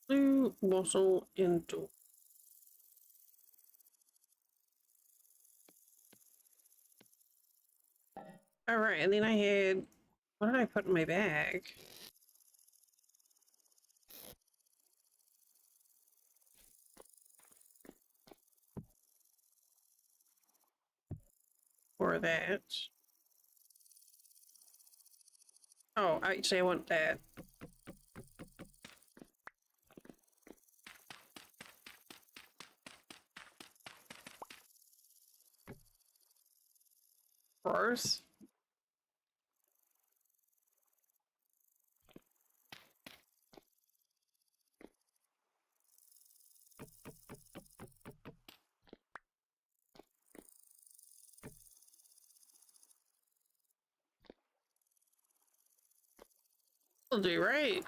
Blue bottle indoor. Alright, and then I had, what did I put in my bag? For that. Oh, actually I want that. Gross. Will do, right?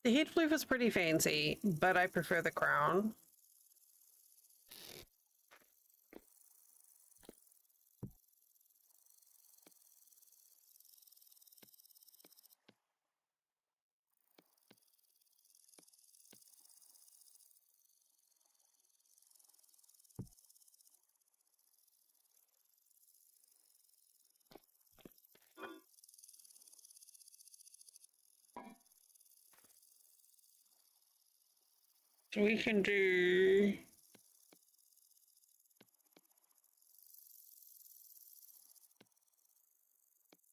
The head floof is pretty fancy, but I prefer the crown. So we can do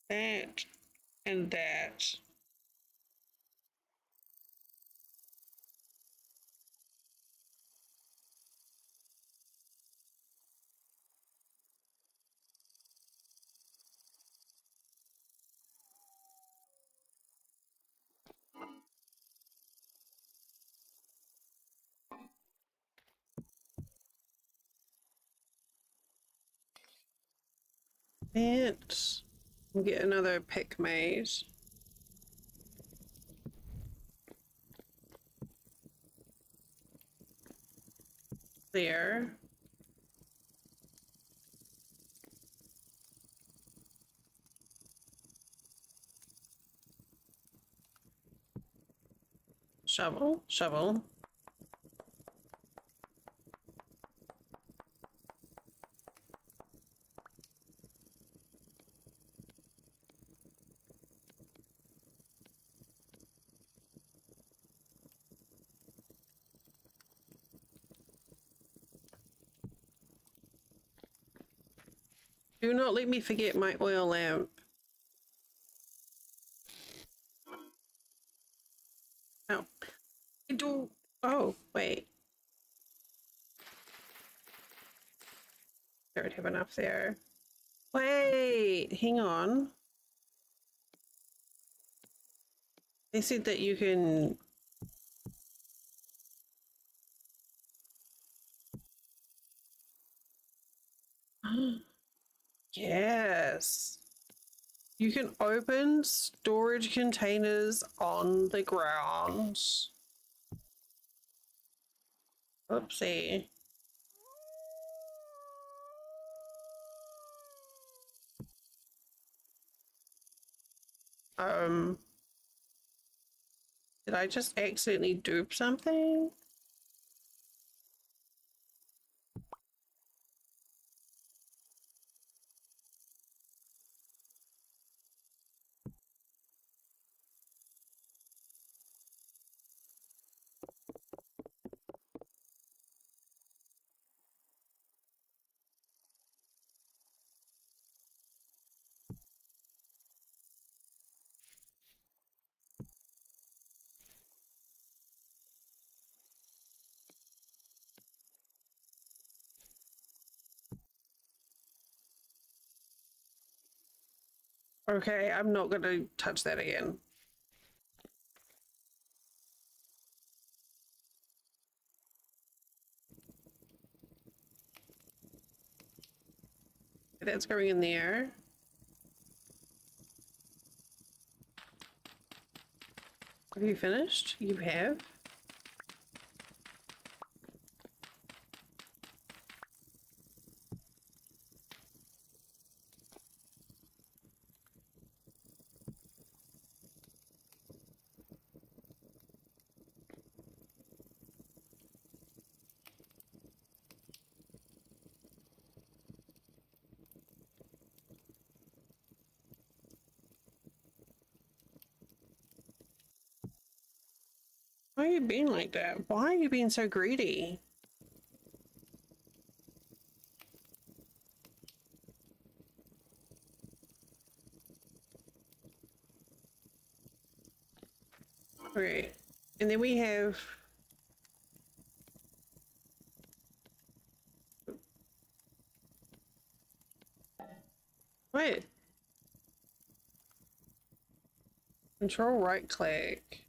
that and that. That. We'll get another pick made. There. Shovel, shovel. Do not let me forget my oil lamp. Oh. I do. Oh, wait. I don't have enough there. Wait, hang on. They said that you can... Yes. You can open storage containers on the ground. Oopsie. Did I just accidentally dupe something? Okay, I'm not going to touch that again. That's going in the air. Have you finished? You have? Why are you being like that? Why are you being so greedy? Okay, and then we have... Wait. Control right click.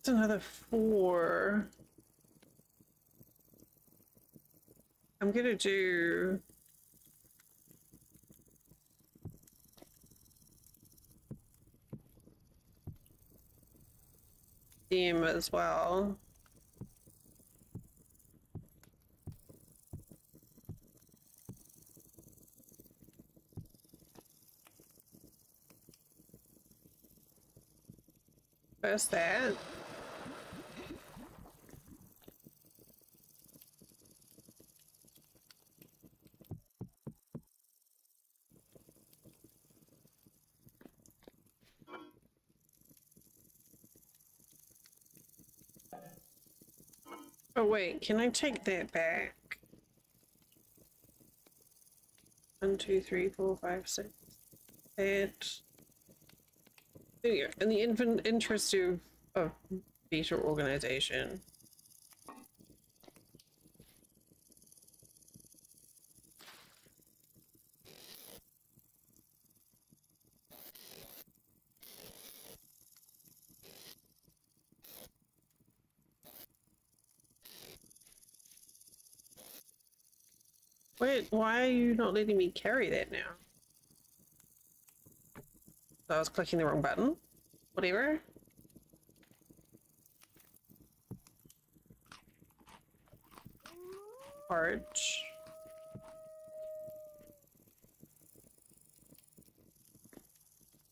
It's another 4. I'm gonna do... them as well. First that. Oh wait, can I take that back? 1, 2, 3, 4, 5, 6. That. There you go. In the interest of beta organization. Wait, why are you not letting me carry that now? I was clicking the wrong button. Whatever. Porridge.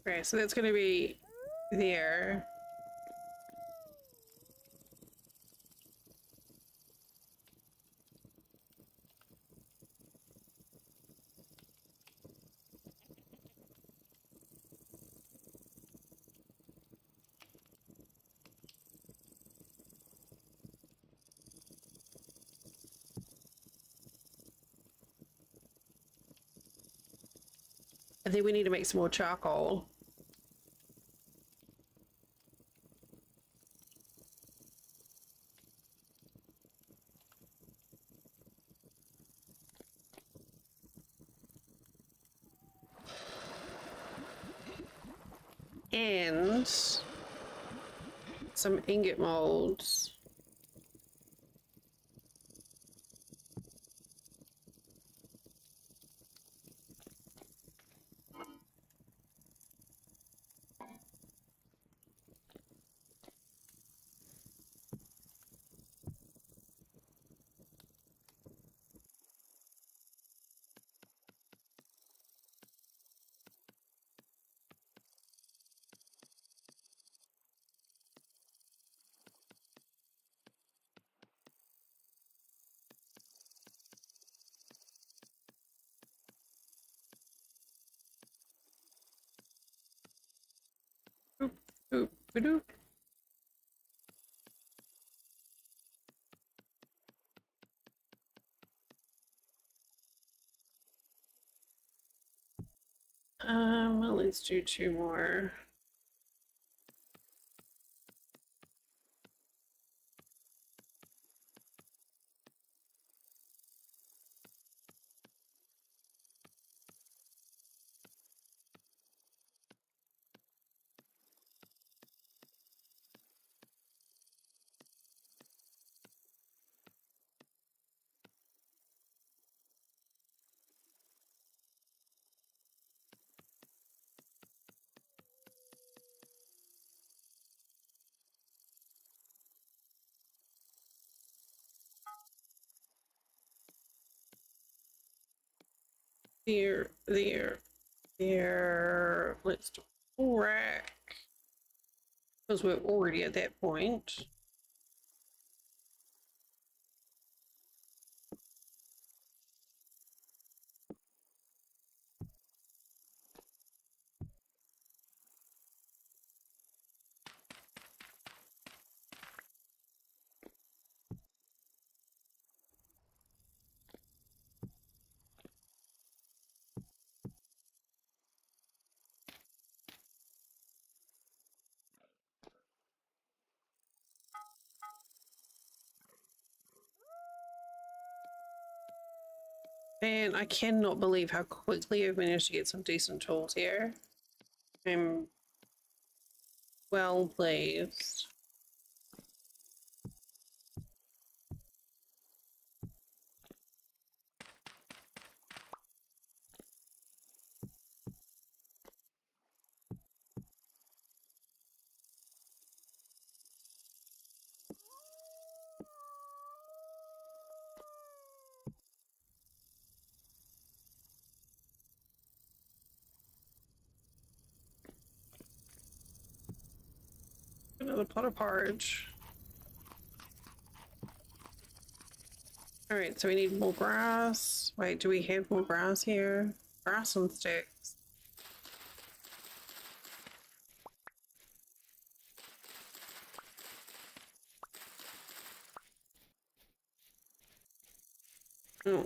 Okay, so that's gonna be there. I think we need to make some more charcoal. And some ingot molds. Boop, boop, ba-doop. Well, let's do 2 more. There. Let's do rack. Because we're already at that point. And I cannot believe how quickly I've managed to get some decent tools here. I'm well pleased. Another pot of porridge. All right, so we need more grass. Wait, do we have more grass here? Grass and sticks. Oh.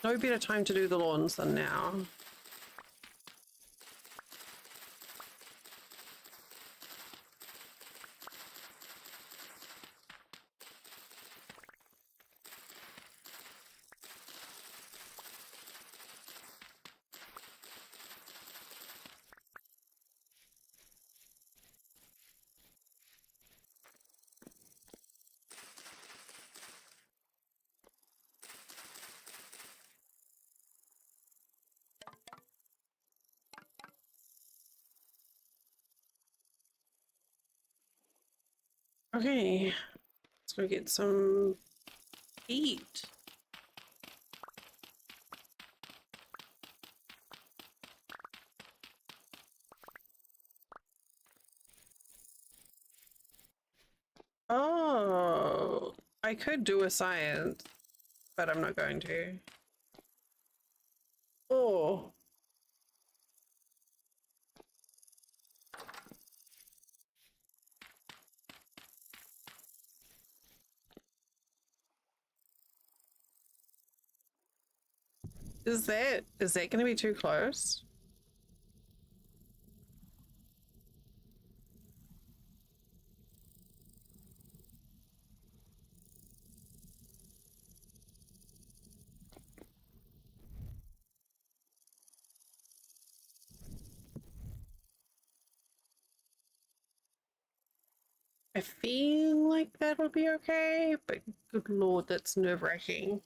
No better time to do the lawns than now. Okay, let's go get some heat. Oh, I could do a science, but I'm not going to. Oh. Is that going to be too close? I feel like that would be okay, but good lord, that's nerve-wracking.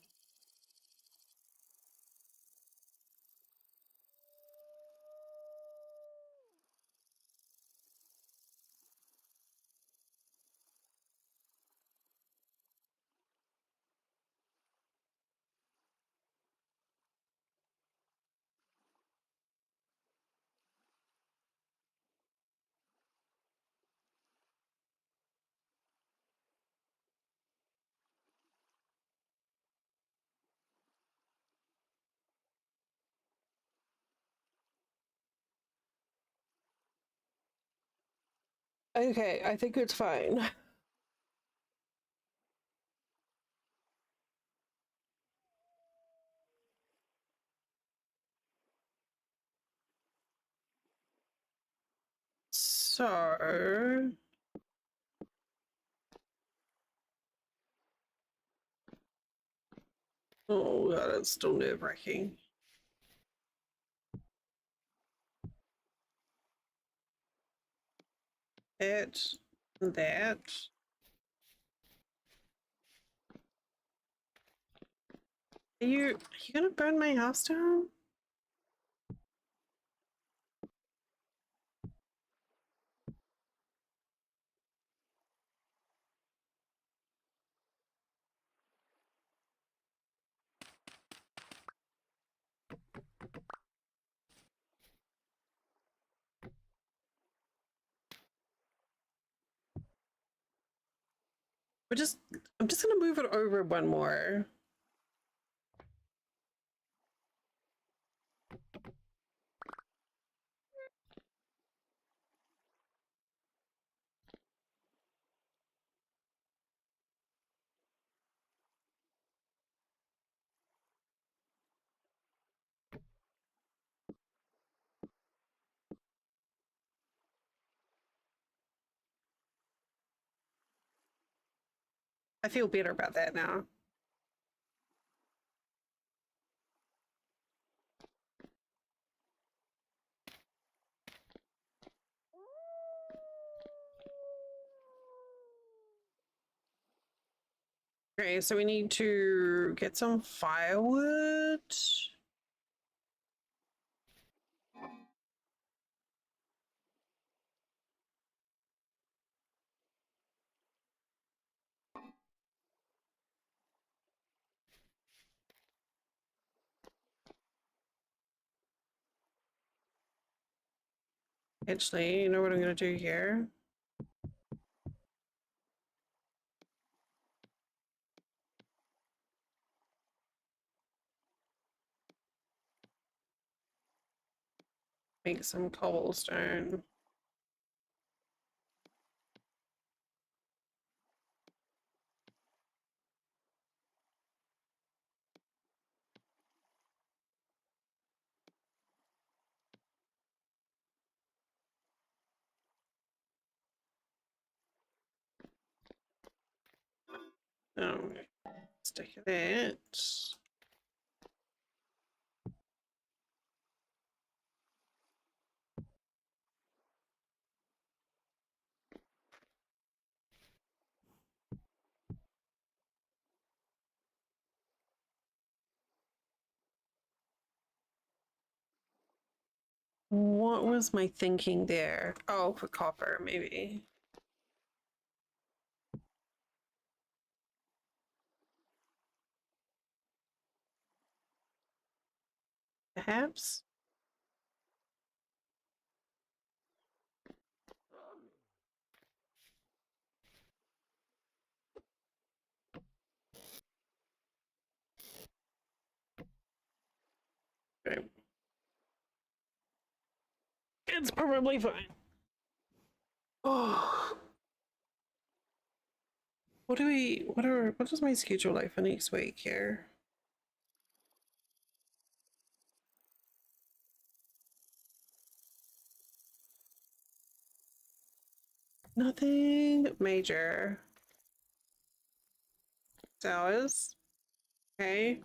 Okay, I think it's fine. So, oh god, it's still nerve-wracking. That. Are you gonna burn my house down? I'm just gonna move it over one more. I feel better about that now. Okay, so we need to get some firewood. Actually, you know what I'm gonna do here? Make some cobblestone. Oh, stick that. What was my thinking there? Oh, for copper, maybe. Perhaps? Okay. It's probably fine. Oh. What is my schedule like for next week here? Nothing major. Hours. Okay.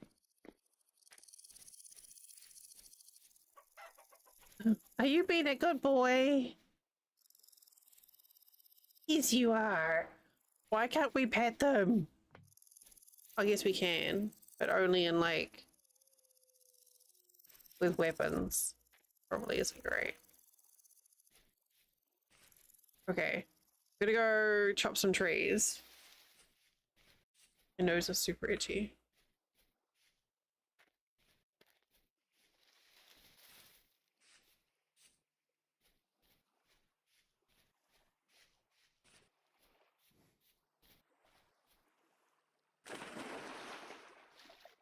Are you being a good boy? Yes, you are. Why can't we pet them? I guess we can, but only in like with weapons. Probably isn't great. Okay. Gonna go chop some trees. My nose is super itchy.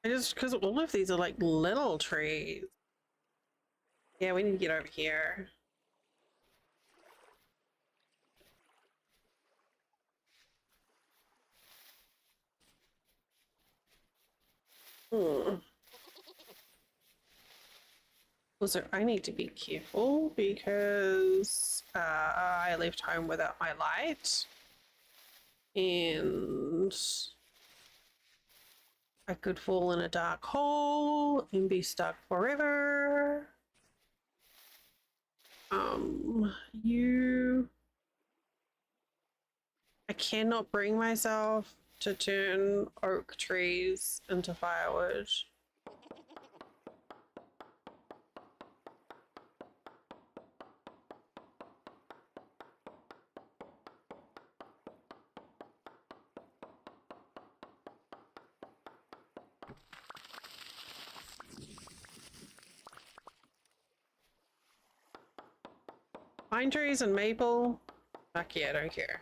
Because all of these are like little trees. Yeah, we need to get over here. Hmm. Also, I need to be careful because I left home without my light. And I could fall in a dark hole and be stuck forever. You... I cannot bring myself to turn oak trees into firewood. Pine trees and maple? Fuck yeah, I don't care.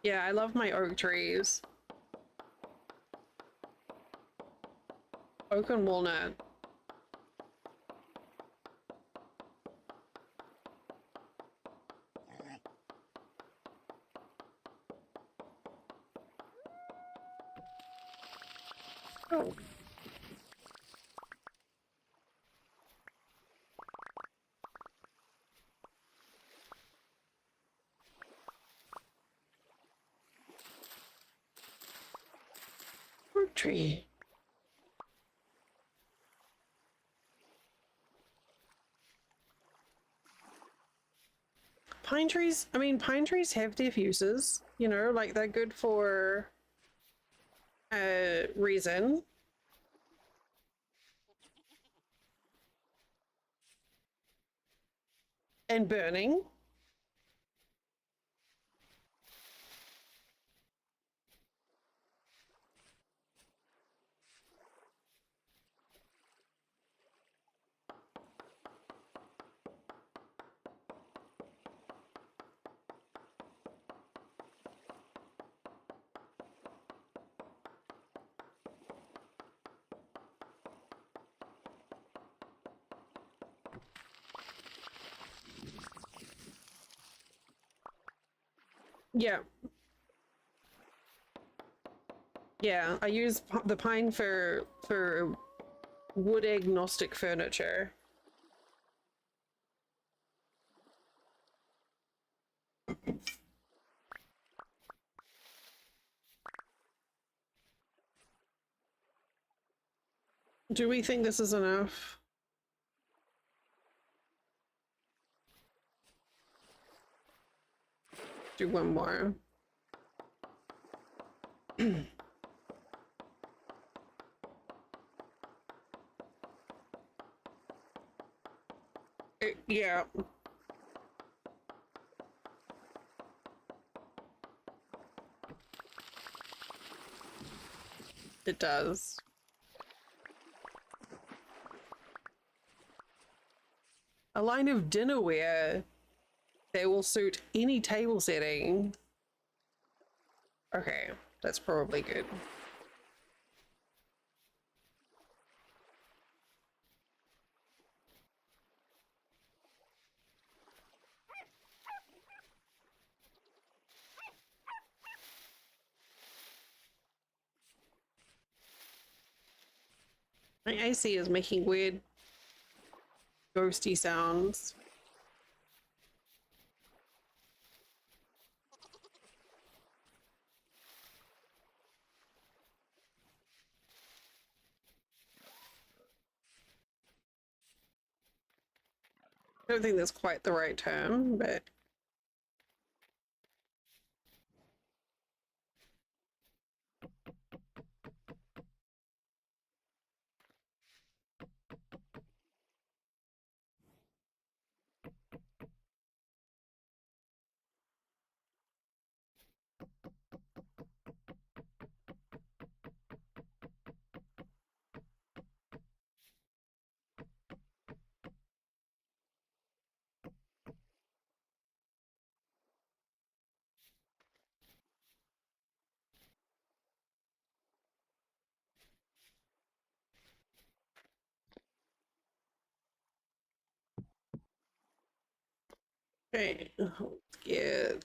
Yeah, I love my oak trees. Oak and walnut. Oh. Oak tree. Pine trees, I mean, pine trees have their uses, you know, like they're good for resin. And burning. Yeah. Yeah, I use the pine for wood agnostic furniture. Do we think this is enough? Do one more. Yeah. It does. A line of dinnerware. They will suit any table setting. Okay, that's probably good. My AC is making weird ghosty sounds. I don't think that's quite the right term, but okay, let's get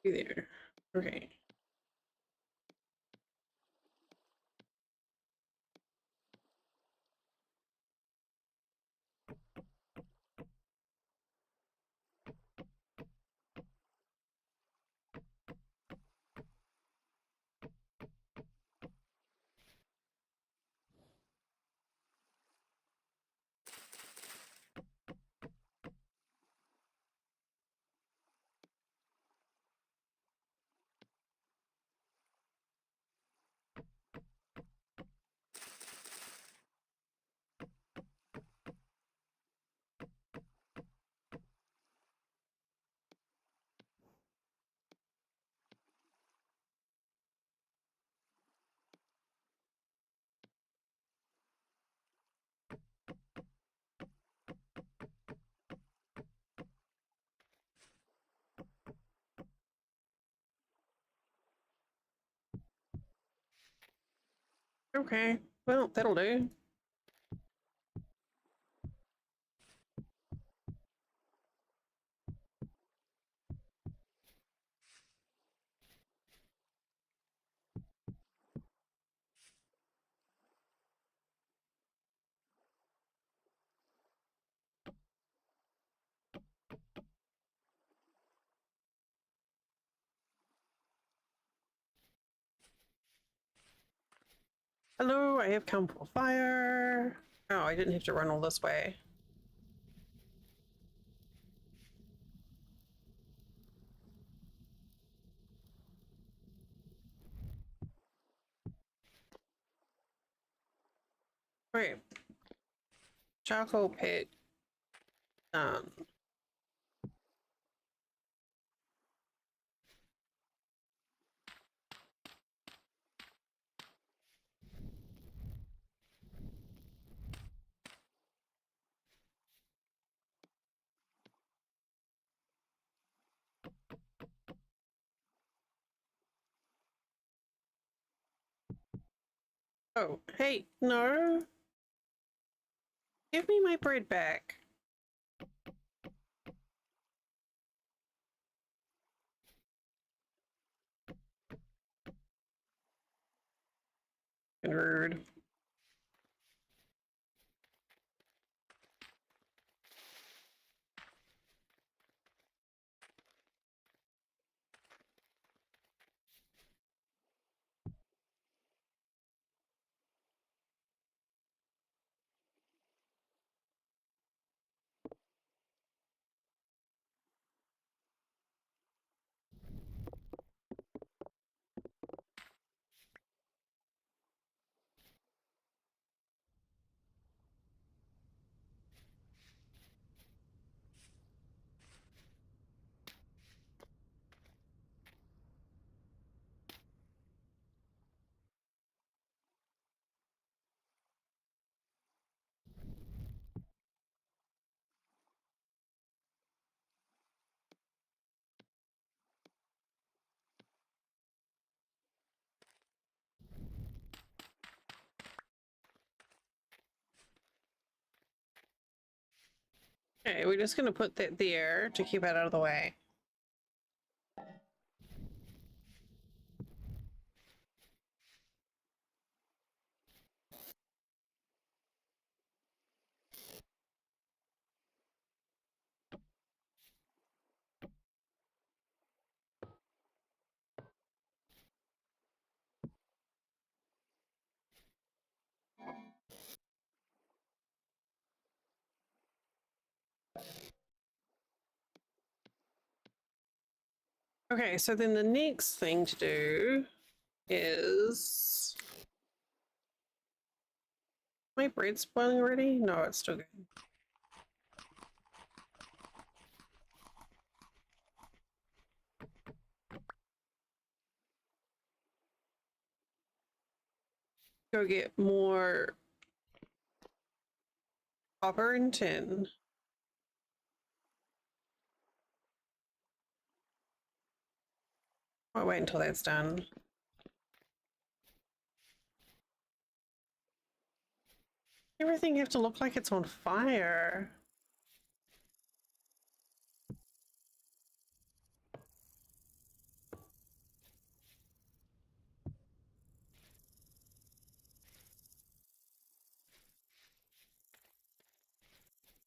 there. Okay. Okay, well, that'll do. Hello, I have come for fire. Oh, I didn't have to run all this way. Wait. Charcoal pit. Done. Oh, hey, no. Give me my bread back. And rude. Okay, we're just gonna put that there to keep it out of the way. Okay, so then the next thing to do is... My bread's boiling already? No, it's still good. Go get more copper and tin. I'll wait until that's done. Everything have to look like it's on fire.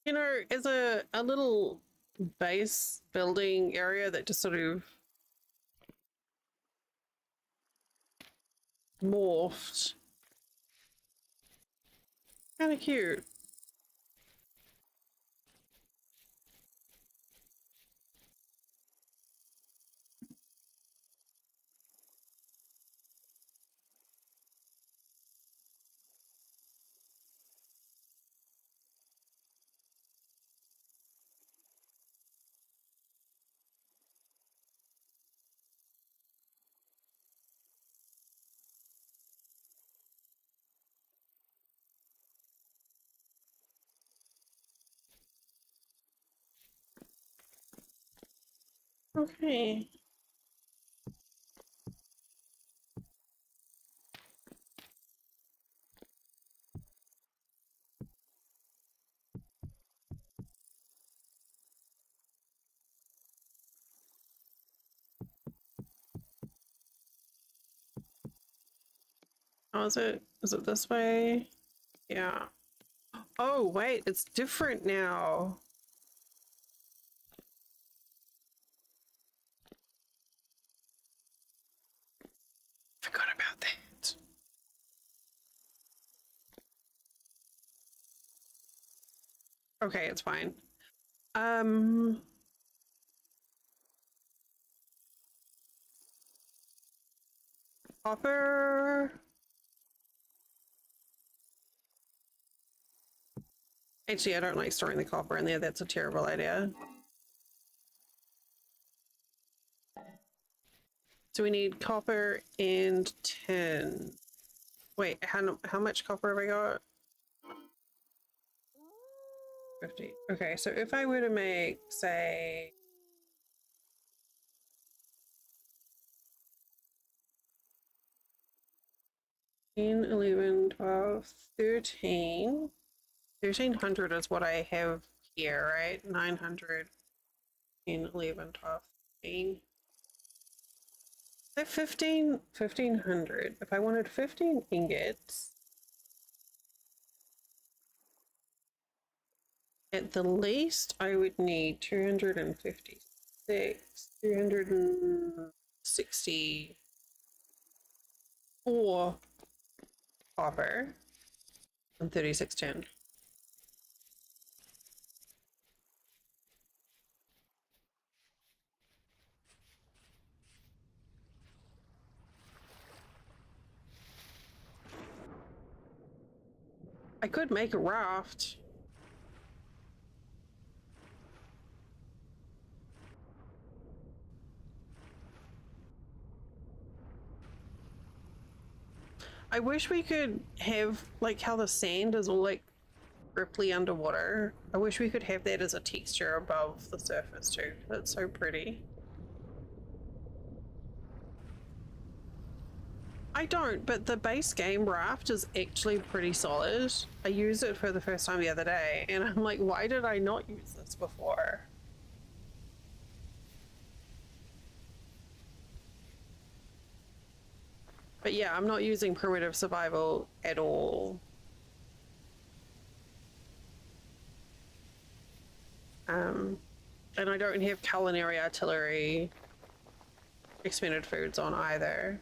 You know, as a little base building area that just sort of morphed. Kind of cute. Okay. Oh, is it? Is it this way? Yeah. Oh, wait, it's different now. Forgot about that. Okay, it's fine. Copper. Actually, I don't like storing the copper in there. That's a terrible idea. So we need copper and tin. Wait, how much copper have I got? 50. Okay, so if I were to make, say, 10, 11, 12, 13. 1300 is what I have here, right? 900, 10, 11, 12, 13. So 1500. If I wanted 15 ingots, at the least I would need 256, 264 copper, and 36 tin. I could make a raft. I wish we could have, like, how the sand is all, like, ripply underwater. I wish we could have that as a texture above the surface, too. That's so pretty. I don't, but the base game raft is actually pretty solid. I used it for the first time the other day, and I'm like, why did I not use this before? But yeah, I'm not using primitive survival at all. And I don't have culinary artillery expended foods on either.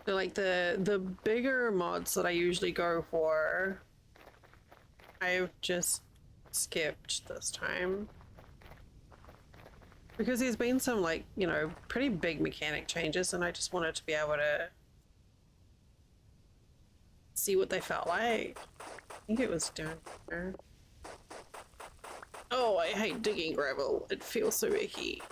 So like the bigger mods that I usually go for, I've just skipped this time. Because there's been some, like, you know, pretty big mechanic changes, and I just wanted to be able to see what they felt like. I think it was down here. Oh, I hate digging gravel. It feels so icky.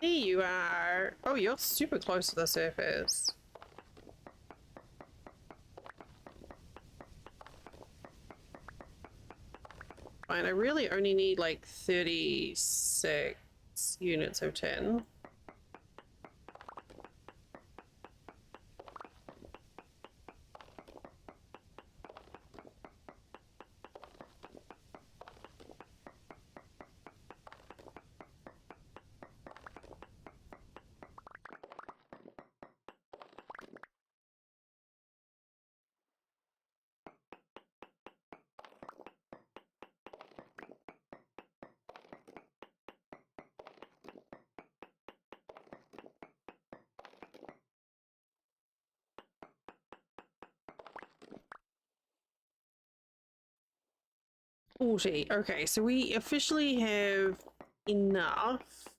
Here you are. Oh, you're super close to the surface. Fine, I really only need like 36 units of tin. Okay, so we officially have enough.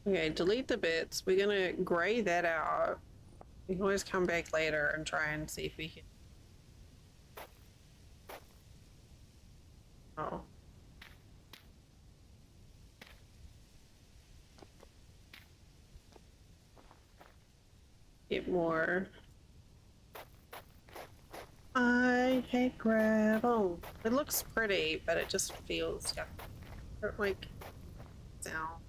Okay, delete the bits. We're gonna gray that out. We can always come back later and try and see if we can. Oh. Get more. I hate gravel. It looks pretty, but it just feels, yeah, like sound.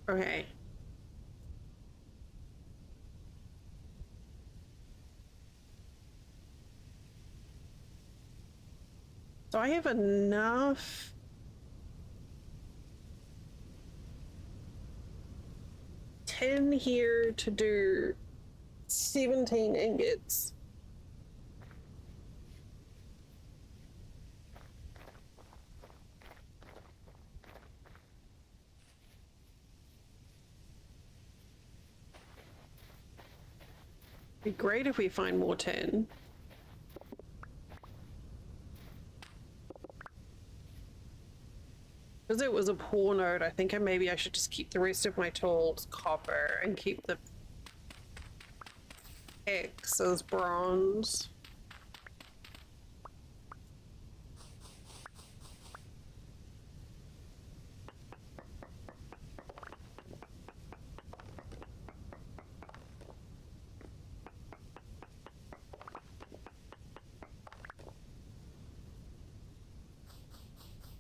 Okay. So I have enough. Tin here to do 17 ingots. Be great if we find more tin. Because it was a poor node, I think maybe I should just keep the rest of my tools copper and keep the X as bronze.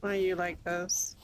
Why are you like this?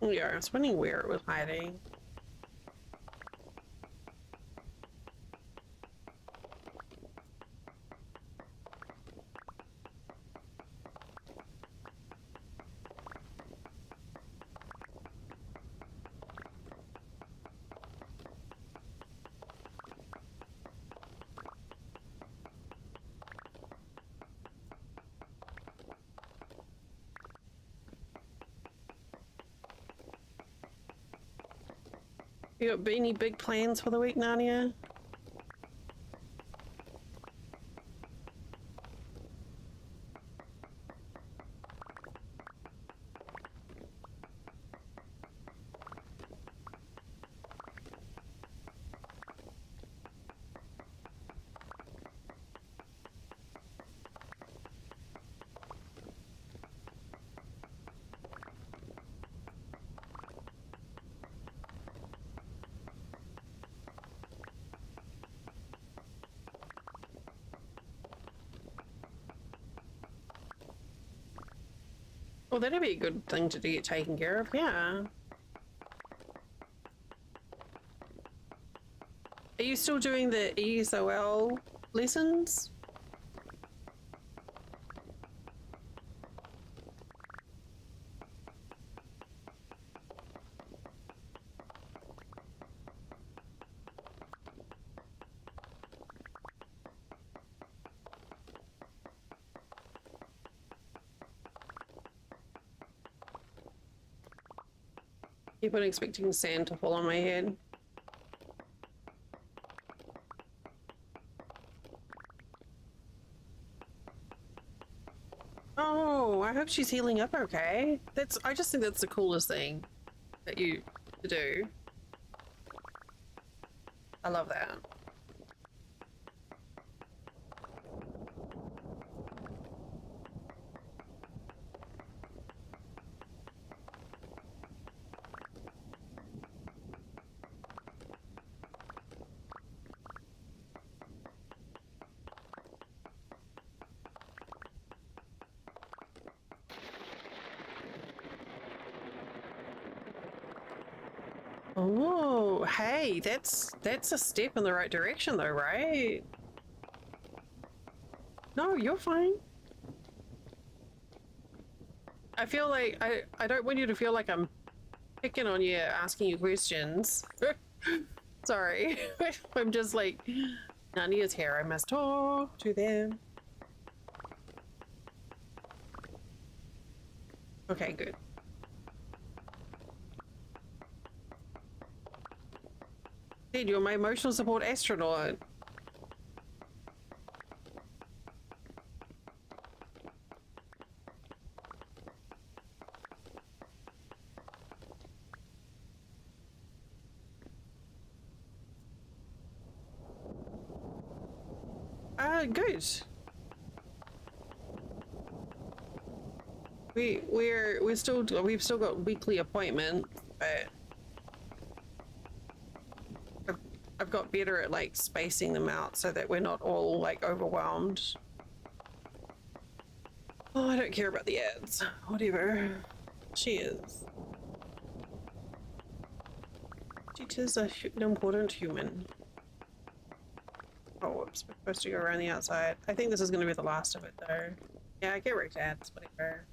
Yeah, I was wondering where it was hiding. You got any big plans for the week, Narnia? Well, that'd be a good thing to get taken care of, yeah. Are you still doing the ESOL lessons? Keep on expecting sand to fall on my head. Oh, I hope she's healing up okay. I just think that's the coolest thing that you to do. I love that. Oh, hey, that's a step in the right direction though, right? No, you're fine. I feel like I don't want you to feel like I'm picking on you, asking you questions. Sorry. I'm just like, Narnia's here, I must talk to them. Okay, good. Dude, you're my emotional support astronaut. Good. We've still got weekly appointments, but I've got better at like spacing them out so that we're not all like overwhelmed Oh, I don't care about the ads. Whatever. She is. She is an important human. Oh, whoops. We're supposed to go around the outside. I think this is going to be the last of it, though. Yeah, I get wrecked ads, whatever.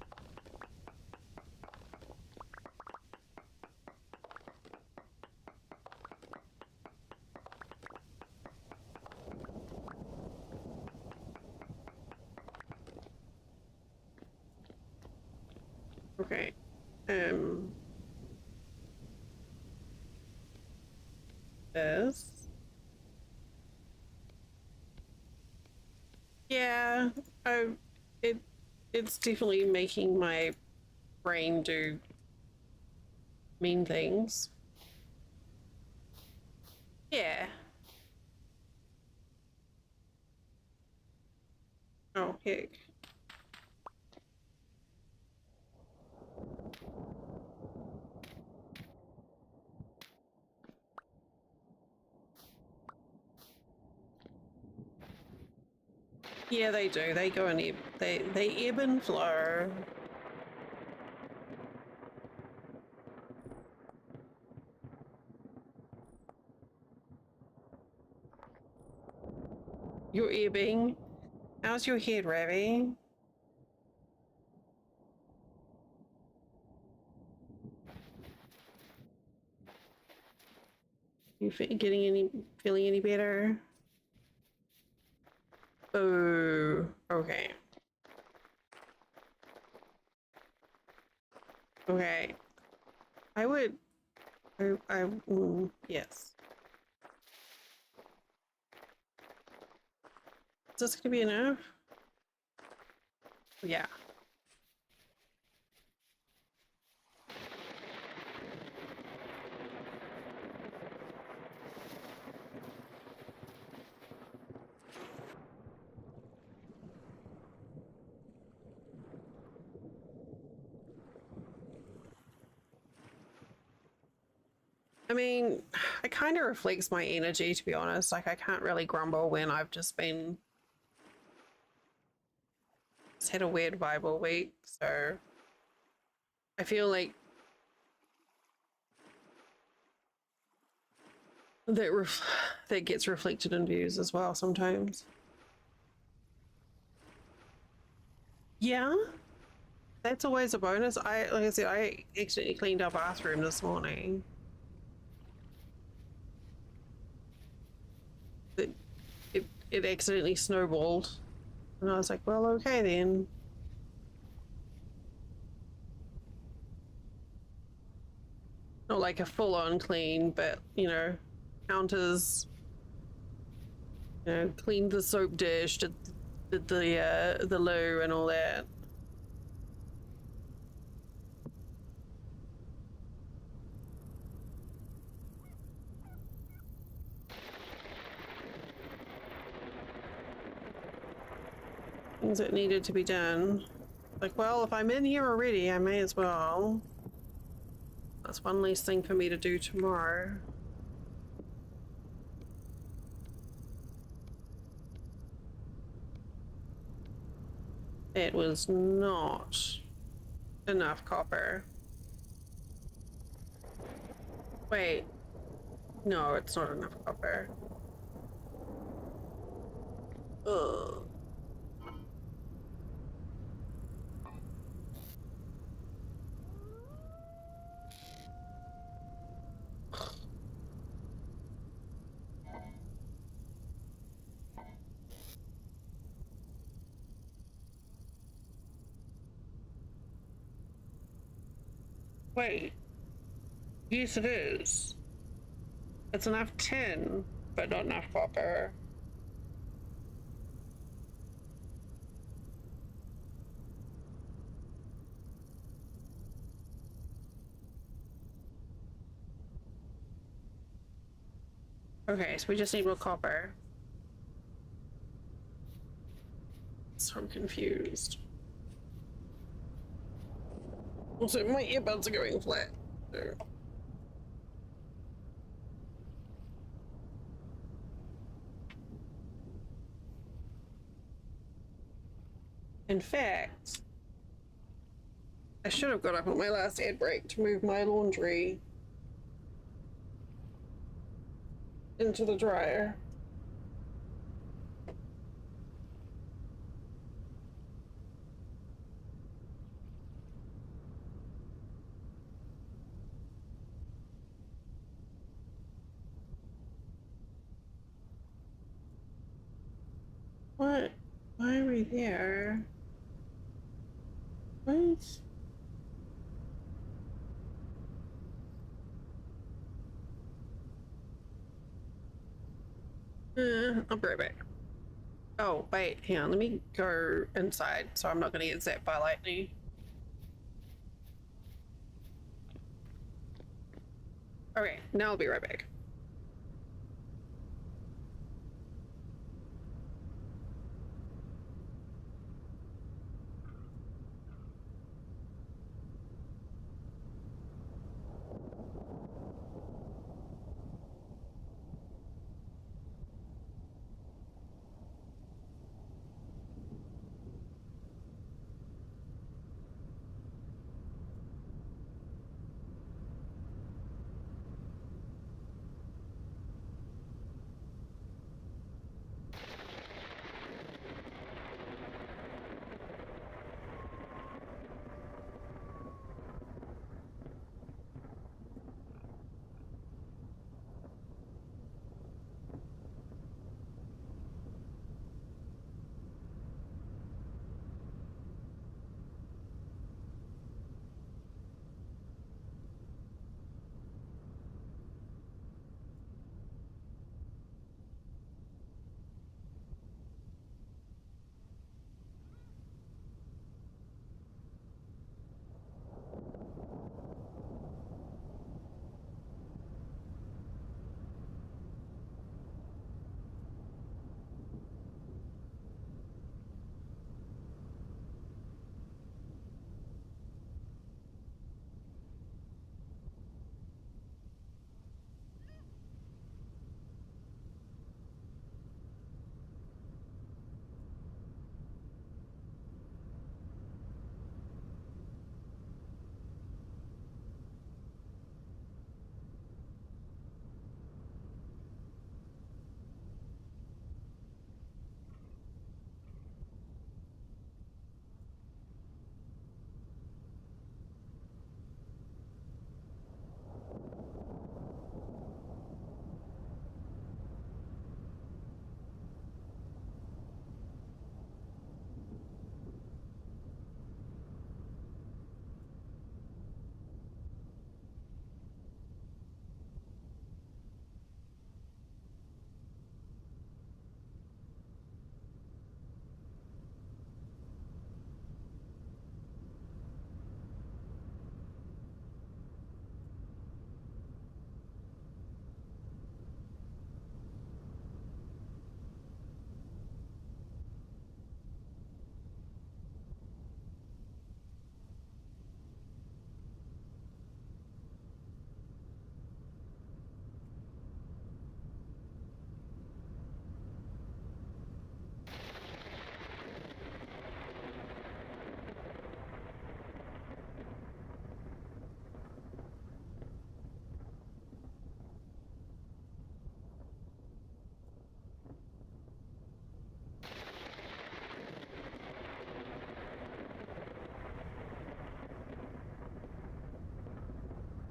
Okay. This. Yeah, I, it, it's definitely making my brain do mean things. Yeah. Oh, heck. Yeah, they do. They go and ebb. They ebb and flow. You're ebbing. How's your head, Ravi? You feeling any better? Oh, okay. Okay. I would. Yes. Is this gonna be enough? Yeah. I mean, it kind of reflects my energy, to be honest. Like, I can't really grumble when I've just had a weird vibe all week. So I feel like that gets reflected in views as well sometimes. Yeah, that's always a bonus. Like I said, I accidentally cleaned our bathroom this morning. It it accidentally snowballed, and I was like, well, okay then. Not like a full-on clean, but counters. Cleaned the soap dish, did the loo and all that. Things that needed to be done. Like, well, if I'm in here already, I may as well. That's one less thing for me to do tomorrow. It was not enough copper. Wait. No, it's not enough copper. Ugh. Wait. Yes, it is. It's enough tin, but not enough copper. Okay, so we just need more copper. So I'm confused. Also, my earbuds are going flat. So. In fact, I should have got up on my last ad break to move my laundry into the dryer. What? Why are we there? What? I'll be right back. Oh, wait, hang on. Let me go inside so I'm not going to get zapped by lightning. Okay, now I'll be right back.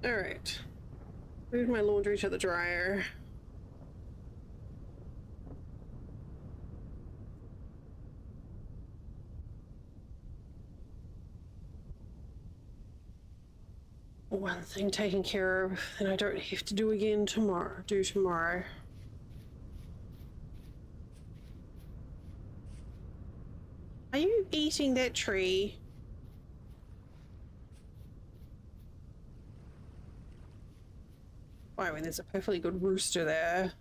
All right. Move my laundry to the dryer. One thing taken care of, and I don't have to do again tomorrow. Do tomorrow. Are you eating that tree? I mean, there's a perfectly good rooster there.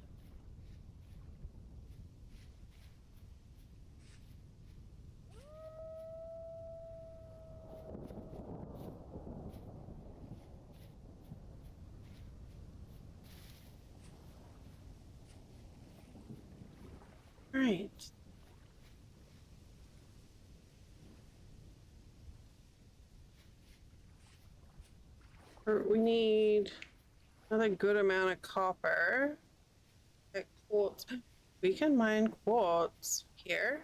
Right. We need another good amount of copper. Okay, quartz. We can mine quartz here.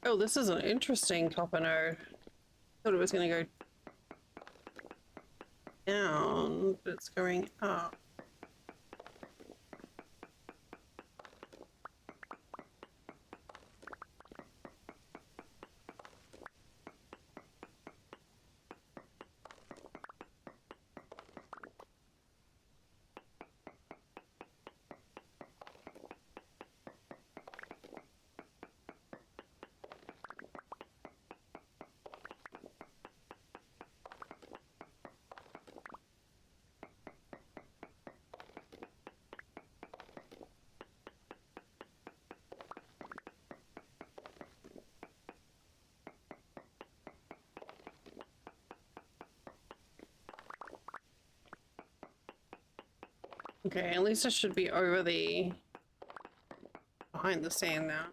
Oh, this is an interesting copper node. Thought it was going to go down, but it's going up. Okay, at least it should be over the behind the sand now.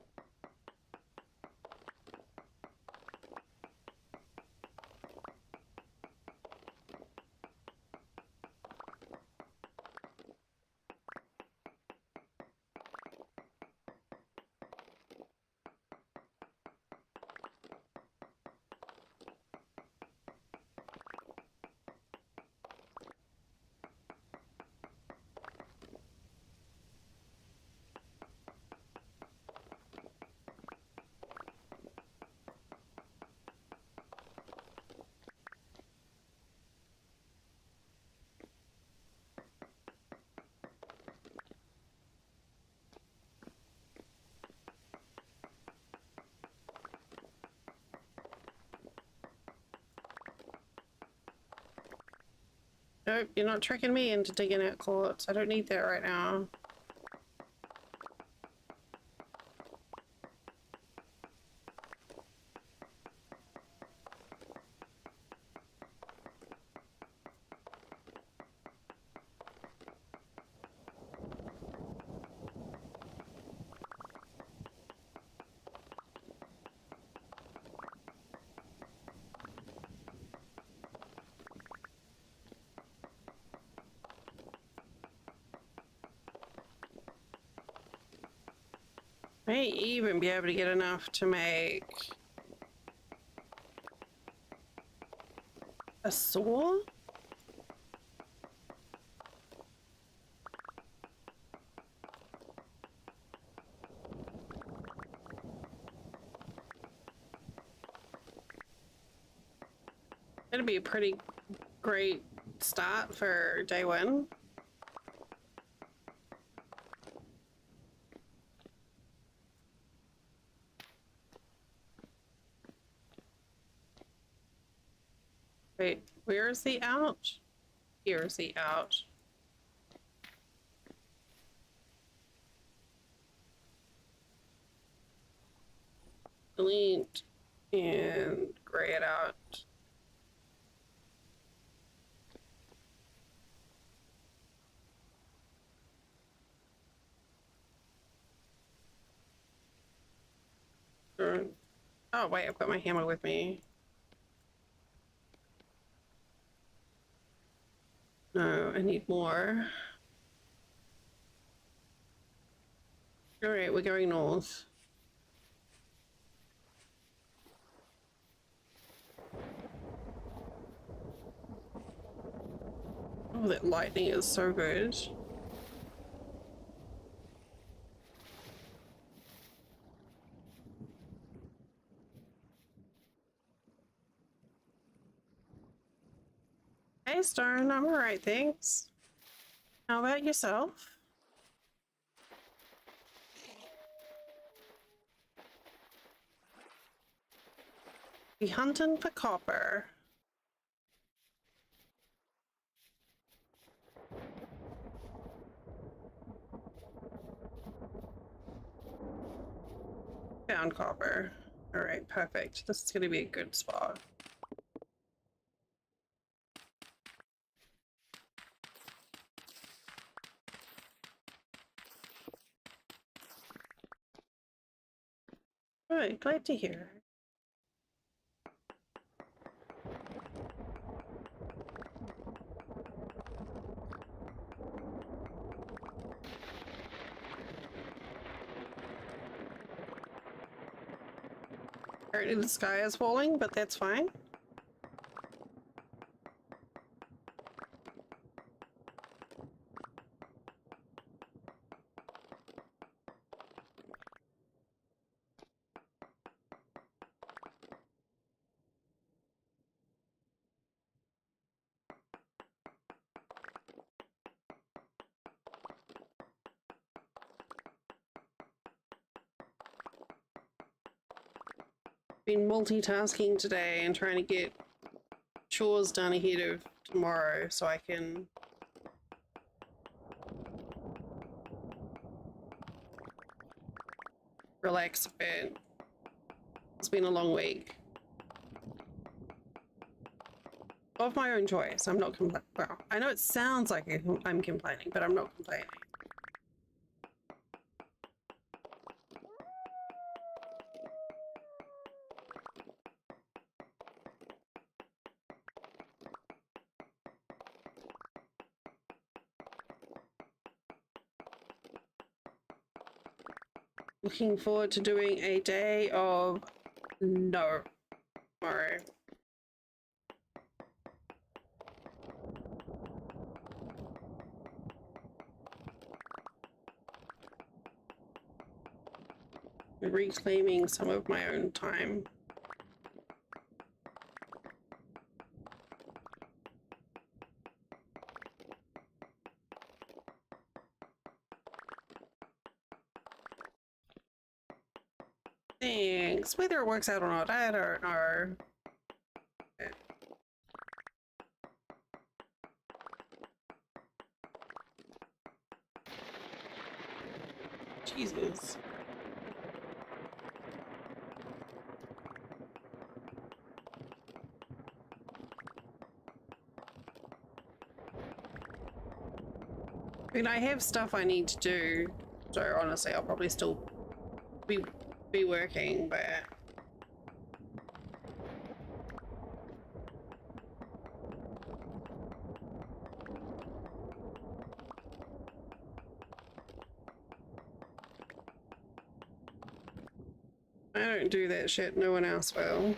Nope, you're not tricking me into digging out quartz. I don't need that right now. May even be able to get enough to make a saw? It'd be a pretty great start for day one. Wait, where's the out? Here's the out. Delete and gray it out. Oh wait, I've got my hammer with me. No, I need more. All right, we're going north. Oh, that lightning is so good. Hey, Stone, I'm alright, thanks. How about yourself? We hunting for copper. Found copper. Alright, perfect. This is gonna be a good spot. Alright, glad to hear. Apparently the sky is falling, but that's fine. Been multitasking today and trying to get chores done ahead of tomorrow so I can relax a bit. It's been a long week. Of my own choice. I'm not complaining. Well, I know it sounds like I'm complaining, but I'm not complaining. Looking forward to doing a day of no tomorrow. Reclaiming some of my own time. Thanks. Whether it works out or not, I don't know. Jesus. I mean, I have stuff I need to do, so honestly, I'll probably still be working, but I don't do that shit. No one else will.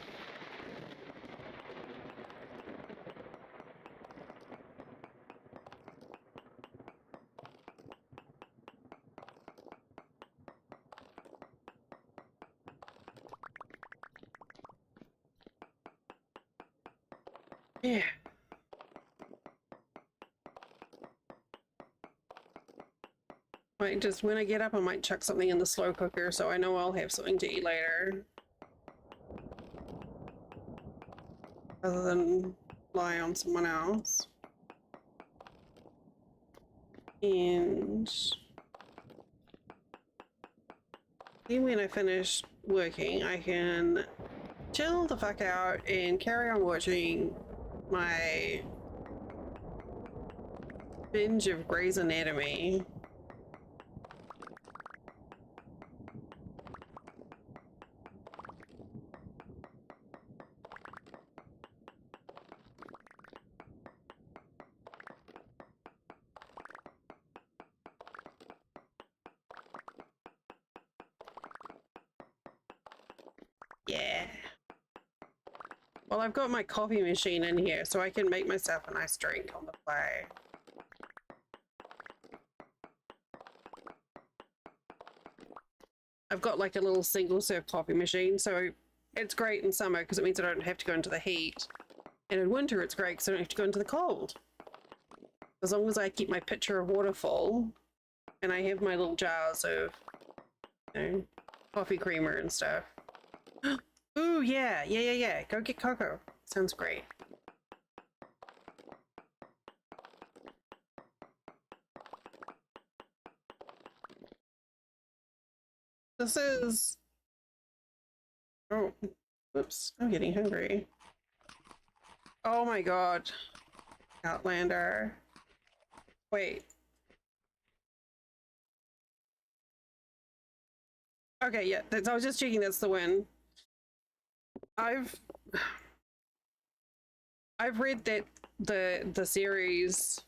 Yeah. Might just, when I get up, I might chuck something in the slow cooker so I know I'll have something to eat later. Other than rely on someone else. And then when I finish working, I can chill the fuck out and carry on watching my binge of Grey's Anatomy. Yeah. Well, I've got my coffee machine in here, so I can make myself a nice drink on the fly. I've got like a little single serve coffee machine, so it's great in summer because it means I don't have to go into the heat. And in winter, it's great because I don't have to go into the cold. As long as I keep my pitcher of water full and I have my little jars of, you know, coffee creamer and stuff. Ooh, yeah. Go get cocoa. Sounds great. This is... Oh, whoops. I'm getting hungry. Oh my god. Outlander. Wait. Okay, yeah. I was just checking that's the win. I've read that the series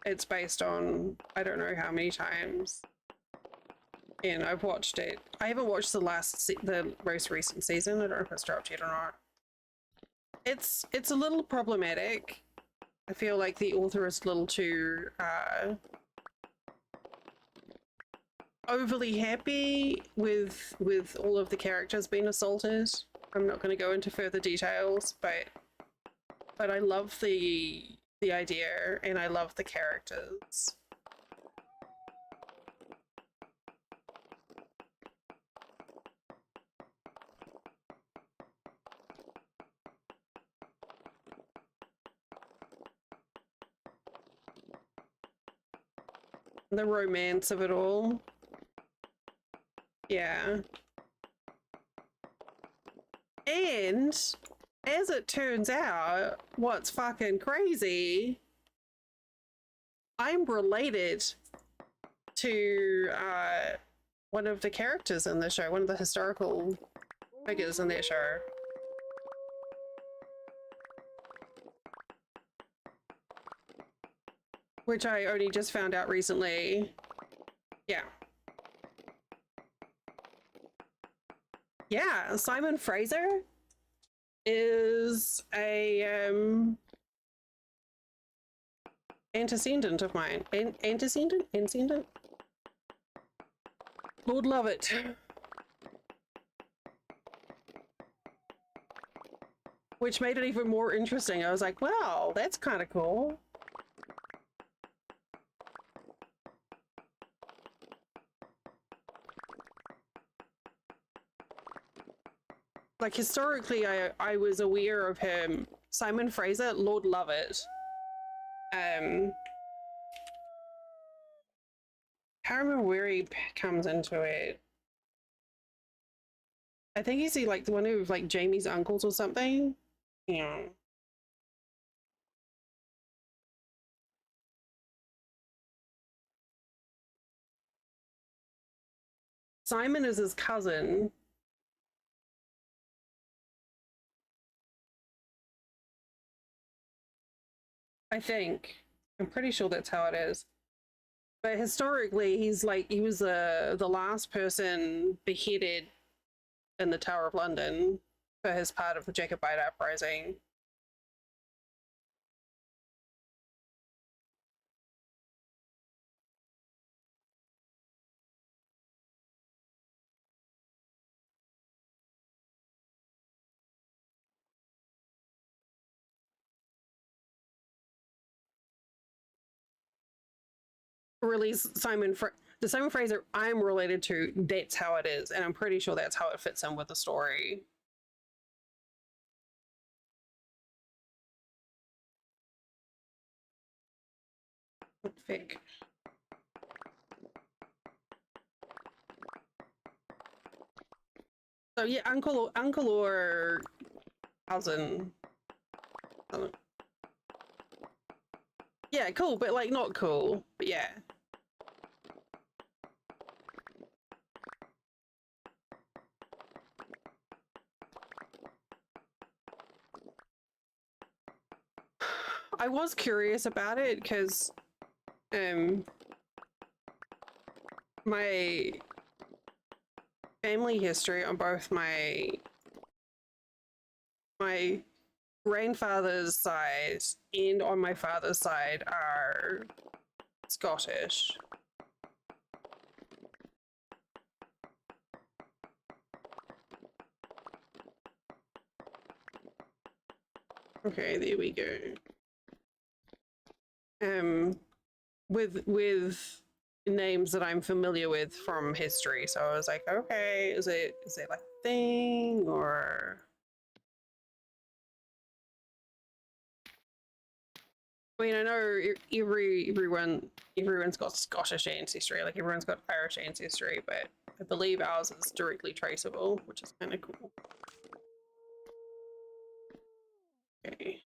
it's based on I don't know how many times, and I've watched it. I haven't watched the most recent season. I don't know if it's dropped yet or not. It's a little problematic. I feel like the author is a little too overly happy with all of the characters being assaulted. I'm not going to go into further details, but I love the idea and I love the characters. The romance of it all. Yeah. And as it turns out, what's fucking crazy, I'm related to one of the characters in the show, one of the historical figures in that show. Which I only just found out recently. Yeah. Yeah, Simon Fraser is a antecedent of mine. Antecedent? Lord love it. Which made it even more interesting. I was like, wow, that's kind of cool. Like, historically, I was aware of him. Simon Fraser, Lord Lovett. Can't remember where he comes into it. I think he's like the one who like Jamie's uncles or something. Yeah. Simon is his cousin. I think. I'm pretty sure that's how it is. But historically, he's like, he was the last person beheaded in the Tower of London for his part of the Jacobite uprising. Release the Simon Fraser I'm related to, that's how it is. And I'm pretty sure that's how it fits in with the story. Fic. So yeah, uncle or cousin. Yeah, cool, but like not cool. But yeah. I was curious about it because my family history on both my grandfather's side and on my father's side are Scottish. Okay, there we go. With names that I'm familiar with from history, so I was like, okay, is it like a thing or? I mean, I know everyone's got Scottish ancestry, like everyone's got Irish ancestry, but I believe ours is directly traceable, which is kind of cool. Okay.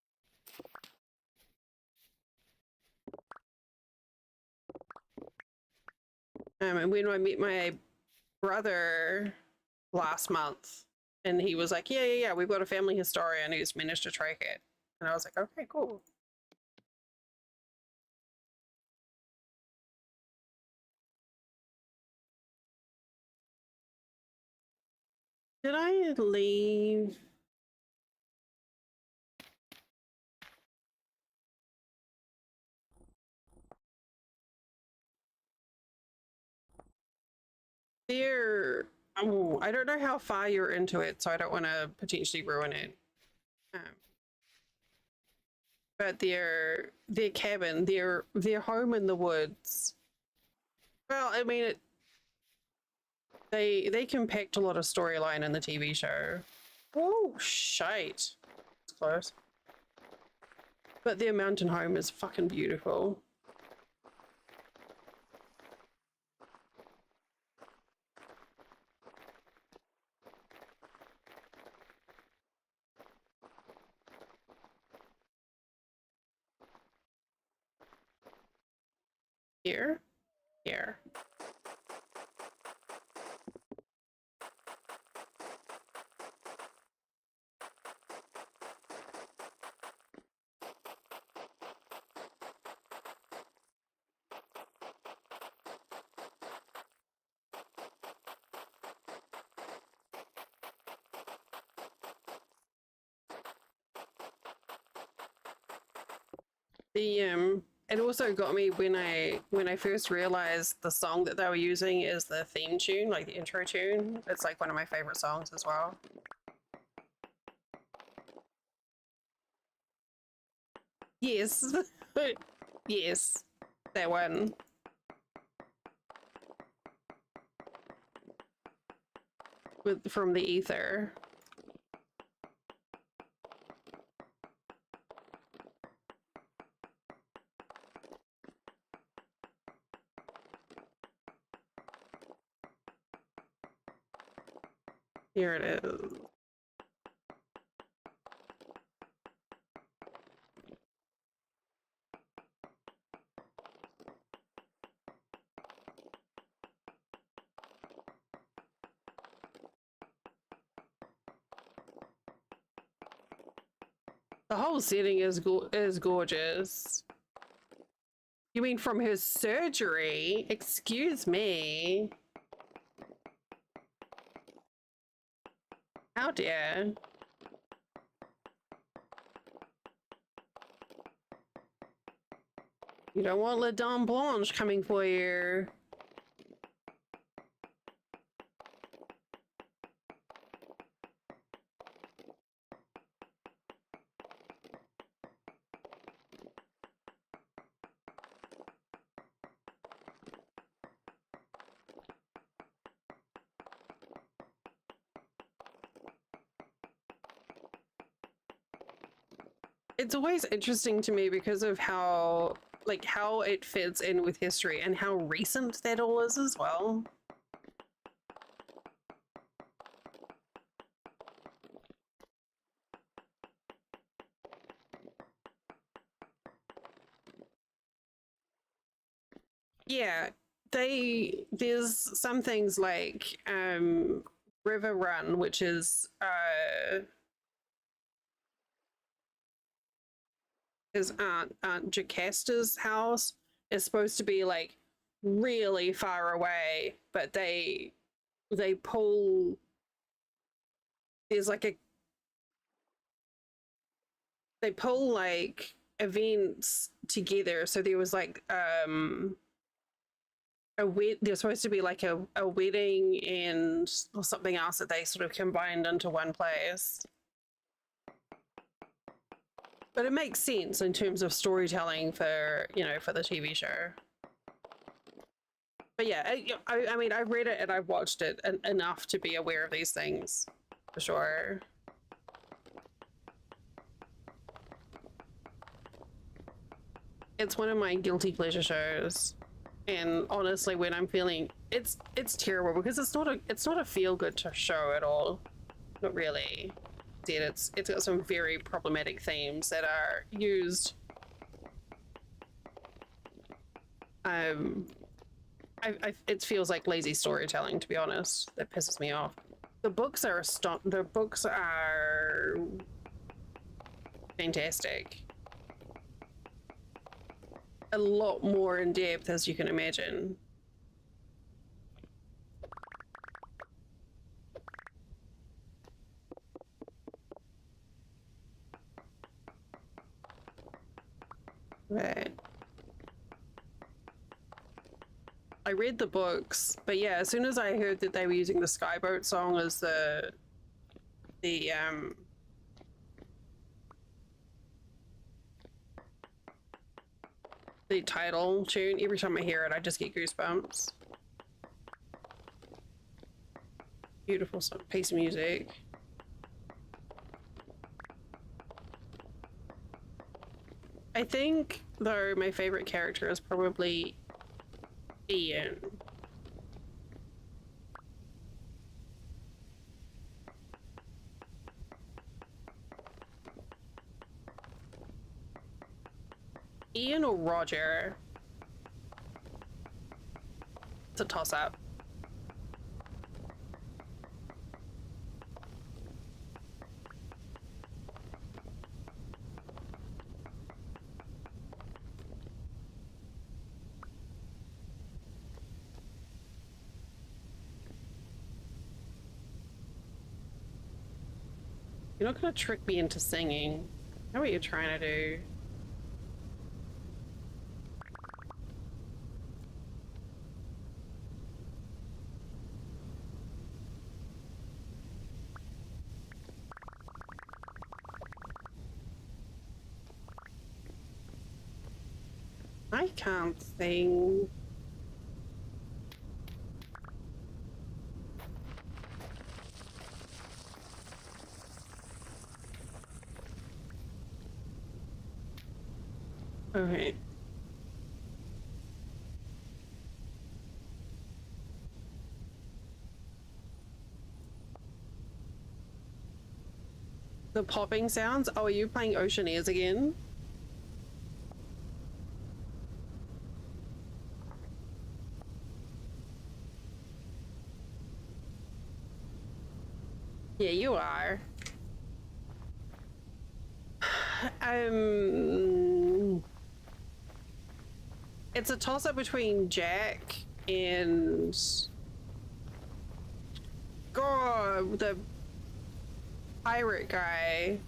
And when I met my brother last month, and he was like, yeah, we've got a family historian who's managed to track it. And I was like, okay, cool. Did I leave? There, oh, I don't know how far you're into it, so I don't want to potentially ruin it. But their cabin, their home in the woods. Well, I mean, they compact a lot of storyline in the TV show. Oh shite, it's close. But their mountain home is fucking beautiful. Here. It also got me when I first realized the song that they were using is the theme tune, like the intro tune. It's like one of my favorite songs as well. Yes. Yes. That one. From the ether. Here it is. The whole setting is gorgeous. You mean from his surgery? Excuse me. How dare. You don't want La Dame Blanche coming for you. It's always interesting to me because of how it fits in with history and how recent that all is as well. Yeah, there's some things like River Run, which is his Aunt Jacasta's house, is supposed to be like really far away, but they pull, there's like they pull like events together. So there was like there's supposed to be like a wedding and or something else that they sort of combined into one place. But it makes sense in terms of storytelling for, you know, for the TV show. But yeah, I mean, I've read it and I've watched it enough to be aware of these things, for sure. It's one of my guilty pleasure shows, and honestly, when I'm feeling it's terrible because it's not a feel good show at all, not really. It's got some very problematic themes that are used. It feels like lazy storytelling, to be honest. That pisses me off. The books are fantastic. A lot more in depth, as you can imagine. Right. I read the books, but yeah, as soon as I heard that they were using the Skyboat song as the title tune, every time I hear it, I just get goosebumps. Beautiful piece of music. I think, though, my favorite character is probably Ian. Ian or Roger? It's a toss-up. You're not gonna trick me into singing. I know what you're trying to do. I can't sing. Okay. The popping sounds? Oh, are you playing Oceaneers again? Yeah, you are. It's a toss-up between Jack and God, the pirate guy,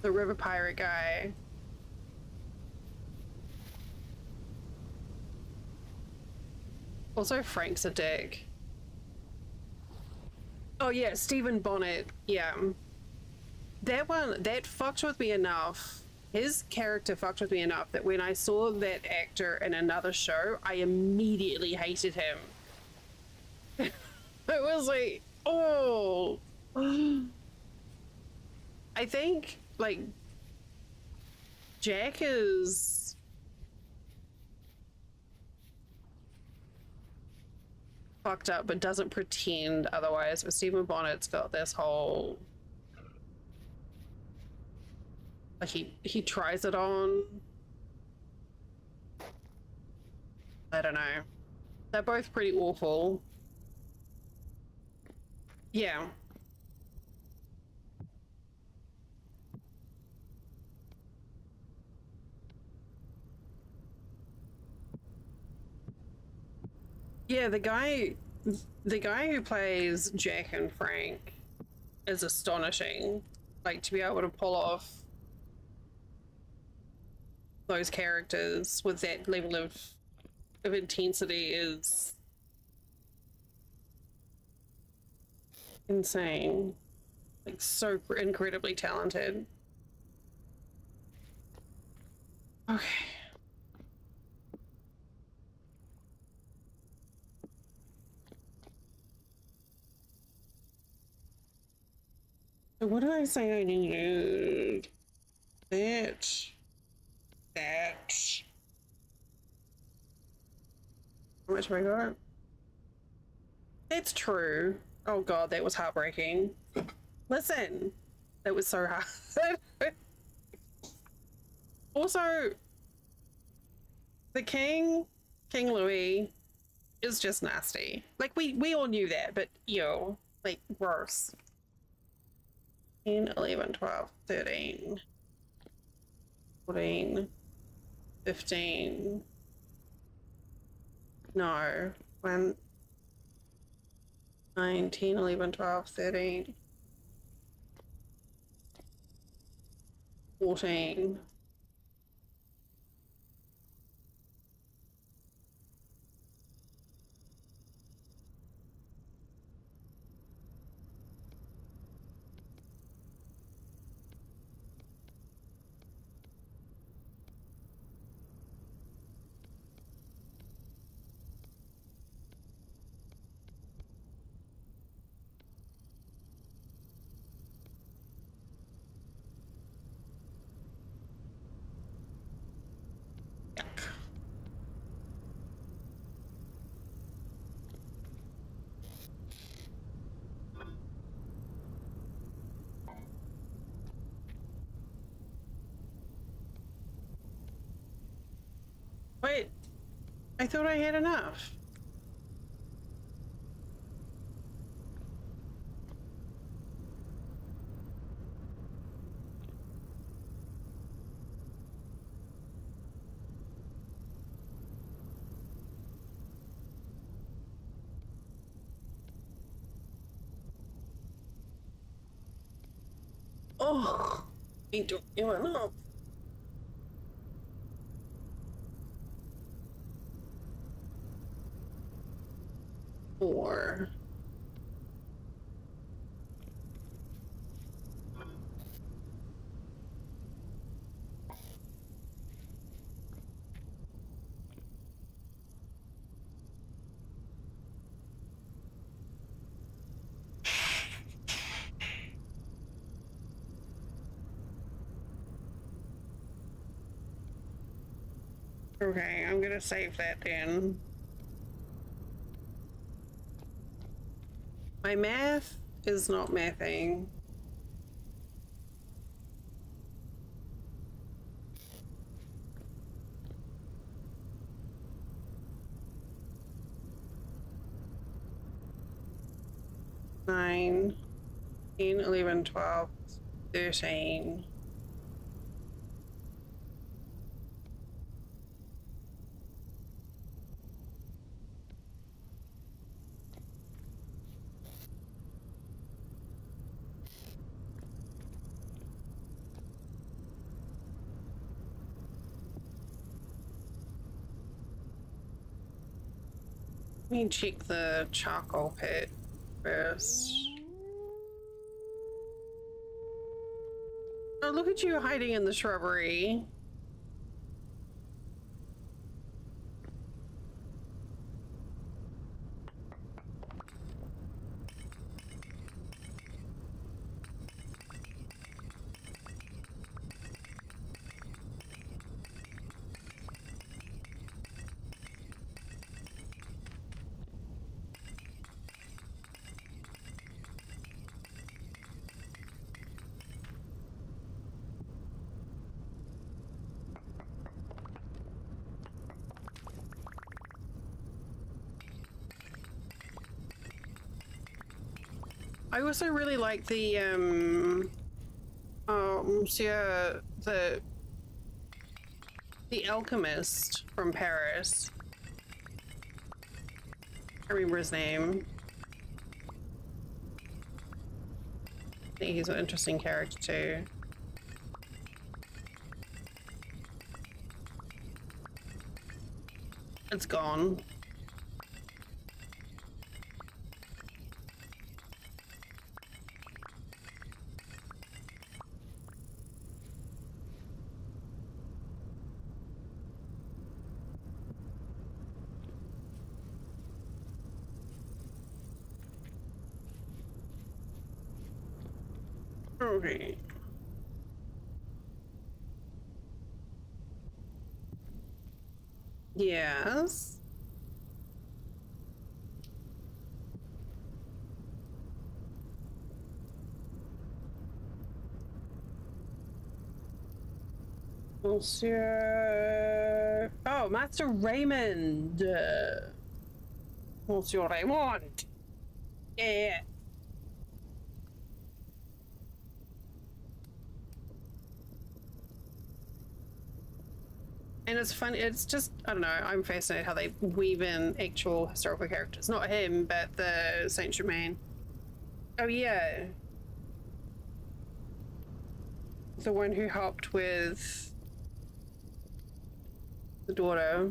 the river pirate guy. Also, Frank's a dick. Oh yeah, Stephen Bonnet. Yeah, that fucked with me enough. His character fucked with me enough that when I saw that actor in another show, I immediately hated him. It was like, oh. I think, like, Jack is fucked up but doesn't pretend otherwise, but Stephen Bonnet's got this whole, like, he tries it on. I don't know. They're both pretty awful. Yeah. Yeah, the guy who plays Jack and Frank is astonishing. Like, to be able to pull off those characters with that level of intensity is insane. Like, so incredibly talented. Okay. So what did I say I needed? That. How much have I got? That's true. Oh god, that was heartbreaking. Listen, that was so hard. Also, the King Louis, is just nasty. Like we all knew that, but yo, like gross. 10, 11, 12, 13, 14, 15. No, 1, 9, 10, 11, 12, 13, 14. Yuck. Wait, I thought I had enough. Oh, I don't give enough. Four. Okay, I'm gonna save that then. My math is not mathing. Nine, 10, 11, 12, 13. Let me check the charcoal pit first. Oh, look at you hiding in the shrubbery. I also really like the Monsieur the alchemist from Paris. I remember his name. I think he's an interesting character too. It's gone. Okay. Yes. Monsieur. Oh, Master Raymond. Monsieur Raymond. Yeah. And it's funny, it's just, I don't know, I'm fascinated how they weave in actual historical characters. Not him, but the Saint Germain. Oh, yeah. The one who helped with the daughter.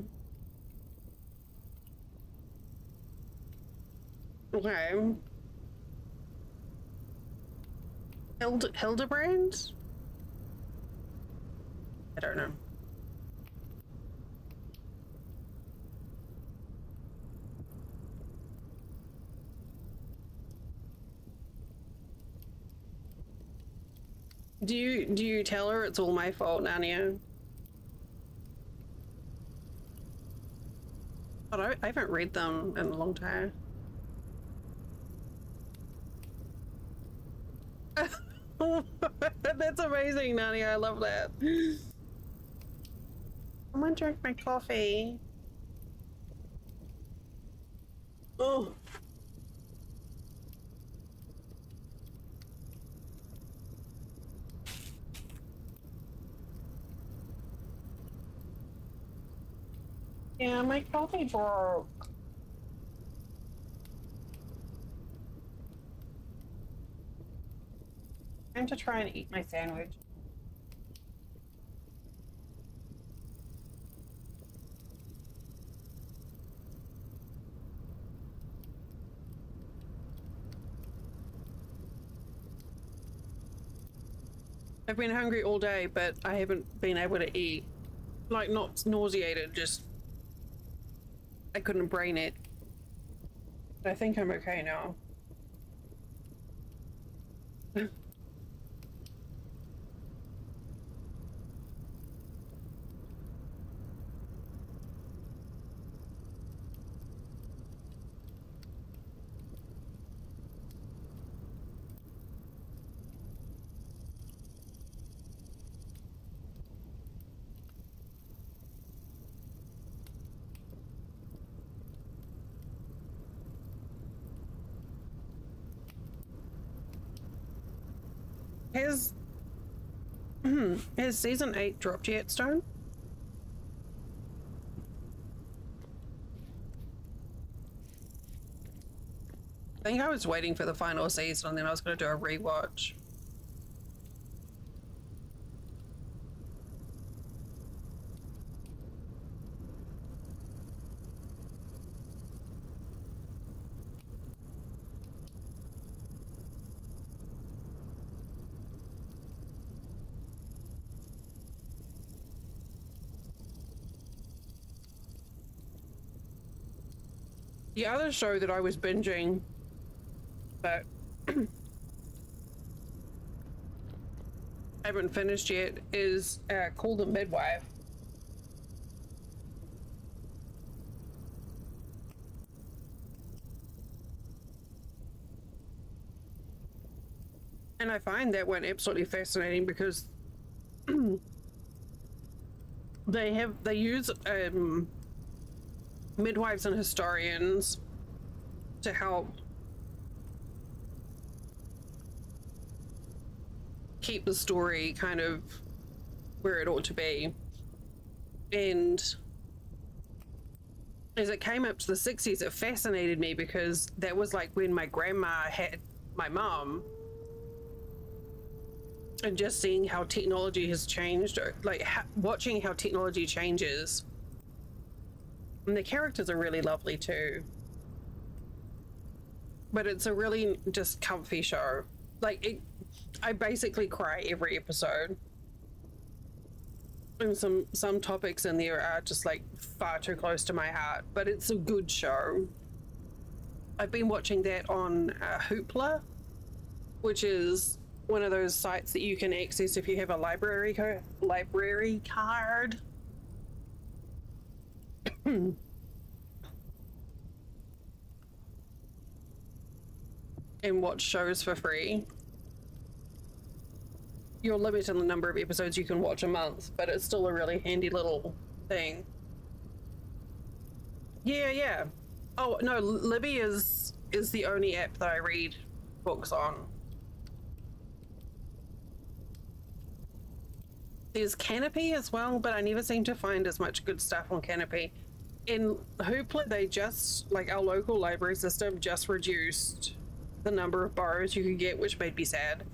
Okay. Hildebrand? I don't know. Do you tell her it's all my fault, Nania? I haven't read them in a long time. That's amazing, Nania. I love that. I'm gonna drink my coffee. Oh. Yeah, my coffee broke. Time to try and eat my sandwich. I've been hungry all day, but I haven't been able to eat. Like, not nauseated, just... I couldn't brain it. But I think I'm okay now. Has has season 8 dropped yet, Stone? I think I was waiting for the final season and then I was going to do a rewatch. The other show that I was binging, but I haven't finished yet, is called The Midwife. And I find that one absolutely fascinating because they use midwives and historians to help keep the story kind of where it ought to be. And as it came up to the 60s, it fascinated me because that was like when my grandma had my mom, and just seeing how technology has changed, or like watching how technology changes. And the characters are really lovely too. But it's a really just comfy show. Like, I basically cry every episode. And some topics in there are just like far too close to my heart, but it's a good show. I've been watching that on Hoopla, which is one of those sites that you can access if you have a library card. And watch shows for free. You're limited on the number of episodes you can watch a month, but it's still a really handy little thing. Yeah. Oh no, Libby is the only app that I read books on. There's Canopy as well, but I never seem to find as much good stuff on Canopy. In Hoopla, they just, like, our local library system just reduced the number of borrows you could get, which made me sad.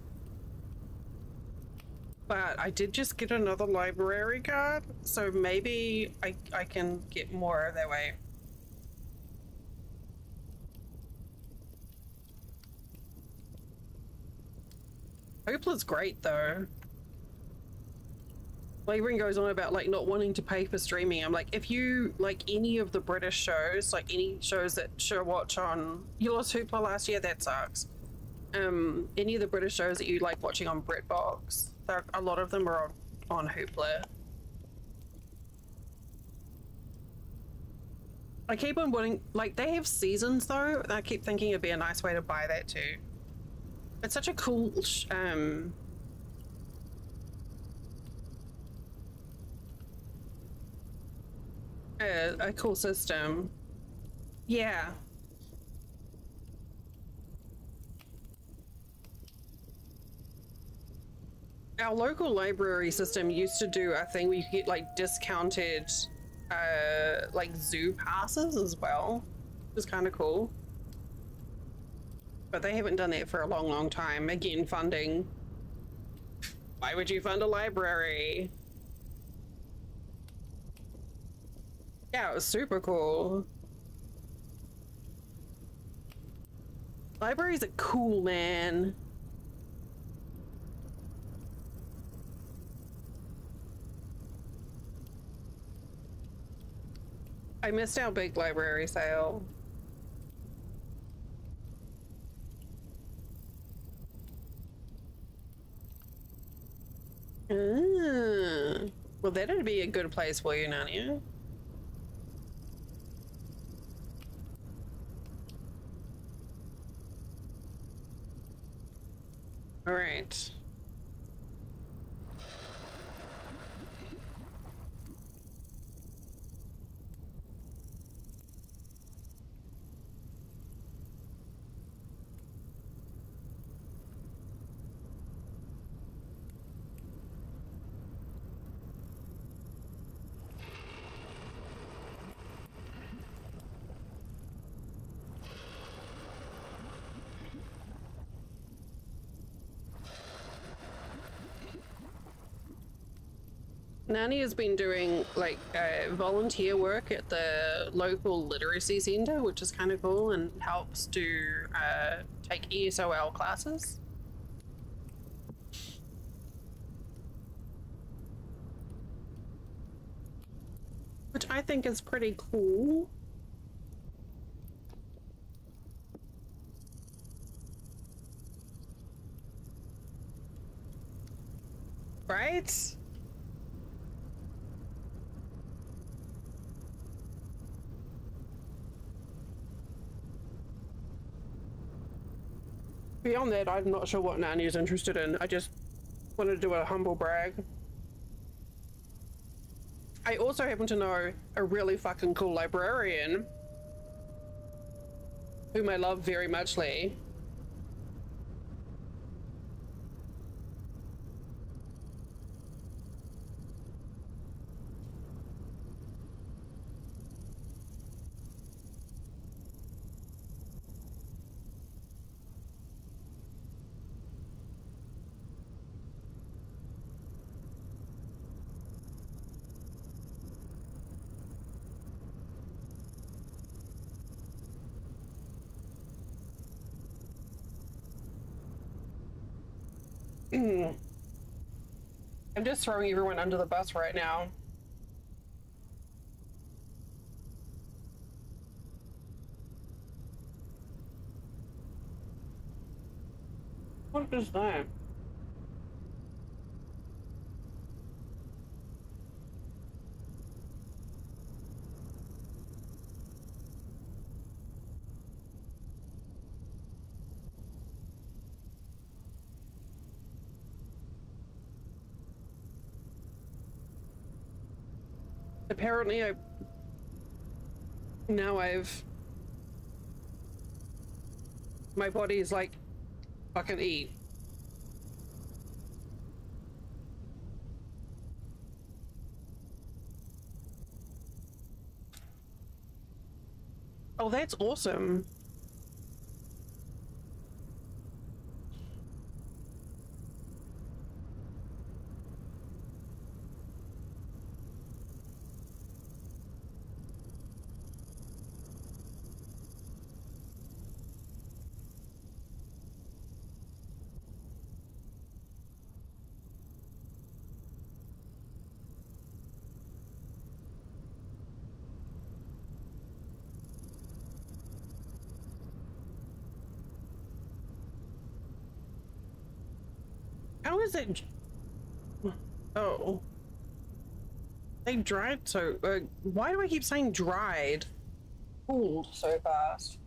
But I did just get another library card, so maybe I can get more that way. Hoopla's great though. Labouring goes on about like not wanting to pay for streaming. I'm like, if you like any of the British shows, like any shows that should watch on, you lost Hoopla last year, that sucks. Any of the British shows that you like watching on BritBox, a lot of them are on Hoopla. I keep on wanting, like, they have seasons though, and I keep thinking it'd be a nice way to buy that too. It's such a cool a cool system. Yeah. Our local library system used to do a thing where you could get like discounted like zoo passes as well. It was kind of cool. But they haven't done that for a long time. Again, funding. Why would you fund a library? Yeah, it was super cool. Libraries are cool, man. I missed our big library sale. Well, that'd be a good place for you, Nanya. All right. Nani has been doing like volunteer work at the local literacy center, which is kind of cool and helps to take ESOL classes. Which I think is pretty cool. Right? Beyond that, I'm not sure what Nani is interested in. I just wanted to do a humble brag. I also happen to know a really fucking cool librarian whom I love very muchly. I'm just throwing everyone under the bus right now. What is that? Apparently my body's like, fucking eat. Oh, that's awesome. How is it? Oh. They dried so... why do I keep saying dried? Cooled so fast.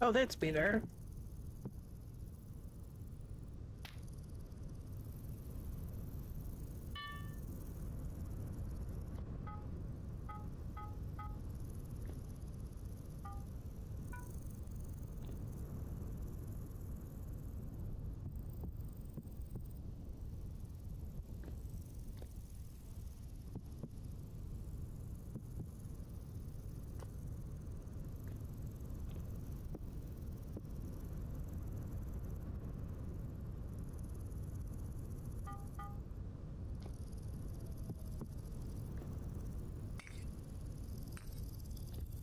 Oh, that's better.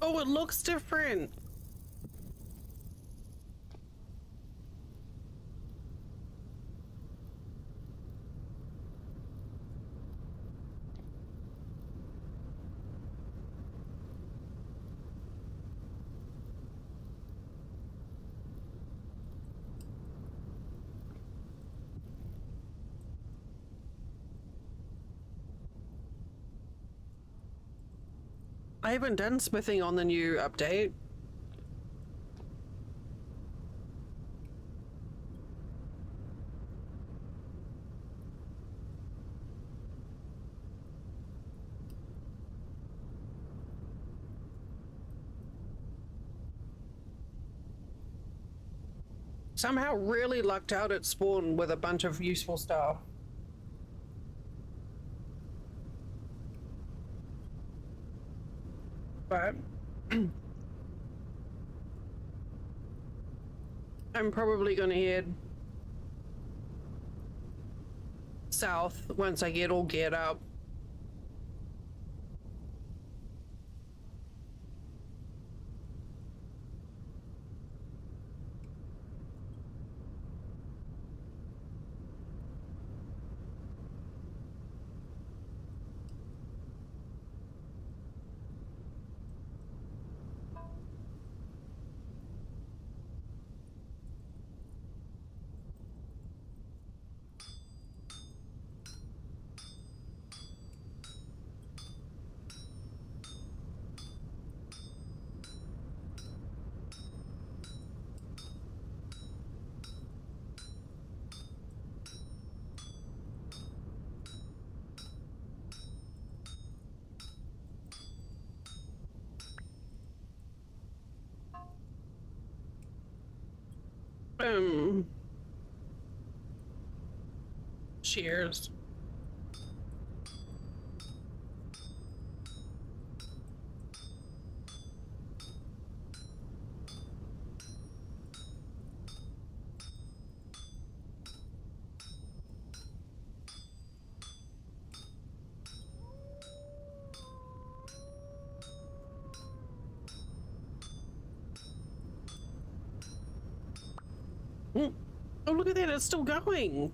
Oh, it looks different. I haven't done smithing on the new update. Somehow really lucked out at spawn with a bunch of useful stuff. But I'm probably gonna head south once I get all geared up. Cheers. Mm. Oh, look at that, it's still going.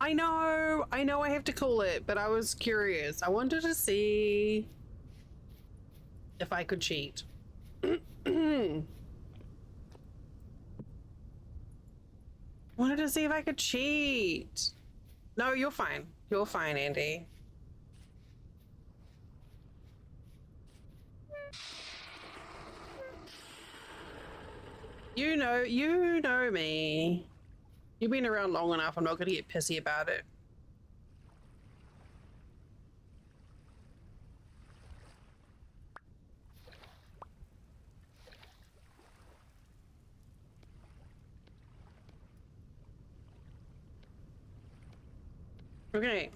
I know I have to call it, but I was curious. I wanted to see if I could cheat. Wanted to see if I could cheat. No, you're fine. You're fine, Andy. You know me. You've been around long enough. I'm not going to get pissy about it. Okay.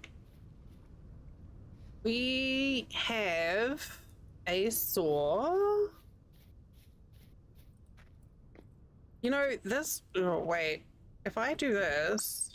We have a saw. You know, this... Oh, wait. If I do this...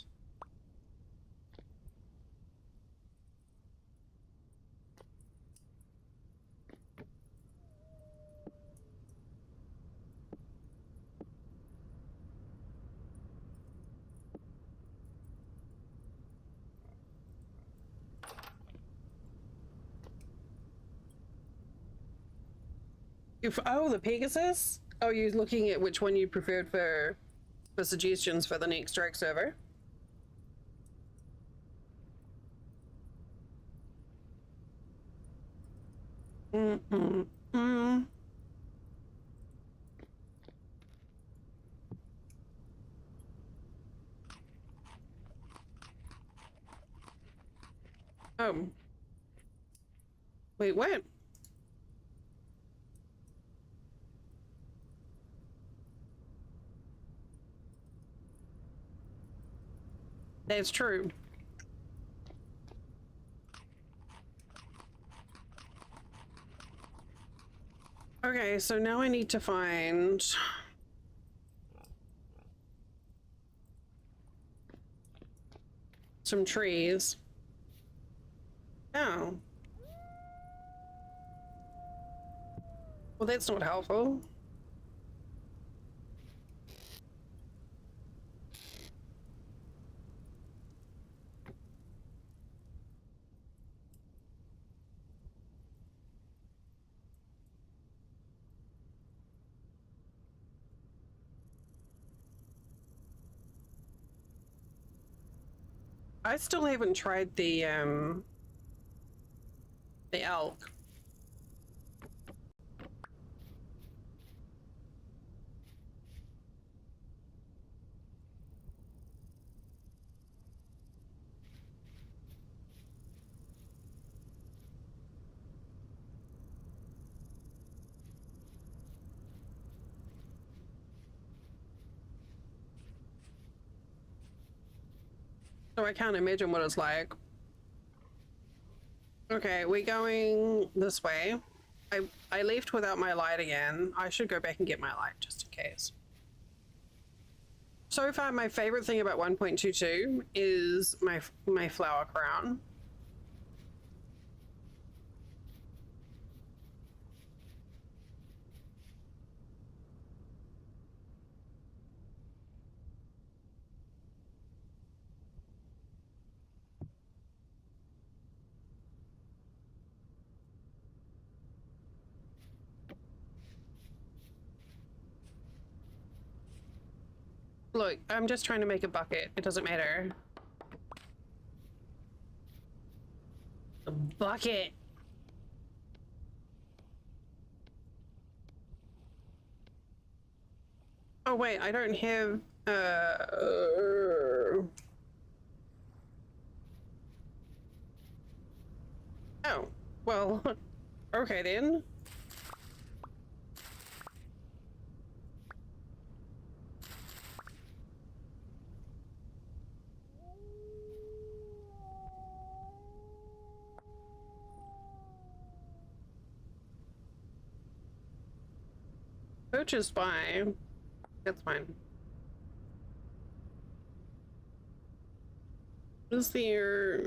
Oh, the Pegasus? Oh, you're looking at which one you preferred for suggestions for the next strike server? Mm. Oh. Wait, what? That's true. Okay, so now I need to find... some trees. Oh. Well, that's not helpful. I still haven't tried the elk. So I can't imagine what it's like. Okay, we're going this way. I left without my light again. I should go back and get my light just in case. So far, my favorite thing about 1.22 is my flower crown. Look, I'm just trying to make a bucket. It doesn't matter. A bucket. Oh wait, I don't have Well, okay then. Purchased by. That's fine. Is there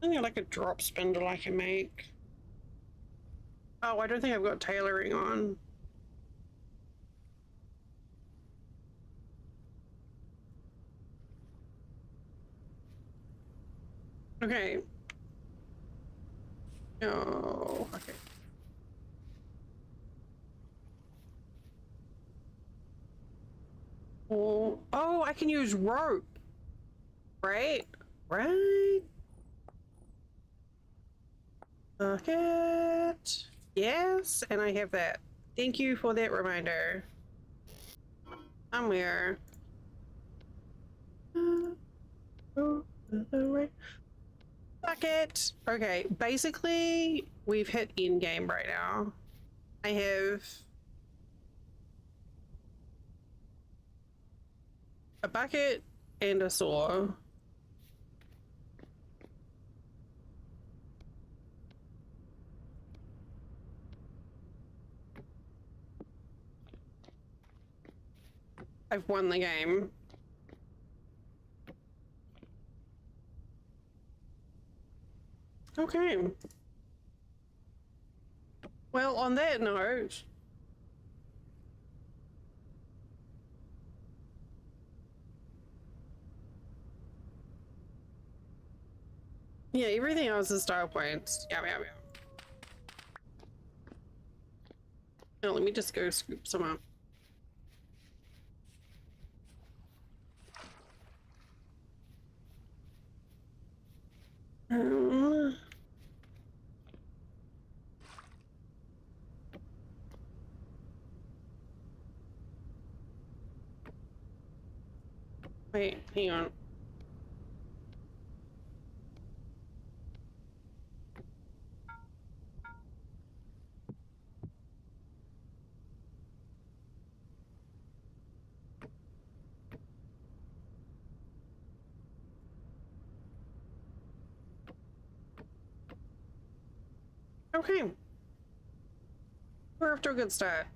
something like a drop spindle I can make? Oh, I don't think I've got tailoring on. Okay. Oh, okay. Oh, I can use rope. Right? Right? Bucket. Yes, and I have that. Thank you for that reminder. Somewhere. Right. Bucket. Okay, basically, we've hit end game right now. I have a bucket and a saw. I've won the game. Okay. Well, on that note, yeah, everything else is style points. Yeah. No, let me just go scoop some up. Wait, hang on. Okay. We're off to a good start.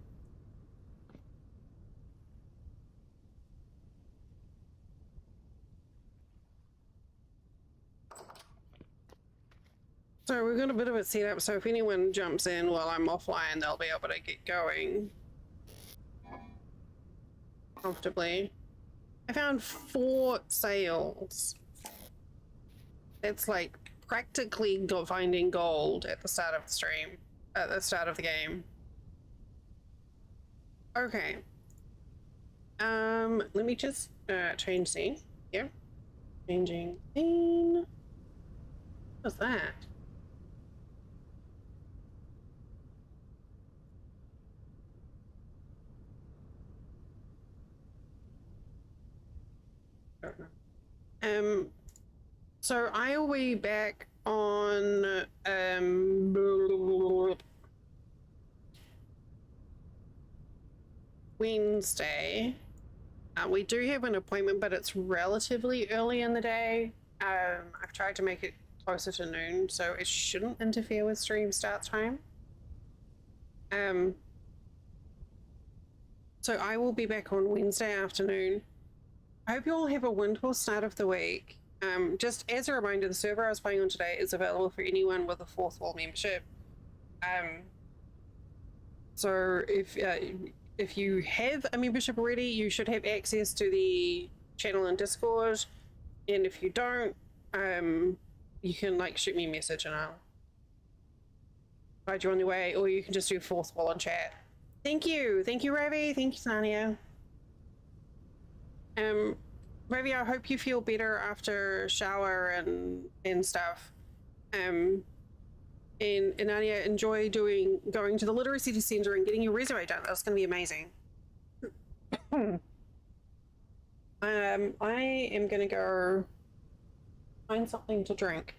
So we've got a bit of a setup, so if anyone jumps in while I'm offline, they'll be able to get going comfortably. I found 4 sails. It's like practically finding gold at the start of the stream, at the start of the game. Okay. Let me just change scene. Yeah. Changing scene. What's that? So I will be back on Wednesday. We do have an appointment, but it's relatively early in the day. I've tried to make it closer to noon, so it shouldn't interfere with stream start time. So I will be back on Wednesday afternoon. I hope you all have a wonderful start of the week. Just as a reminder, the server I was playing on today is available for anyone with a 4th wall membership. So if you have a membership already, you should have access to the channel in Discord. And if you don't, you can like shoot me a message and I'll guide you on the way, or you can just do 4th wall in chat. Thank you, Ravi. Thank you, Sania. Ravi, I hope you feel better after shower and stuff. And Anya, enjoy going to the literacy center and getting your resume done. That's going to be amazing. I am going to go find something to drink.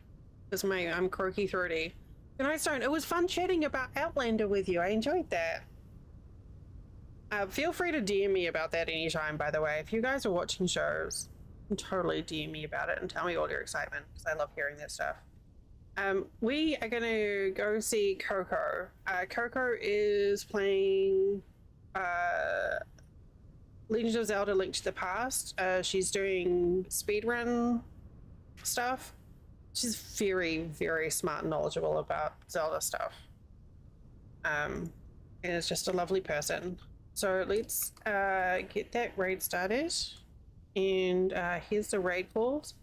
Because I'm croaky throaty. Good night, Stone. It was fun chatting about Outlander with you. I enjoyed that. Feel free to DM me about that anytime, by the way. If you guys are watching shows, totally DM me about it and tell me all your excitement, because I love hearing this stuff. We are going to go see Coco. Coco is playing Legend of Zelda Link to the Past. She's doing speedrun stuff. She's very, very smart and knowledgeable about Zelda stuff. And is just a lovely person. So let's get that raid started. And here's the raid calls.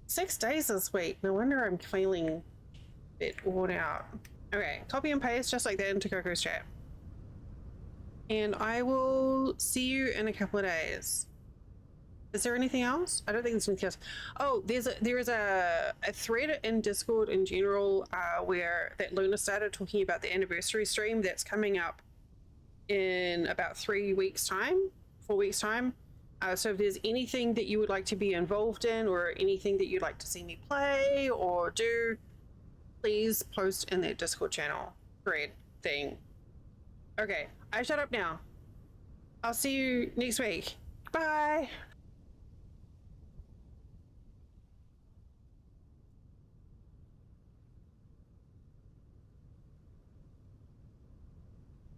6 days this week. No wonder I'm feeling a bit worn out. Okay, copy and paste just like that into Coco's chat. And I will see you in a couple of days. Is there anything else? I don't think there's anything else. Oh, there is a thread in Discord in general where that Luna started talking about the anniversary stream that's coming up in about 3 weeks time, 4 weeks time. So if there's anything that you would like to be involved in or anything that you'd like to see me play or do, please post in that Discord channel thread thing. Okay, I shut up now. I'll see you next week. Bye.